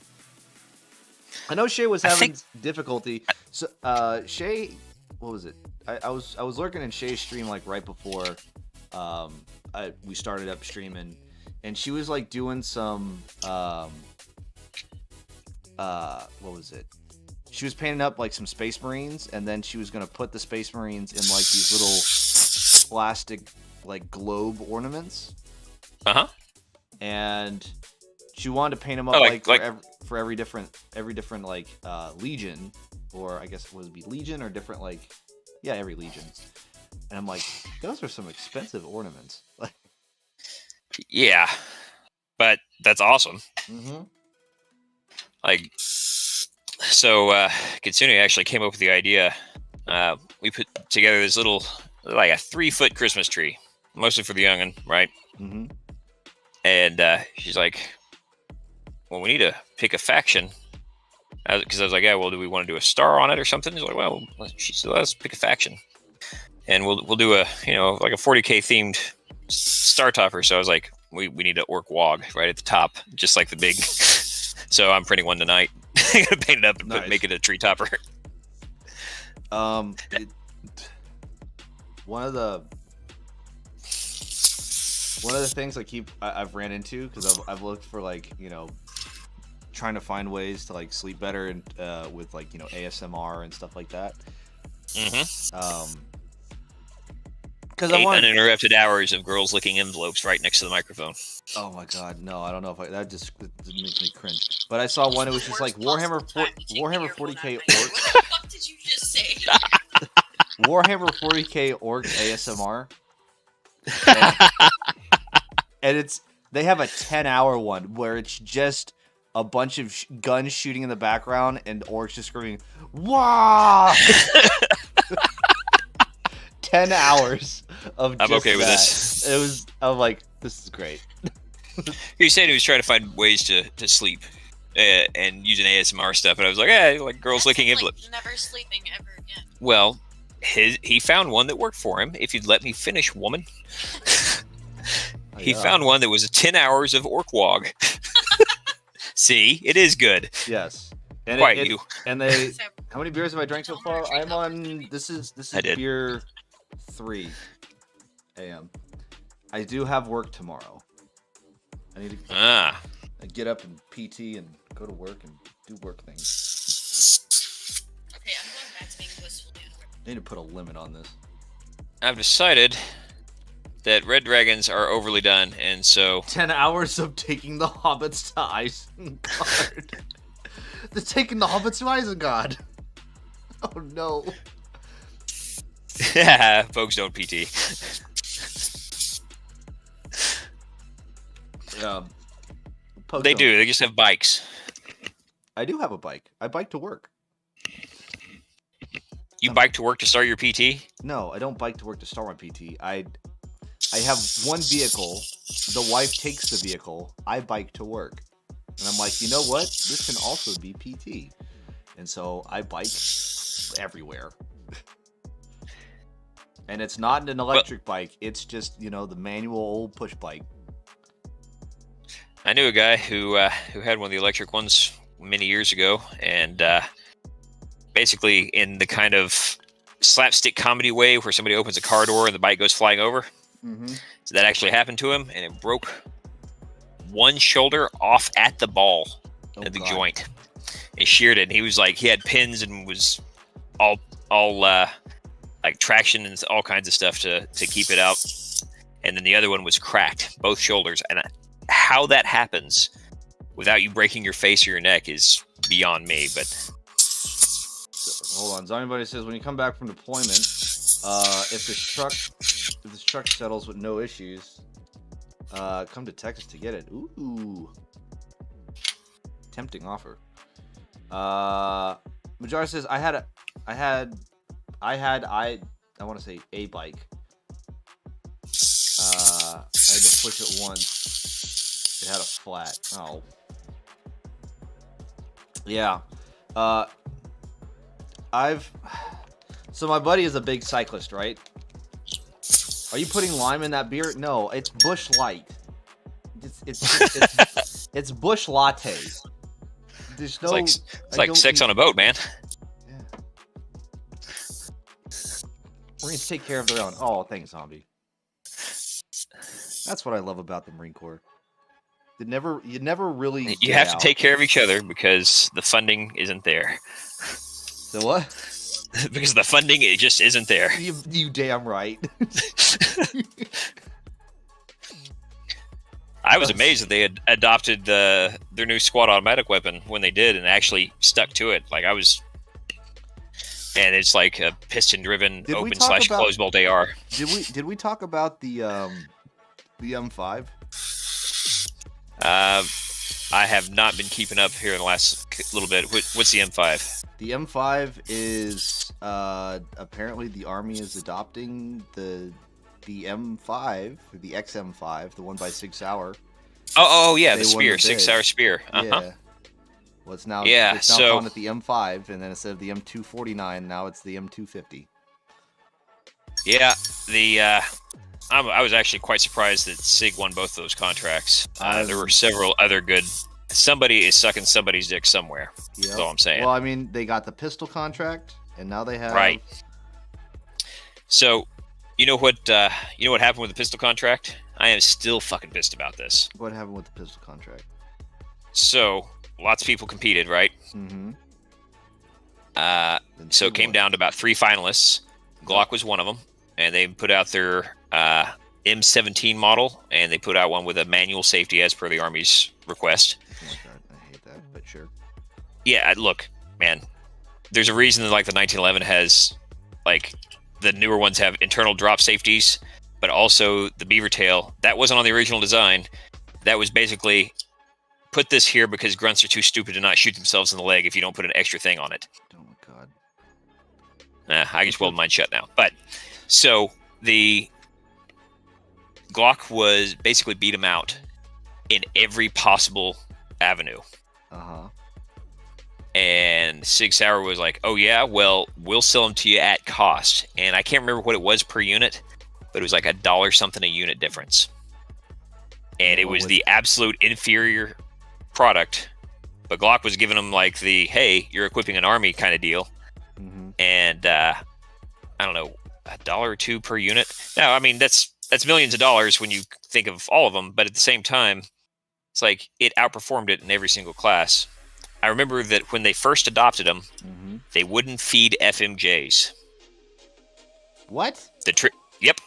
I know Shay was having difficulty So, Shay, what was it? I was lurking in Shay's stream like right before we started up streaming, and she was like doing some what was it? She was painting up like some Space Marines, and then she was gonna put the Space Marines in like these little plastic like globe ornaments. And she wanted to paint them up for every different like legion, or I guess would it be legion or different like every legion. And I'm like, those are some expensive ornaments. Yeah, but that's awesome. Mm-hmm. Like, so Kitsune actually came up with the idea. We put together this little, like a 3-foot Christmas tree, mostly for the youngin', right? Mm-hmm. And she's like, well, we need to pick a faction. Because I was like, yeah, well, do we want to do a star on it or something? She's like, well, she said, let's pick a faction. And we'll do a, like a 40K themed star topper. So I was like, we need an orc wog right at the top, just like the big. So I'm printing one tonight. I'm gonna paint it up and make it a tree topper. One of the things I've ran into, because I've looked for like trying to find ways to like sleep better and with like ASMR and stuff like that. Mm-hmm. Because 8 uninterrupted hours of girls licking envelopes right next to the microphone. Oh my god, no! I don't know if that just makes me cringe. But I saw one. It was just like Warhammer 40K orcs. What the fuck did you just say? Warhammer 40K orcs ASMR. And they have a 10-hour one where it's just a bunch of guns shooting in the background and orcs just screaming, "Wow!" 10 hours of just I'm okay with that. this. I'm like, this is great. He said he was trying to find ways to sleep and using ASMR stuff, and I was like, like girls licking envelopes. Never sleeping ever again. Well, he found one that worked for him. If you'd let me finish, woman. He found one that was 10 hours of orc wog. See, it is good. Yes. And Quite you. And how many beers have I drank so far? I'm on. This is beer 3 a.m. I do have work tomorrow. I need to get up and PT and go to work and do work things. Okay, I'm going back to being blissful. I need to put a limit on this. I've decided that red dragons are overly done, and so 10 hours of taking the hobbits to Isengard. They're taking the hobbits to Isengard. Oh no. folks don't PT. They do. They just have bikes. I do have a bike. I bike to work. You bike to work to start your PT? No, I don't bike to work to start my PT. I have one vehicle. The wife takes the vehicle. I bike to work. And I'm like, you know what? This can also be PT. And so I bike everywhere. And it's not an electric bike. It's just, the manual old push bike. I knew a guy who had one of the electric ones many years ago, and basically in the kind of slapstick comedy way where somebody opens a car door and the bike goes flying over. Mm-hmm. So that actually happened to him, and it broke one shoulder off at the ball at the joint. It sheared it, and he was like, he had pins and was all like traction and all kinds of stuff to keep it out. And then the other one was cracked, both shoulders. And how that happens without you breaking your face or your neck is beyond me. But hold on, Zombie Buddy says when you come back from deployment, if this truck settles with no issues, come to Texas to get it. Ooh, tempting offer. Majara says I want to say a bike. I had to push it once. It had a flat. Oh. Yeah. So my buddy is a big cyclist, right? Are you putting lime in that beer? No, it's Busch Light. It's Busch Latte. There's no. It's like sex on a boat, man. Yeah. Marines take care of their own. Oh, thanks, zombie. That's what I love about the Marine Corps. You never really. You get have to out. take care of each other because the funding isn't there. The what? Because the funding, it just isn't there. You damn right. I was amazed that they had adopted their new squad automatic weapon when they did and actually stuck to it. Like I was, and it's like a piston-driven open/closed bolt AR. Did we talk about the M5? I have not been keeping up here in the last little bit. What's the M5? The M5 is apparently the Army is adopting the M5, the XM5, the one by Sig Sauer. Oh yeah, the They won spear, the 6 bid. hour spear. Yeah. Well, it's now so calling it the M5, and then instead of the M249, now it's the M250. yeah, I was actually quite surprised that SIG won both those contracts. There were several other good. Somebody is sucking somebody's dick somewhere. Yep. That's all I'm saying. Well, I mean, they got the pistol contract, and now they have Right. So, you know what happened with the pistol contract? I am still fucking pissed about this. What happened with the pistol contract? So, lots of people competed, right? Mm-hmm. So it came down to about 3 finalists. Glock was one of them, and they put out their M17 model, and they put out one with a manual safety as per the Army's request. I hate that, but sure. Yeah, look, man, there's a reason that like the 1911 has like the newer ones have internal drop safeties, but also the beaver tail that wasn't on the original design. That was basically put this here because grunts are too stupid to not shoot themselves in the leg if you don't put an extra thing on it. Oh my god. I just welded mine shut now. But so the Glock was basically beat him out in every possible avenue. Uh-huh. And Sig Sauer was like, oh yeah, well, we'll sell them to you at cost. And I can't remember what it was per unit, but it was like $1 something a unit difference. And it was the absolute inferior product. But Glock was giving them like the, hey, you're equipping an army kind of deal. Mm-hmm. And I don't know, $1 or $2 per unit. Now, I mean, that's millions of dollars when you think of all of them. But at the same time, it's like it outperformed it in every single class. I remember that when they first adopted them, Mm-hmm. they wouldn't feed FMJs. What? Yep.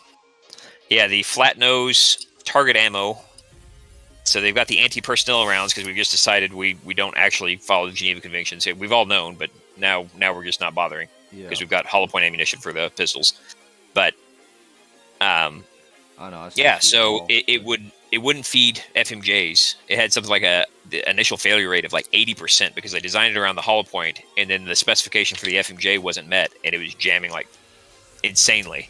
Yeah, the flat nose target ammo. So they've got the anti-personnel rounds because we've just decided we don't actually follow the Geneva Conventions. We've all known, but now we're just not bothering because we've got hollow point ammunition for the pistols. But yeah, so it wouldn't feed FMJs. It had something like the initial failure rate of like 80% because they designed it around the hollow point, and then the specification for the FMJ wasn't met, and it was jamming like insanely.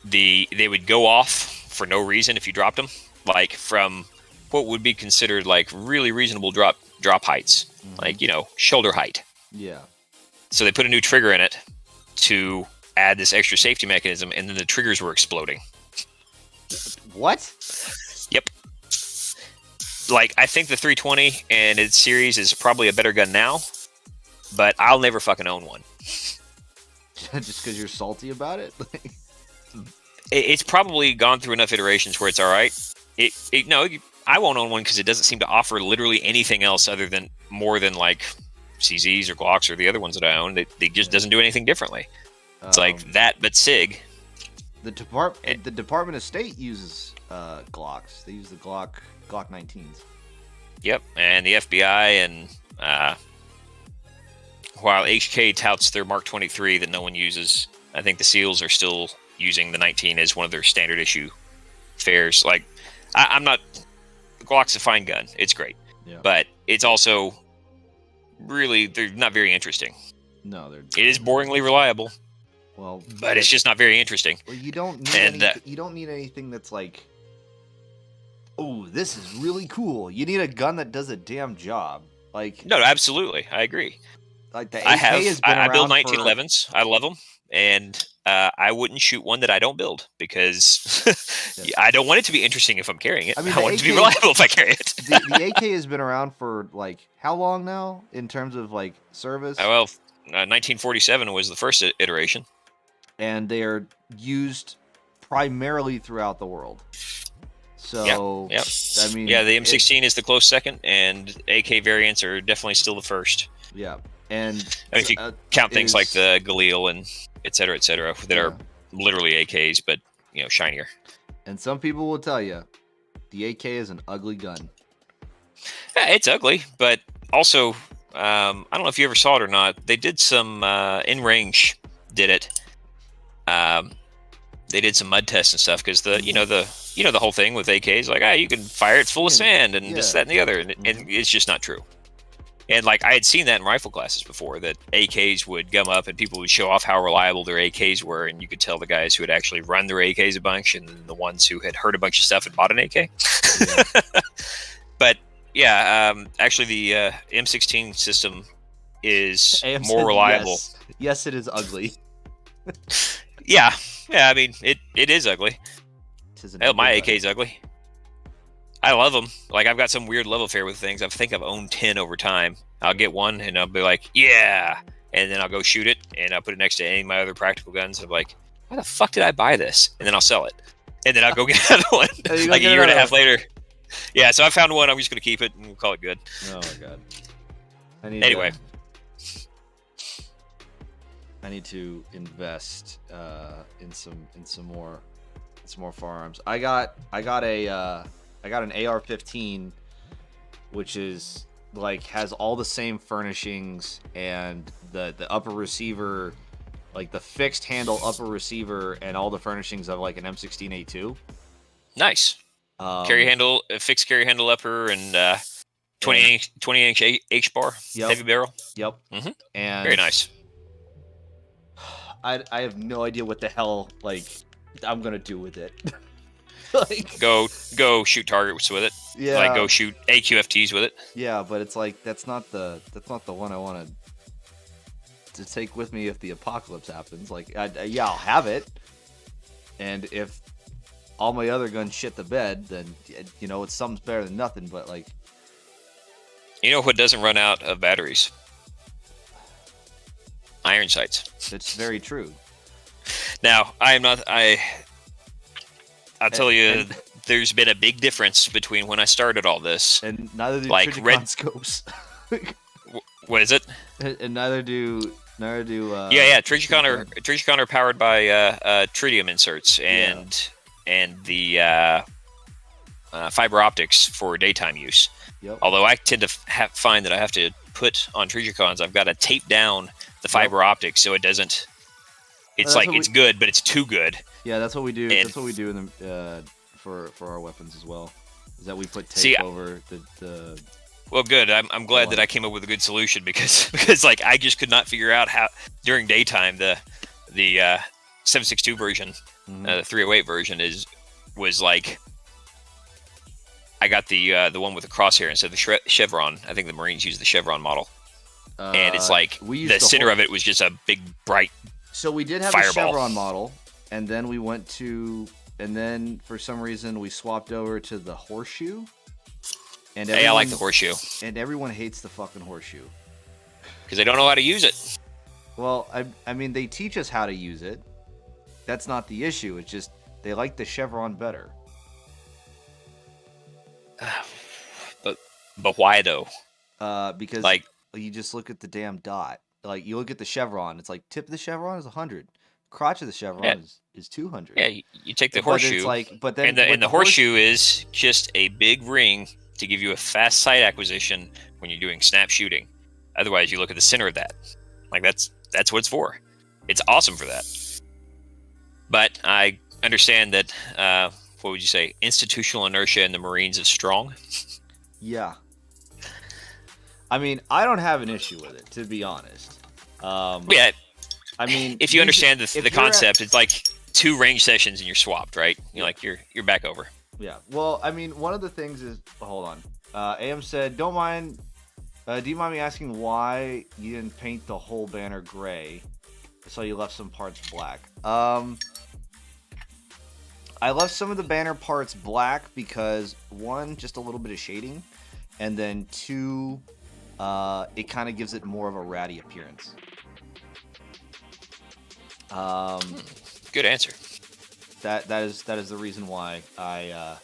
They would go off for no reason if you dropped them, like from what would be considered like really reasonable drop heights, like shoulder height. Yeah. So they put a new trigger in it to add this extra safety mechanism, and then the triggers were exploding. What? Yep. Like, I think the 320 and its series is probably a better gun now, but I'll never fucking own one. Just because you're salty about it? It's probably gone through enough iterations where it's all right. I won't own one because it doesn't seem to offer literally anything else other than more than like CZs or Glocks or the other ones that I own. They just doesn't do anything differently. It's like that, but SIG. The Department of State uses Glocks. They use the Glock 19s. Yep, and the FBI and while HK touts their Mark 23 that no one uses, I think the SEALs are still using the 19 as one of their standard issue fares. Like, I'm not. Glock's a fine gun. It's great, but it's also really they're not very interesting. No, it is boringly reliable. Well, but it's just not very interesting. Well, you don't need you don't need anything that's like, oh, this is really cool. You need a gun that does a damn job. Like, no, absolutely, I agree. Like the AK I build 1911s. I love them, and I wouldn't shoot one that I don't build because I don't want it to be interesting if I'm carrying it. I want it to be reliable if I carry it. the AK has been around for like how long now in terms of like service? Well, 1947 was the first iteration. and they are used primarily throughout the world. So, Yep. I mean, the M16 is the close second, and AK variants are definitely still the first. Yeah, and I mean, if you count things like the Galil and et cetera, that are literally AKs, but shinier. And some people will tell you, the AK is an ugly gun. Yeah, it's ugly, but also, I don't know if you ever saw it or not. They did some in range. Did it? They did some mud tests and stuff because the whole thing with AKs, like, you can fire it's full of sand and this, that, and the other, and it's just not true. And like I had seen that in rifle classes before, that AKs would gum up and people would show off how reliable their AKs were, and you could tell the guys who had actually run their AKs a bunch and the ones who had heard a bunch of stuff and bought an AK. Yeah. But yeah, actually the M16 system is more reliable. Yes, it is ugly. Yeah, I mean it is ugly. Hell, my AK is ugly. I love them. Like, I've got some weird love affair with things. I think I've owned 10 over time. I'll get one and I'll be like, yeah, and then I'll go shoot it and I'll put it next to any of my other practical guns. And I'm like, why the fuck did I buy this? And then I'll sell it, and then I'll go get another one like a year and a half later. Yeah, so I found one. I'm just gonna keep it and we'll call it good. Oh my god. Anyway. I need to invest in some more firearms. I got an AR-15, which is like has all the same furnishings, and the upper receiver, like the fixed handle upper receiver, and all the furnishings of like an M16A2. Nice. Carry handle, fixed carry handle upper, and 20-inch H bar, heavy barrel. Yep. Mm-hmm. And very nice. I have no idea what the hell I'm gonna do with it. Like, go shoot targets with it. Yeah. Like, go shoot AQFTs with it. Yeah, but it's like that's not the one I want to take with me if the apocalypse happens. Like, I'll have it, and if all my other guns shit the bed, then it's something's better than nothing. But like, what doesn't run out of batteries? Iron sights. That's very true. Now, I'll tell you, there's been a big difference between when I started all this. And neither do like Trigicon scopes. What is it? And neither do Trigicon are powered by tritium inserts and the fiber optics for daytime use. Yep. Although I tend to find that I have to put on Trigicons, I've got to tape down the fiber optics so it doesn't. It's it's good, but it's too good. Yeah, that's what we do. That's what we do in the for our weapons as well. Is that we put tape over the. Well, good. I'm glad that I came up with a good solution because like I just could not figure out how during daytime the 7.62 version, the 308 version was like. I got the one with the crosshair instead of the chevron. I think the Marines use the chevron model, and it's like the center of it was just a big bright. So we did have a chevron model, and then we went to, and then for some reason we swapped over to the horseshoe. And I like the horseshoe. And everyone hates the fucking horseshoe because they don't know how to use it. Well, I mean, they teach us how to use it. That's not the issue. It's just they like the chevron better. But why though? Because you just look at the damn dot. Like, you look at the chevron, it's like tip of the chevron is 100, crotch of the chevron is 200. Yeah, you take the horseshoe. And the horseshoe is just a big ring to give you a fast sight acquisition when you're doing snap shooting. Otherwise, you look at the center of that. Like, that's what it's for. It's awesome for that. But I understand that. What would you say? Institutional inertia in the Marines is strong. Yeah. I mean, I don't have an issue with it, to be honest. Yeah. I mean, if you understand the concept, it's like 2 range sessions and you're swapped, right? You're back over. Yeah. Well, I mean, one of the things is, hold on. AM said, do you mind me asking why you didn't paint the whole banner gray, so you left some parts black? I left some of the banner parts black because, 1, just a little bit of shading, and then 2, it kind of gives it more of a ratty appearance. Good answer. That is the reason why I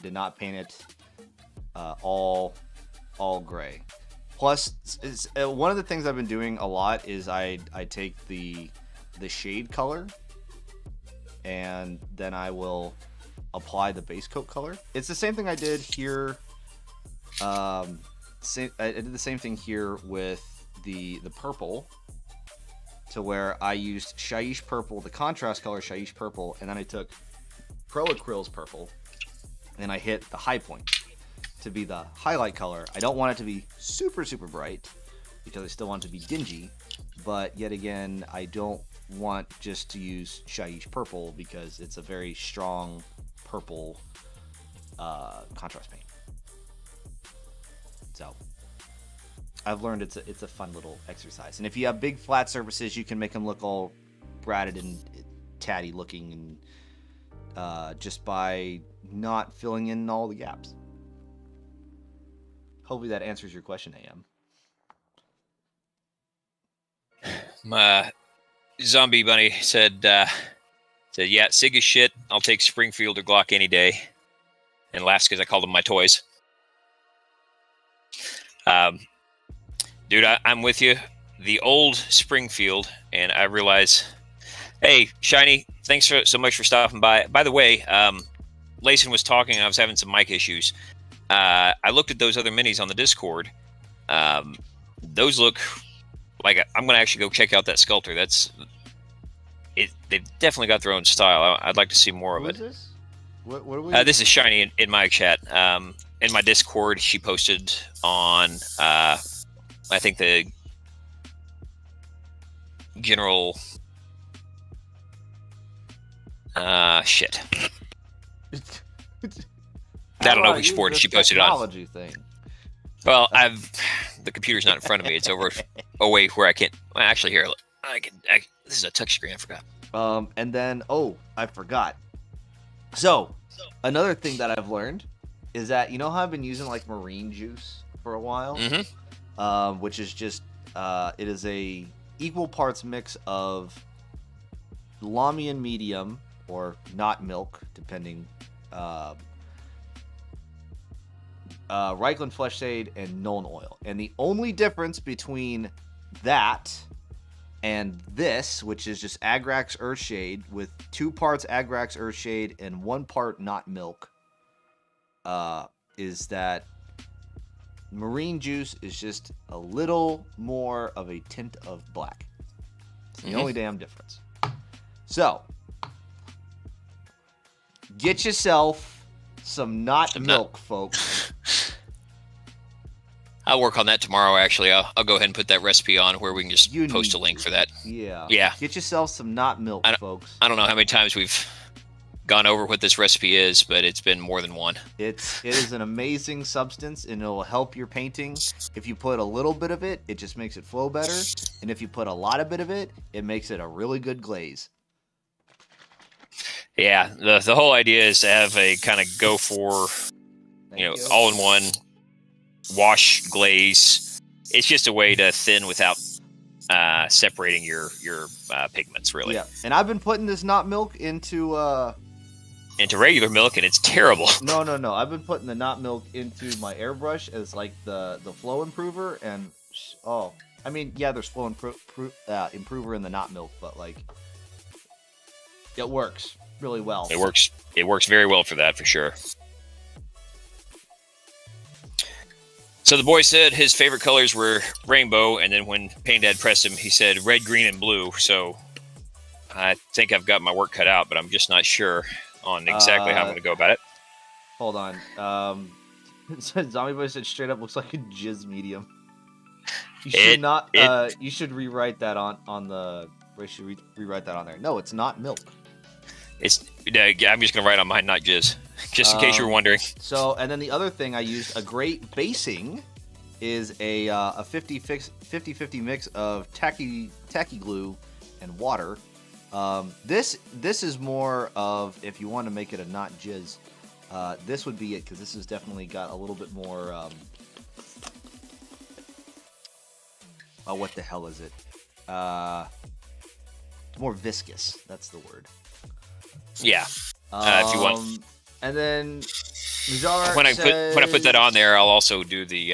did not paint it all gray. Plus, one of the things I've been doing a lot is I take the shade color and then I will apply the base coat color. It's the same thing I did here. I did the same thing here with the purple, to where I used Shaiish purple, the contrast color Shaiish purple, and then I took Pro Acryl's purple and I hit the high point to be the highlight color. I don't want it to be super bright because I still want it to be dingy, but yet again, I don't want just to use Shaiish purple because it's a very strong purple contrast paint. So I've learned it's a fun little exercise. And if you have big flat surfaces, you can make them look all bratted and tatty looking, and just by not filling in all the gaps. Hopefully that answers your question, AM. My zombie bunny said, yeah, Sig is shit. I'll take Springfield or Glock any day. And last because I called them my toys. Dude, I'm with you. The old Springfield, and I realize, hey, Shiny, thanks so much for stopping by. By the way, Layson was talking, and I was having some mic issues. I looked at those other minis on the Discord. Those look like I'm going to actually go check out that sculptor. That's it. They've definitely got their own style. I'd like to see more of it. Who is this? What are we? This is Shiny in my chat. In my Discord, she posted on, I think the general. Shit. I don't know which board she posted it on. Technology thing. Well, the computer's not in front of me. It's over away where I can't. Well, actually, here, look. This is a touchscreen. I forgot. And then I forgot. So another thing that I've learned is that, you know how I've been using like marine juice for a while, which is just it is a equal parts mix of Lamian medium or not milk, depending. Reichland Flesh Shade and Nuln Oil. And the only difference between that and this, which is just Agrax Earthshade with 2 parts Agrax Earthshade and 1 part not milk, is that marine juice is just a little more of a tint of black. It's the only damn difference. So, get yourself some not milk, folks. I'll work on that tomorrow, actually. I'll go ahead and put that recipe on where we can just post a link for that. Yeah. Yeah. Get yourself some not milk, folks. I don't know how many times we've gone over what this recipe is, but it's been more than one. It is an amazing substance, and it will help your painting. If you put a little bit of it, it just makes it flow better. And if you put a lot of it, it makes it a really good glaze. Yeah, the whole idea is to have a kind of go for, all-in-one wash glaze. It's just a way to thin without separating your pigments, really. Yeah, and I've been putting this not milk into regular milk, and it's terrible. No. I've been putting the not milk into my airbrush as like the flow improver, and there's flow improver in the not milk, but like it works really well. It works very well for that, for sure. So the boy said his favorite colors were rainbow, and then when Pain Dad pressed him, he said red, green, and blue. So I think I've got my work cut out, but I'm just not sure on exactly how I'm going to go about it. Hold on. Zombie Boy said straight up looks like a jizz medium. You should you should rewrite that on the. Rewrite that on there. No, it's not milk. I'm just going to write on mine, not jizz. Just in case you were wondering. So, and then the other thing I used, a great basing, is a 50-50 mix of tacky glue and water. This is more of, if you want to make it a not jizz, this would be it, because this has definitely got a little bit more. What the hell is it? It's more viscous. That's the word. Yeah. If you want. And then Majar when I put that on there, I'll also do the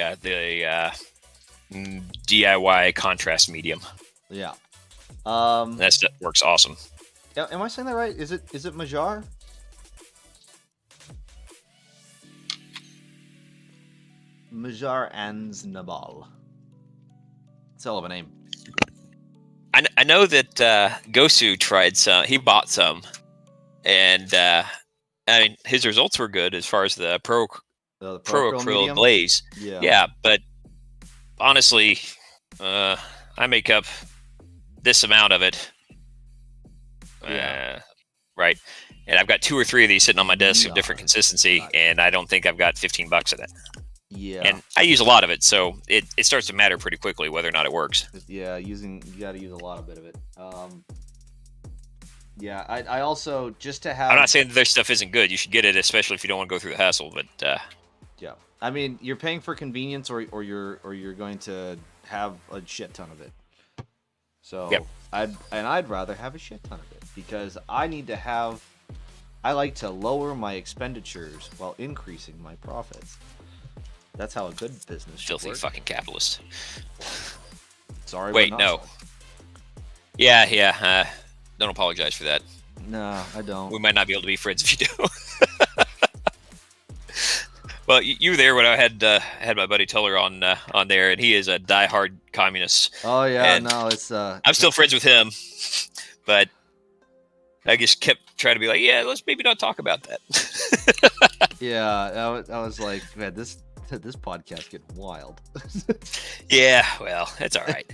DIY contrast medium. Yeah. That works awesome. Am I saying that right? Is it Majar? Majar Ansnabal. It's a hell of a name. I know that Gosu tried some. He bought some, and I mean his results were good as far as the Pro Acryl glaze. Yeah, but honestly, I make up this amount of it. Right, and I've got 2 or 3 of these sitting on my desk of different consistency, and I don't think I've got $15 in it. Yeah, and I use a lot of it, so it starts to matter pretty quickly whether or not it works. Yeah, you got to use a lot of bit of it. Yeah, I also just to have. I'm not saying that their stuff isn't good. You should get it, especially if you don't want to go through the hassle. But yeah, I mean, you're paying for convenience, or you're going to have a shit ton of it. So yep. I'd rather have a shit ton of it because I need to have. I like to lower my expenditures while increasing my profits. That's how a good business should filthy work. Fucking capitalist. Sorry. Wait, no. Yeah. Don't apologize for that. No, I don't. We might not be able to be friends if you do. Well, you were there when I had my buddy Tuller on there, and he is a diehard communist. Oh yeah, and no, it's I'm still friends with him, but I just kept trying to be like, yeah, let's maybe not talk about that. Yeah, I was like, man, this podcast getting wild. Yeah, well, it's all right.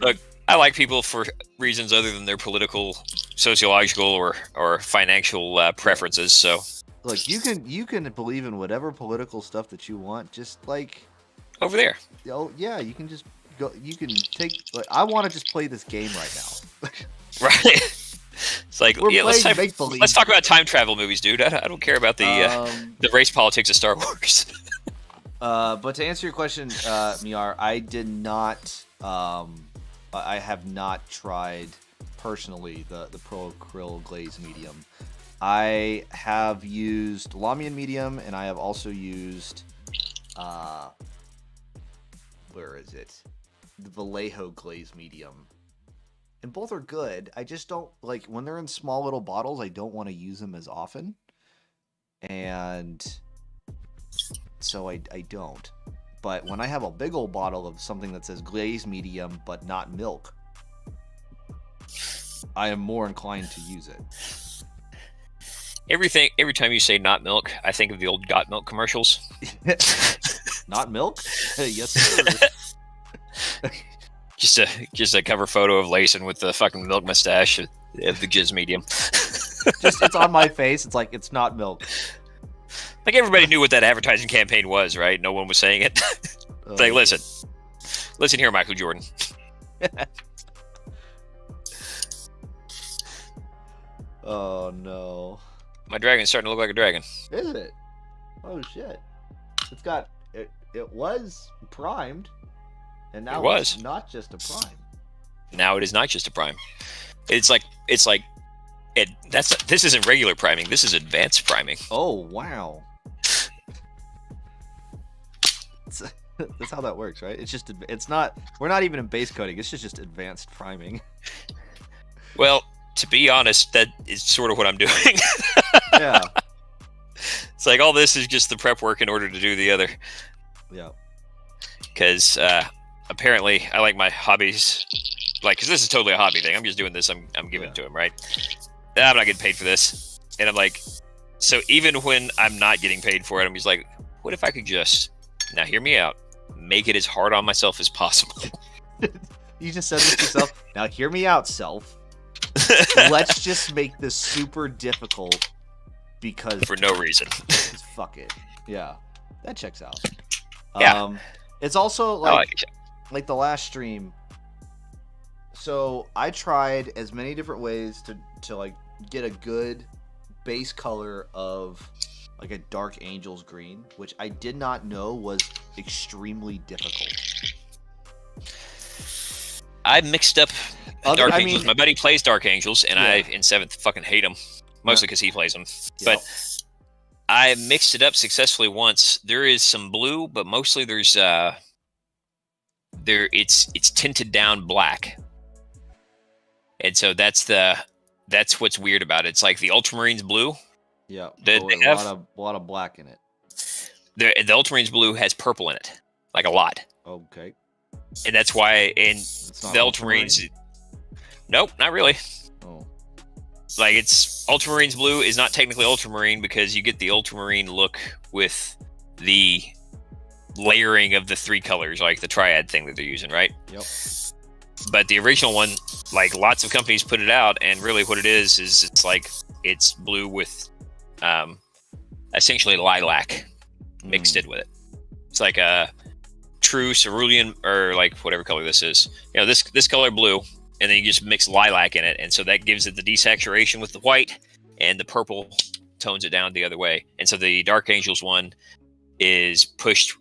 Look, I like people for reasons other than their political, sociological, or financial preferences. So, look, you can believe in whatever political stuff that you want. Just like over there. Oh yeah, you can just go. You can take. Like, I want to just play this game right now. Right. It's like, yeah, let's talk about time travel movies, dude. I don't care about the race politics of Star Wars. But to answer your question, Miar, I did not. I have not tried personally the Pro Acryl Glaze Medium. I have used Lamian Medium, and I have also used where is it? The Vallejo Glaze Medium. And both are good. I just don't like when they're in small little bottles. I don't want to use them as often, and so I don't. But when I have a big old bottle of something that says glaze medium but not milk, I am more inclined to use it. Every time you say not milk, I think of the old Got Milk commercials. Not milk? Yes, sir. Just a cover photo of Layson with the fucking milk mustache of the jizz medium. Just it's on my face. It's like it's not milk. Like everybody knew what that advertising campaign was, right? No one was saying it. It's like, listen here, Michael Jordan. Oh no, my dragon's starting to look like a dragon. Is it? Oh shit! It's got it. It was primed. And now it's not just a prime. Now it is not just a prime. This isn't regular priming. This is advanced priming. Oh wow. That's how that works, right? We're not even in base coating. It's just advanced priming. Well, to be honest, that is sort of what I'm doing. Yeah. It's like all this is just the prep work in order to do the other. Yeah. Because apparently I like my hobbies, because this is totally a hobby thing. I'm just doing this. I'm giving it to him, right? I'm not getting paid for this. And I'm like, so even when I'm not getting paid for it, I'm just like, what if I could just, now hear me out, make it as hard on myself as possible. You just said this to yourself. Now hear me out, self. Let's just make this super difficult because for no reason. Fuck it. Yeah, that checks out. Yeah. It's also like the last stream. So I tried as many different ways to like get a good base color of like a dark angel's green, which I did not know was extremely difficult. I mixed up Dark I Angels. mean- My buddy plays Dark Angels, and Yeah. I in 7th fucking hate them, mostly because he plays them. Yep. But I mixed it up successfully once. There is some blue, but mostly there's it's tinted down black, and so that's what's weird about it. It's like the Ultramarines blue. Yeah, They with have- a lot of black in it. The Ultramarines blue has purple in it, like a lot, Okay, and that's why in it's not the Ultramarines. Nope, not really. Oh, Like it's Ultramarines blue is not technically Ultramarine because you get the Ultramarine look with the layering of the 3 colors, like the triad thing that they're using, right? yep. But the original one, like lots of companies put it out, and really what it is it's blue with essentially lilac mixed in with it. It's like a true cerulean, or like whatever color this is. You know, this color blue, and then you just mix lilac in it, and so that gives it the desaturation with the white, and the purple tones it down the other way. And so the Dark Angels one is pushed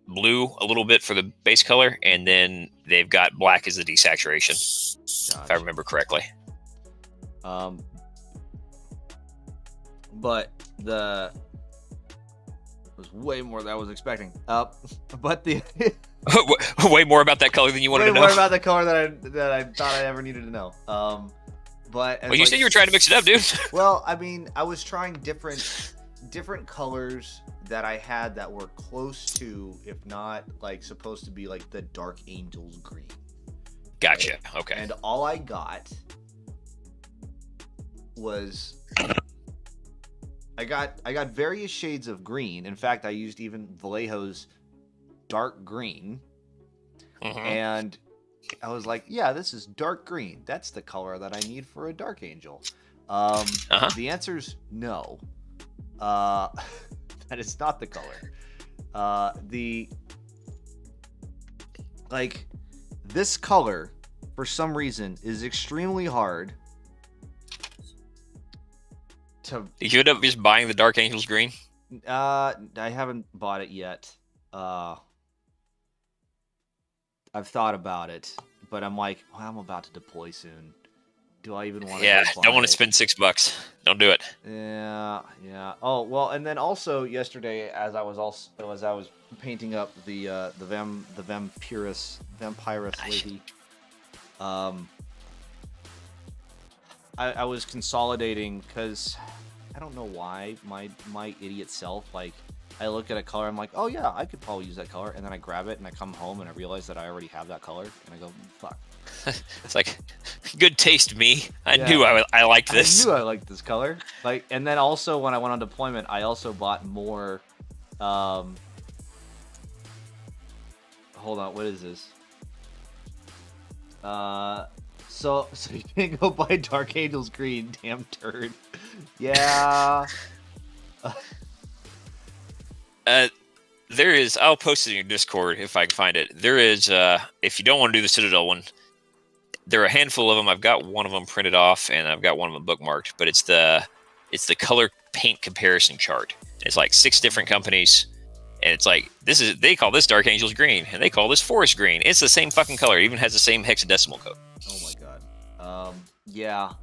blue a little bit for the base color, and then they've got black as the desaturation, if I Gotcha. remember correctly. But it was way more than I was expecting. But the Way more about that color than you wanted way to know. more about the color that I thought I ever needed to know. But Well, you said you were trying to mix it up, dude. Well, I mean, I was trying different colors that I had that were close to, if not like supposed to be like the Dark Angels green. Gotcha. Okay. And all I got was I got various shades of green. In fact, I used even Vallejo's dark green. Mhm. And I was like, yeah, this is dark green. That's the color that I need for a Dark Angel. The answer's no. That is not the color. This color, for some reason, is extremely hard to. Did you end up just buying the Dark Angels green? I haven't bought it yet. I've thought about it, but I'm like, well, I'm about to deploy soon. Do I even want to? Yeah, don't want to spend $6. Don't do it. Yeah. Oh well, and then also yesterday, as I was painting up the vampirus lady, I was consolidating because I don't know why my idiot self, like, I look at a color, I'm like, oh yeah, I could probably use that color, and then I grab it and I come home and I realize that I already have that color, and I go, fuck. It's like, good taste, me. I Yeah. knew I liked this. I knew I liked this color. Like, and then also when I went on deployment, I also bought more. Hold on, what is this? So you didn't go buy Dark Angels green, damn turd. Yeah. There is. I'll post it in your Discord if I can find it. There is. If you don't want to do the Citadel one, there are a handful of them. I've got one of them printed off, and I've got one of them bookmarked. But it's the color paint comparison chart. It's like 6 different companies, and it's like they call this Dark Angels green, and they call this Forest green. It's the same fucking color. It even has the same hexadecimal code. Oh my god. Yeah.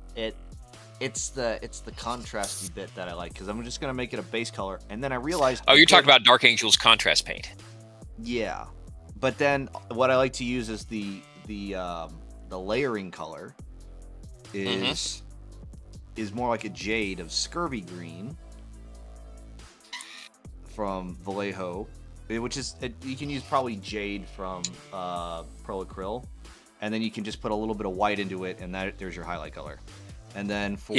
It's the contrasty bit that I like, because I'm just gonna make it a base color, and then I realized. Oh, you're talking about Dark Angels contrast paint. Yeah, but then what I like to use is the layering color is more like a jade of Scurvy green from Vallejo, which is you can use probably jade from Pearl Acryl, and then you can just put a little bit of white into it, and there's your highlight color. And then for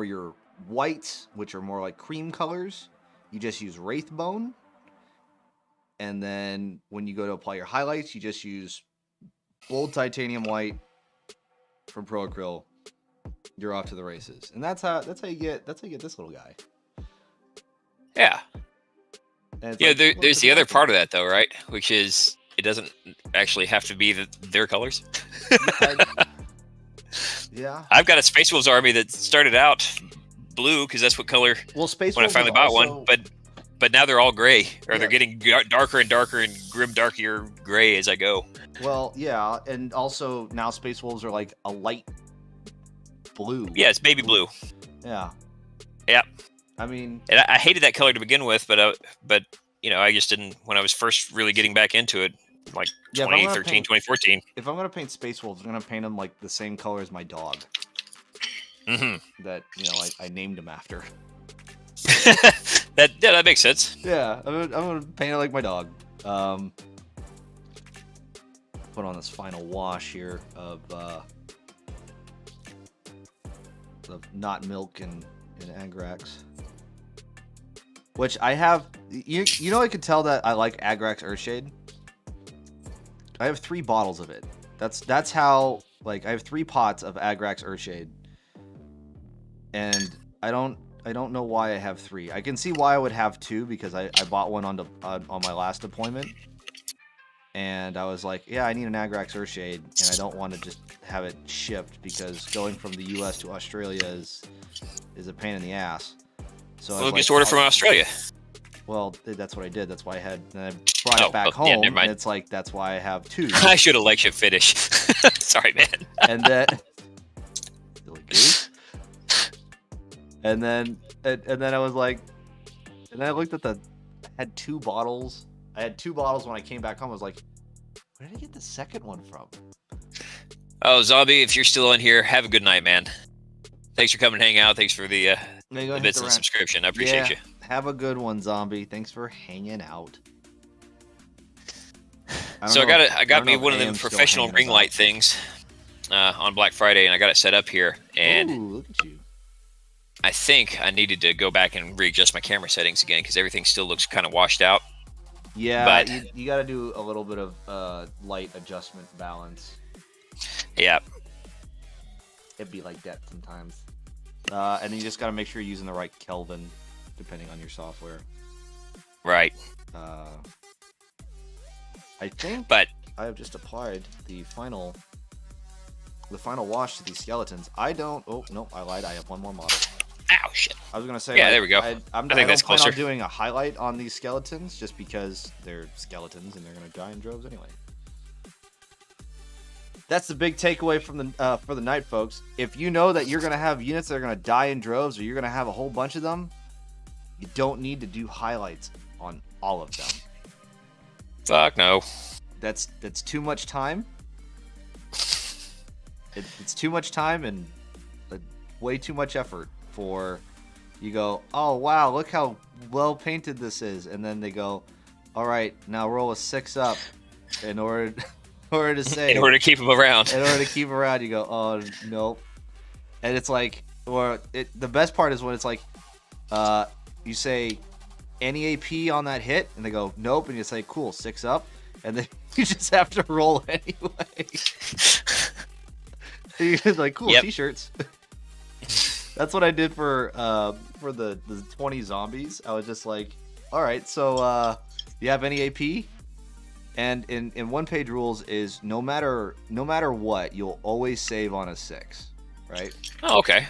your whites, which are more like cream colors, you just use Wraithbone. And then when you go to apply your highlights, you just use bold titanium white from Pro Acryl. You're off to the races. And that's how you get this little guy. Yeah. And it's Yeah, like, there's the other part of that though, right? Which is it doesn't actually have to be their colors. Yeah. I've got a Space Wolves army that started out blue because that's what color Well, Space when I Wolves finally is bought also- one. But now they're all gray, or Yeah. they're getting darker and darker and grim darkier gray as I go. Well, yeah, and also now Space Wolves are like a light blue. Yeah, it's baby blue. Yeah. Yep. I mean, And I hated that color to begin with, but I just didn't when I was first really getting back into it, like yeah, if I'm gonna 2013, paint- 2014. if I'm gonna paint Space Wolves, I'm gonna paint them like the same color as my dog Mm-hmm. that I named him after. that makes sense. Yeah, I'm gonna paint it like my dog. Put on this final wash here of not milk and Agrax, which I have. You know, I could tell that I like Agrax Earthshade. I have 3 bottles of it. That's how, like, I have 3 pots of Agrax Earthshade, and I don't know why I have 3. I can see why I would have 2 because I bought one on my last deployment, and I was like, yeah, I need an Agrax Earthshade, and I don't want to just have it shipped because going from the U.S. to Australia is a pain in the ass. So We'll just order from Australia. Well, that's what I did. That's why I brought it back home. Yeah, never mind. And it's like that's why I have 2. I should have let you finish. Sorry, man. And then silly goose. And then I was like, and then I looked at I had 2 bottles. I had 2 bottles when I came back home. I was like, where did I get the second one from? Oh, Zombie, if you're still in here, have a good night, man. Thanks for coming to hang out. Thanks for the bits and subscription. I appreciate you. Have a good one, Zombie. Thanks for hanging out. I got me one of them professional ring light things on Black Friday, and I got it set up here. And ooh, look at you. I think I needed to go back and readjust my camera settings again because everything still looks kind of washed out. Yeah, but you got to do a little bit of light adjustment balance. Yeah. It'd be like that sometimes. And then you just got to make sure you're using the right Kelvin, depending on your software. Right. I think but I have just applied the final wash to these skeletons. I don't. Oh no, I lied. I have one more model. Ow, shit. I was gonna say. Yeah, there we go. I think don't that's plan closer. on doing a highlight on these skeletons just because they're skeletons and they're gonna die in droves anyway. That's the big takeaway from the for the night, folks. If you know that you're gonna have units that are gonna die in droves, or you're gonna have a whole bunch of them, you don't need to do highlights on all of them. Fuck no. That's too much time. It's too much time and way too much effort for you go, oh wow, look how well painted this is, and then they go, all right, now roll a 6 up in order to say in order to keep them around. In order to keep them around, you go, oh nope. And it's like, the best part is when it's like, you say any AP on that hit, and they go nope, and you say cool, 6 up, and then you just have to roll anyway. You're just like, cool, yep. T-shirts. That's what I did for the 20 zombies. I was just like, all right, so you have any AP? And in one-page rules is no matter what, you'll always save on a 6, right? Oh, okay.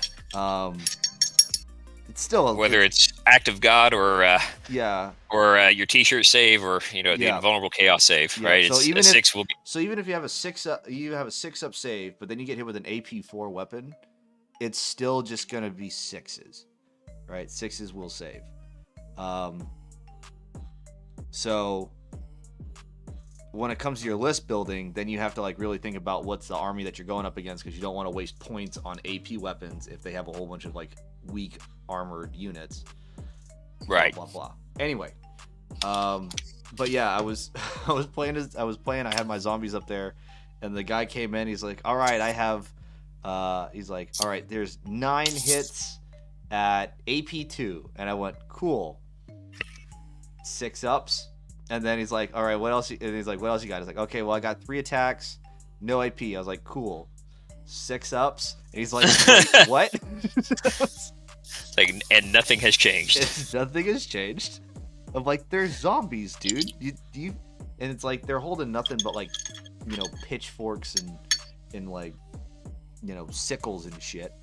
It's still whether it's Act of God or or your T-shirt save or the Invulnerable Chaos save, right? So it's even a 6 will be. So even if you have a 6 up, save, but then you get hit with an AP4 weapon, it's still just gonna be 6s, right? 6s will save. So when it comes to your list building, then you have to really think about what's the army that you're going up against, because you don't want to waste points on AP weapons if they have a whole bunch of weak armored units. Right. Blah blah blah. Anyway, but yeah, I was playing. I had my zombies up there, and the guy came in. He's like, "All right, I have." He's like, "All right, there's 9 hits at AP2," and I went, "Cool, 6 ups." And then he's like, "All right, what else?" And he's like, "What else you got?" He's like, "Okay, well, I got 3 attacks, no AP." I was like, "Cool, 6 ups." And he's like, "Wait, what?" And nothing has changed. Nothing has changed. I'm like, they're zombies, dude. You and it's like they're holding nothing but pitchforks and sickles and shit.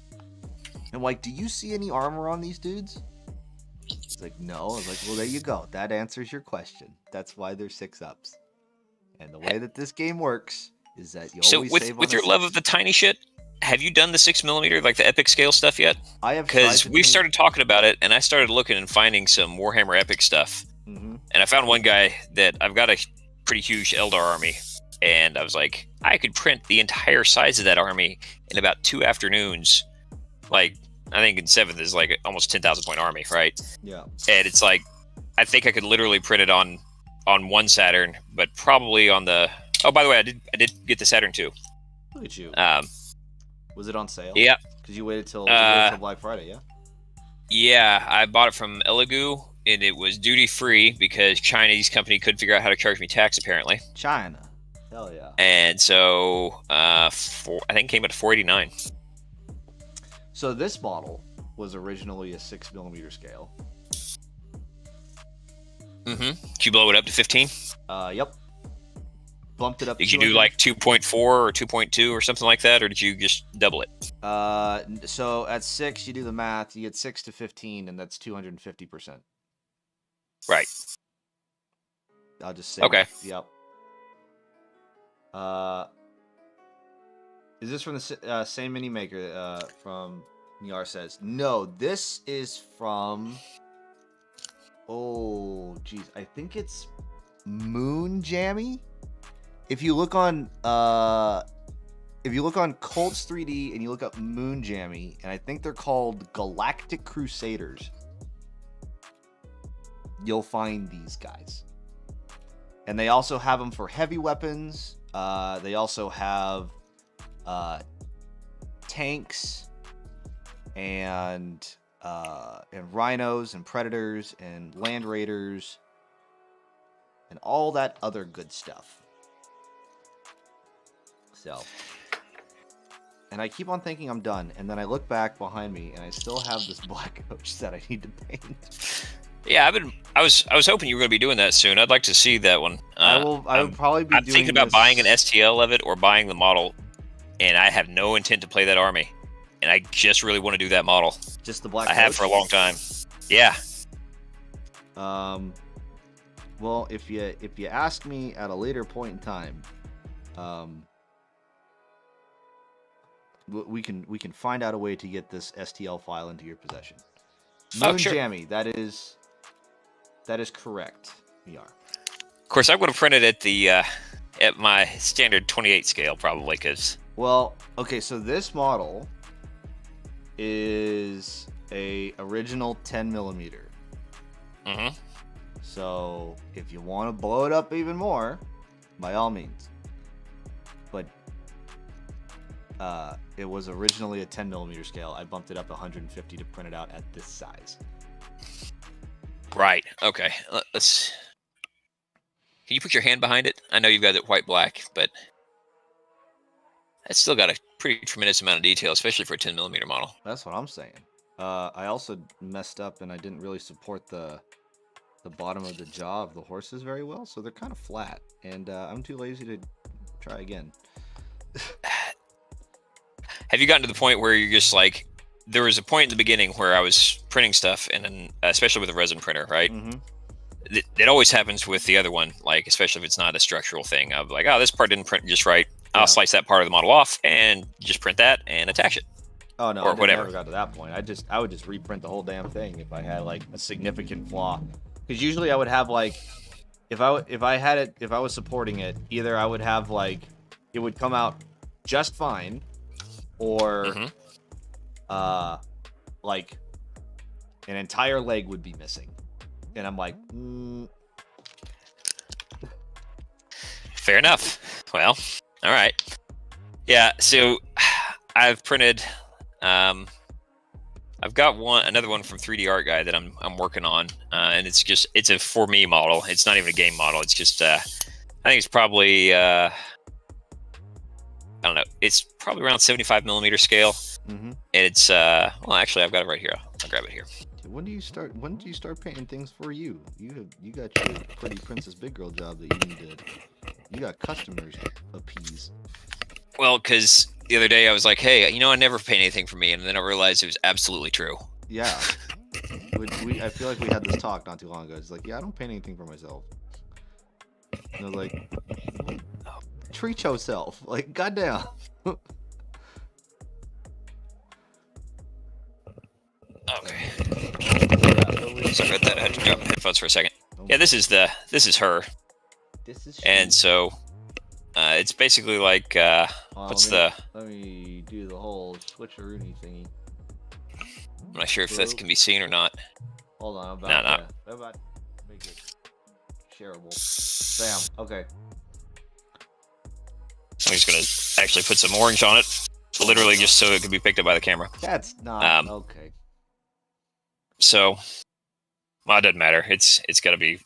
I'm like, do you see any armor on these dudes? It's like, no. I was like, well, there you go. That answers your question. That's why they're 6 ups. And the way that this game works is that you So always with save with on your a love 6. of the tiny shit, have you done the 6mm, like the epic scale stuff yet? I have tried Because to we paint- started talking about it, and I started looking and finding some Warhammer Epic stuff. Mhm. And I found one guy that I've got a pretty huge Eldar army, and I was like, I could print the entire size of that army in about 2 afternoons. Like, I think in 7th is like almost 10,000 point army, right? Yeah. And it's like, I think I could literally print it on one Saturn, but probably on the. Oh, by the way, I did get the Saturn too. Look at you. Um, Was it on sale? yeah, Because you waited till Black Friday, yeah? yeah, I bought it from Elegoo, and it was duty free because Chinese company couldn't figure out how to charge me tax apparently. China. Hell yeah. And so, I think it came at $489. So this model was originally a 6mm scale. Did you blow it up to 15? Yep. Bumped it up. Did you do like 2.4 or 2.2 or something like that, or did you just double it? So at 6, you do the math. You get 6 to 15, and that's 250%. Right. I'll just say. Okay. Yep. Is this from the same mini maker? From Nyar says no. This is from. Oh, geez, I think it's Moon Jammy. If you look on Colts 3D and you look up Moon Jammy, and I think they're called Galactic Crusaders, you'll find these guys. And they also have them for heavy weapons. They also have tanks and rhinos and predators and land raiders and all that other good stuff. So, and I keep on thinking I'm done, and then I look back behind me and I still have this black coach that I need to paint. Yeah, I was hoping you were going to be doing that soon. I'd like to see that one. I will probably be. I'm thinking about buying an STL of it or buying the model, and I have no intent to play that army, and I just really want to do that model. Just the black. I have for a long time. Yeah. Well, if you ask me at a later point in time, we can find out a way to get this STL file into your possession. Moon sure. Jammy, that is correct. We are. Of course, I'm going to print it at the at my standard 28 scale probably because. Well, okay, so this model is a original 10mm. Mm-hmm. So if you want to blow it up even more, by all means. But it was originally a 10mm scale. I bumped it up 150 to print it out at this size. Right. Okay. Let's. Can you put your hand behind it? I know you've got it white black, but it's still got a pretty tremendous amount of detail, especially for a 10mm model. That's what I'm saying. I also messed up and I didn't really support the bottom of the jaw of the horses very well, so they're kind of flat, and I'm too lazy to try again. Have you gotten to the point where you're just like, there was a point in the beginning where I was printing stuff, and then, especially with a resin printer, right? Mm-hmm. It always happens with the other one, like, especially if it's not a structural thing. I'm like, oh, this part didn't print just right. I'll slice that part of the model off and just print that and attach it. Oh no, or I whatever. never got to that point. I would just reprint the whole damn thing if I had like a significant flaw. Because usually I would have like, if I was supporting it, either I would have like, it would come out just fine, or like an entire leg would be missing, and I'm like, Fair enough. Well, all right. Yeah. So I've printed. I've got another one from 3D Art Guy that I'm working on, and it's a for me model. It's not even a game model. It's just I think it's probably I don't know. It's probably around 75mm scale, and it's well, actually, I've got it right here. I'll grab it here. When do you start painting things for you? You got your pretty Princess Big Girl job that you need to. You got customers to appease. Well, because the other day I was like, hey, I never paint anything for me, and then I realized it was absolutely true. Yeah. I feel like we had this talk not too long ago. It's like, yeah, I don't paint anything for myself. I was like, treat yourself. Like, goddamn. Okay. Sorry about that. I had to drop my headphones for a second. Yeah, this is her, This is and so it's basically like let me do the whole switcheroony thingy. I'm not sure if this can be seen or not. Hold on, I'm about to make it shareable. Bam. Okay. I'm just gonna actually put some orange on it, literally just so it can be picked up by the camera. That's not okay. So, well, it doesn't matter. It's got to be.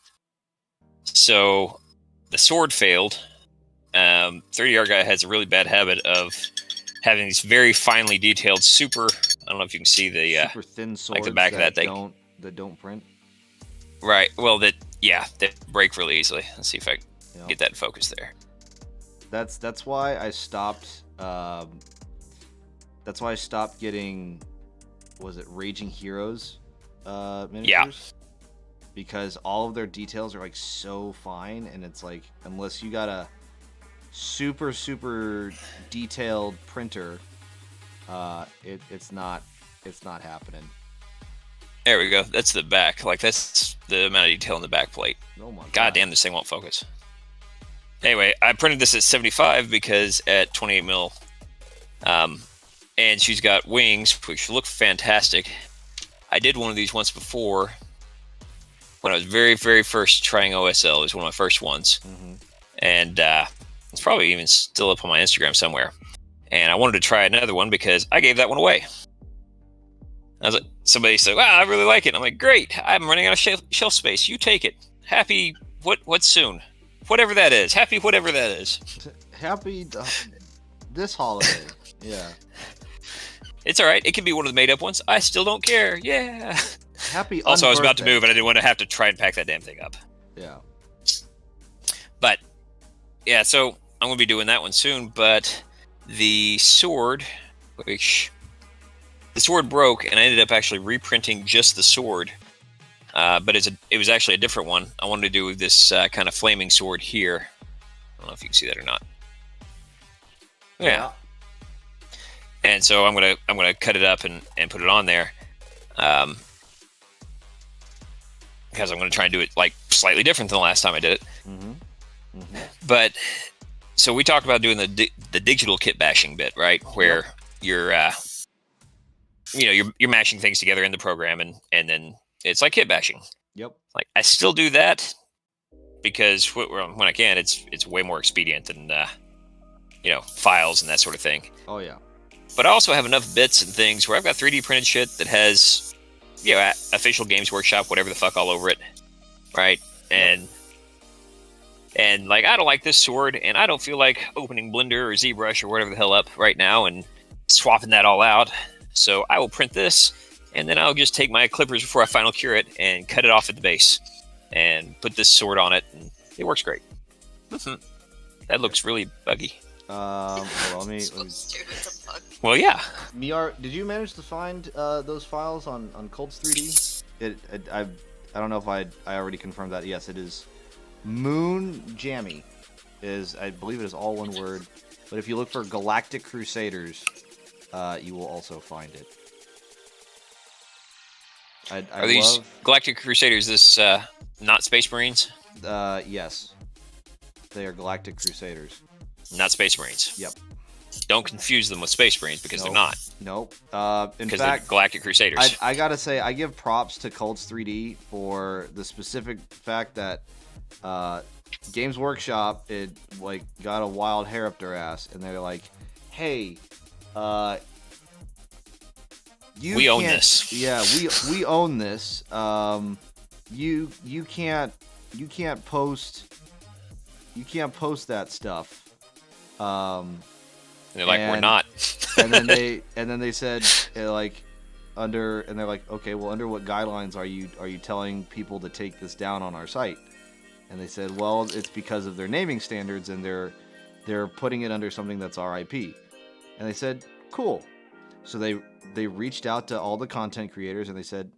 So, the sword failed. 30-yard guy has a really bad habit of having these very finely detailed, super. I don't know if you can see the super thin swords like the back of that thing. That don't print. Right. Well, they break really easily. Let's see if I can get that in focus there. That's why I stopped. That's why I stopped getting. Was it Raging Heroes? Miniatures? Yeah. Because all of their details are like so fine, and it's like unless you got a super detailed printer, it's not happening. There we go. That's the back. Like that's the amount of detail in the back plate. Oh my God damn, this thing won't focus. Anyway, I printed this at 75 because at 28 mil, and she's got wings which look fantastic. I did one of these once before when I was very first trying OSL. It was one of my first ones, and it's probably even still up on my Instagram somewhere. And I wanted to try another one because I gave that one away. I was like, somebody said, "Wow, I really like it." I'm like, "Great! I'm running out of shelf space. You take it. Happy what soon? Whatever that is. Happy whatever that is. Happy this holiday." Yeah. It's all right. It can be one of the made-up ones. I still don't care. Yeah. Happy. Also, I was about to move, and I didn't want to have to try and pack that damn thing up. Yeah. But yeah, so I'm gonna be doing that one soon. But the sword, the sword broke, and I ended up actually reprinting just the sword. But it was actually a different one. I wanted to do this kind of flaming sword here. I don't know if you can see that or not. Yeah. And so I'm gonna cut it up and put it on there, because I'm gonna try and do it like slightly different than the last time I did it. But so we talked about doing the digital kit bashing bit, right? Where you're mashing things together in the program and then it's like kit bashing. Yep. Like I still do that because when I can, it's way more expedient than files and that sort of thing. Oh yeah. But I also have enough bits and things where I've got 3D printed shit that has, official Games Workshop, whatever the fuck all over it, right? And like, I don't like this sword, and I don't feel like opening Blender or ZBrush or whatever the hell up right now and swapping that all out. So I will print this, and then I'll just take my clippers before I final cure it and cut it off at the base and put this sword on it, and it works great. That looks really buggy. Well, let me. Well, yeah. Miar, did you manage to find those files on Colts 3D? I don't know if I already confirmed that. Yes, it is. Moon Jammy I believe it is all one word. But if you look for Galactic Crusaders, you will also find it. Are these Galactic Crusaders? This not Space Marines? Yes, they are Galactic Crusaders. Not Space Marines. Yep. Don't confuse them with Space Marines because they're not. Nope. In fact, fact, they're Galactic Crusaders. I gotta say, I give props to Colts 3D for the specific fact that Games Workshop got a wild hair up their ass, and they're like, "Hey, we own this. Yeah, we own this. You can't post that stuff." And they're like, "We're not." and then they said they're like, "Okay, well, under what guidelines are you telling people to take this down on our site?" And they said, "Well, it's because of their naming standards, and they're putting it under something that's our IP." And they said, "Cool." So they reached out to all the content creators and they said,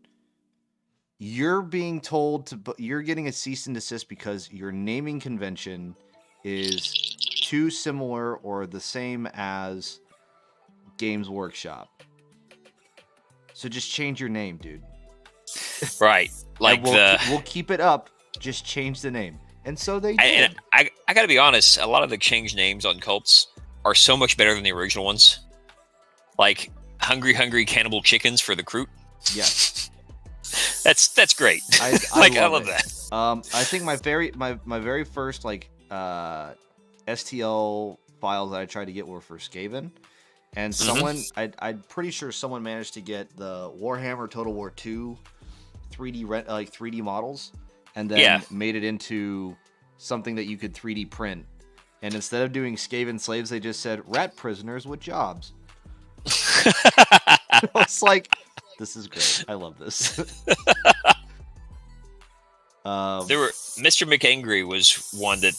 You're being told you're getting a cease and desist because your naming convention is too similar or the same as Games Workshop. So just change your name, dude. Right. Like we'll keep it up. Just change the name. And so they did. I got to be honest. A lot of the changed names on cults are so much better than the original ones. Like Hungry Cannibal Chickens for the Croot. Yes. That's great. I love that. I think my very first like STL files that I tried to get were for Skaven, and someone I'm pretty sure someone managed to get the Warhammer Total War 2 3D models, and then made it into something that you could 3D print. And instead of doing Skaven slaves, they just said rat prisoners with jobs. I was like, this is great. I love this. There were Mr. McAngry was one that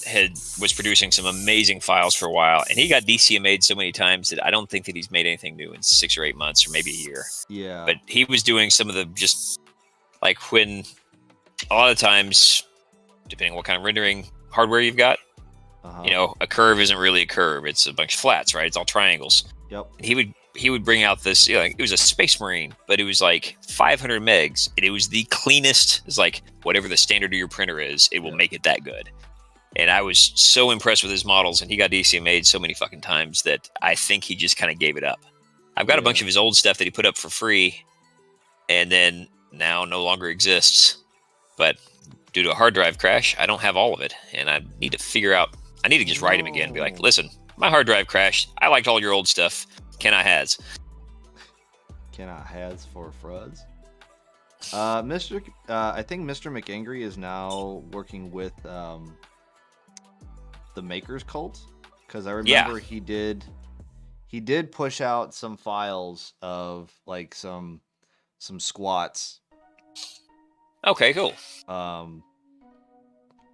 was producing some amazing files for a while, and he got DCMA'd so many times that I don't think that he's made anything new in 6 or 8 months, or maybe a year. Yeah. But he was doing some of the just like when a lot of times, depending on what kind of rendering hardware you've got, you know, a curve isn't really a curve; it's a bunch of flats, right? It's all triangles. Yep. And he would bring out this, you know, it was a Space Marine, but it was like 500 megs, and it was the cleanest. It's like whatever the standard of your printer is, it will make it that good. And I was so impressed with his models, and he got DCMA'd so many fucking times that I think he just kind of gave it up. I've got a bunch of his old stuff that he put up for free, and then now no longer exists. But due to a hard drive crash, I don't have all of it, and I need to figure out. I need to just write him again and be like, listen, my hard drive crashed. I liked all your old stuff. Can I has? Can I has for fruds? I think Mr. McAngry is now working with the Makers Cult, because I remember he did push out some files of like some squats. Okay, cool.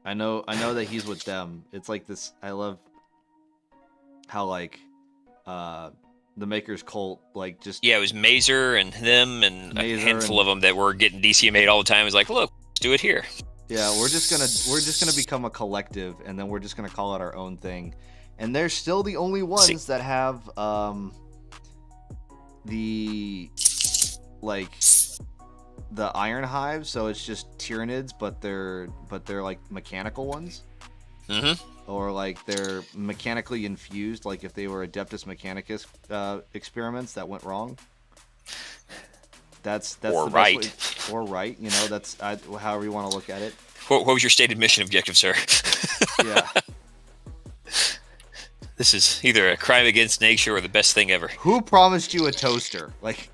I know that he's with them. It's like this. I love how like the Makers Cult like just it was Mazer and them and a handful of them that were getting DCMA'd all the time. It was like, look, let's do it here. Yeah, we're just gonna become a collective, and then we're just gonna call it our own thing. And they're still the only ones that have the Iron Hive, so it's just Tyranids, but they're like mechanical ones. Or like they're mechanically infused, like if they were Adeptus Mechanicus experiments that went wrong. That's or the right. best way, or right, you know, that's however you want to look at it. What was your stated mission objective, sir? Yeah. This is either a crime against nature or the best thing ever. Who promised you a toaster? Like.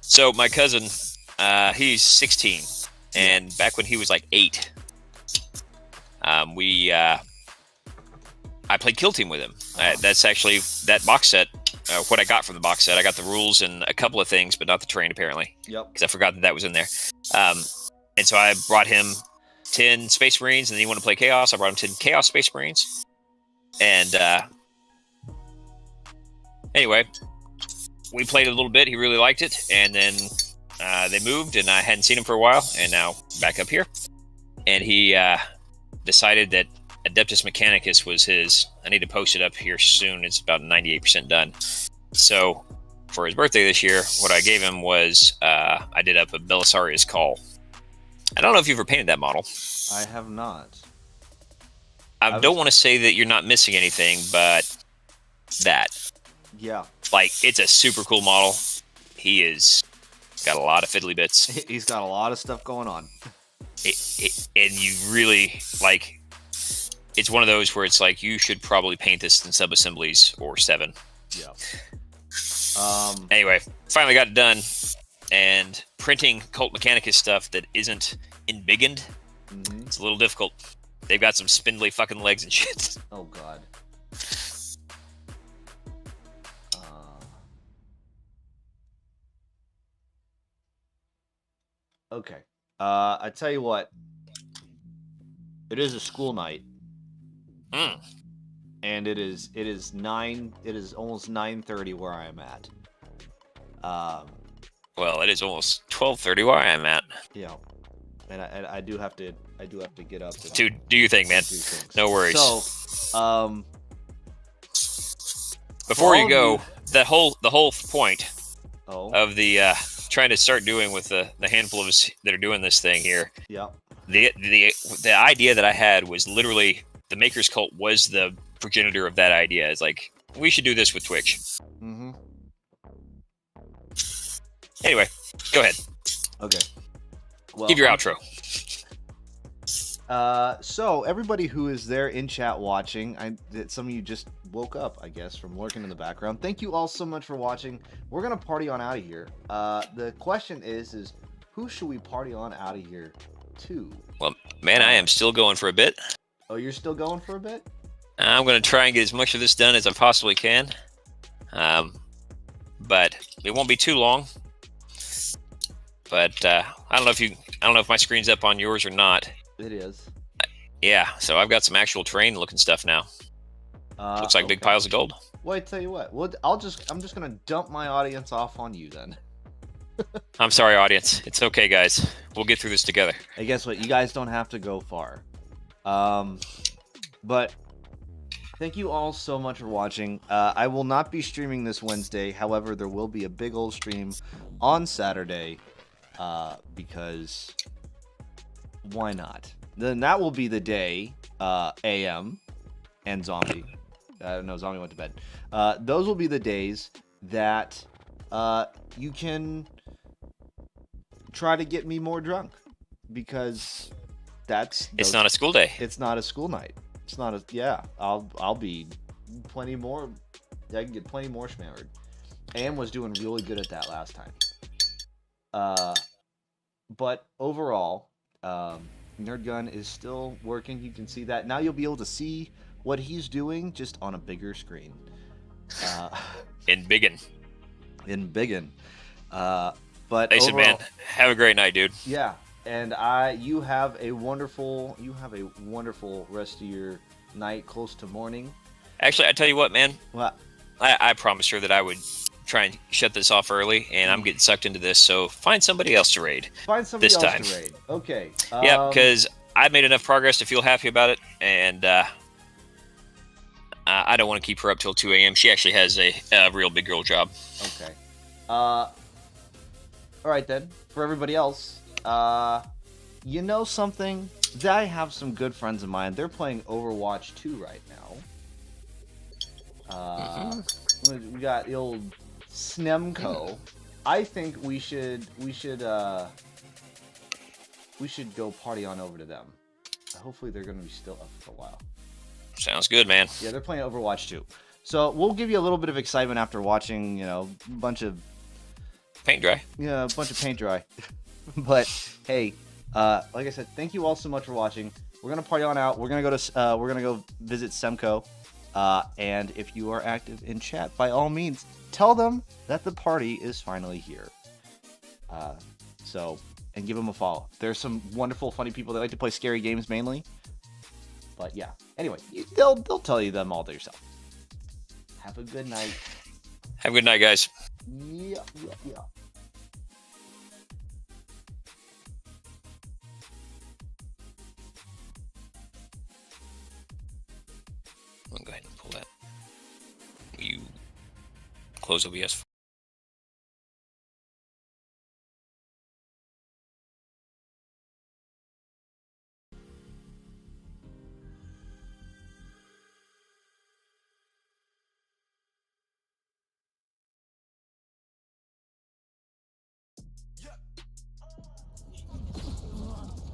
So my cousin, he's 16, and back when he was like 8, I played Kill Team with him. That's actually that box set. What I got from the box set, I got the rules and a couple of things, but not the terrain apparently. Yep. Because I forgot that was in there. And so I brought him 10 Space Marines, and then he wanted to play Chaos. I brought him 10 Chaos Space Marines. And anyway, we played a little bit. He really liked it, and then they moved, and I hadn't seen him for a while, and now back up here. And he decided that Adeptus Mechanicus was his. I need to post it up here soon. It's about 98% done. So for his birthday this year, what I gave him was I did up a Belisarius Call. I don't know if you've ever painted that model. I have not. I don't want to say that you're not missing anything, but that. Yeah. Like, it's a super cool model. He is got a lot of fiddly bits. He's got a lot of stuff going on. And you really, like, it's one of those where it's like, you should probably paint this in sub-assemblies or 7. Yeah. Anyway, finally got it done. And printing Cult Mechanicus stuff that isn't embiggened, it's a little difficult. They've got some spindly fucking legs and shit. Oh, God. Okay. I tell you what. It is a school night. And it is almost 9:30 where I am at. Well, it is almost 12:30 where I am at. Yeah, and I do have to get up. And Dude, do you think, man? do things. No worries. So, before you all go, of the whole point oh, of the trying to start doing with the handful of us that are doing this thing here. yeah, The idea that I had was literally the Maker's Cult was the progenitor of that idea. It's like we should do this with Twitch. mm-hmm. Anyway, go ahead. Okay. Well, Give your outro. So everybody who is there in chat watching, some of you just woke up, I guess, from lurking in the background. Thank you all so much for watching. We're gonna party on out of here. The question is who should we party on out of here to? Well, man, I am still going for a bit. Oh, you're still going for a bit? I'm going to try and get as much of this done as I possibly can. But it won't be too long. But I don't know if my screen's up on yours or not. It is. Yeah, so I've got some actual terrain looking stuff now. Looks like big piles of gold. Well, I tell you what. Well, I'm just gonna dump my audience off on you then. I'm sorry, audience. It's okay, guys. We'll get through this together. Hey, guess what? You guys don't have to go far. But thank you all so much for watching. I will not be streaming this Wednesday. However, there will be a big old stream on Saturday. Because why not? Then that will be the day AM and Zombie. No, Zombie went to bed. Those will be the days that you can try to get me more drunk, because it's not a school day. It's not a school night. It's not a I'll be plenty more. I can get plenty more schmammered. AM was doing really good at that last time. But overall, Nerd Gun is still working. You can see that. Now you'll be able to see what he's doing just on a bigger screen. In biggin. But Listen, overall, man, have a great night, dude. Yeah, and you have a wonderful rest of your night, close to morning. Actually, I tell you what, man. What? I promised her that I would try and shut this off early, and I'm getting sucked into this, so find somebody else to raid. Find somebody this else time. to raid. Okay. Yeah, because I've made enough progress to feel happy about it, and I don't want to keep her up till 2 a.m. She actually has a real big girl job. Okay. All right then. For everybody else, you know something? I have some good friends of mine. They're playing Overwatch 2 right now. We got the old Snemco. I think we should go party on over to them. Hopefully they're going to be still up for a while. Sounds good, man. Yeah, they're playing Overwatch 2. So we'll give you a little bit of excitement after watching, a bunch of paint dry. Yeah, a bunch of paint dry. But hey, like I said, thank you all so much for watching. We're gonna party on out. We're gonna go visit Semco. And if you are active in chat, by all means, tell them that the party is finally here. And give them a follow. There's some wonderful, funny people that like to play scary games mainly. But yeah, anyway, they'll tell you them all to yourself. Have a good night. Have a good night, guys. Yeah. I'm gonna go ahead and pull that. You close OBS.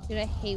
Dude, I hate when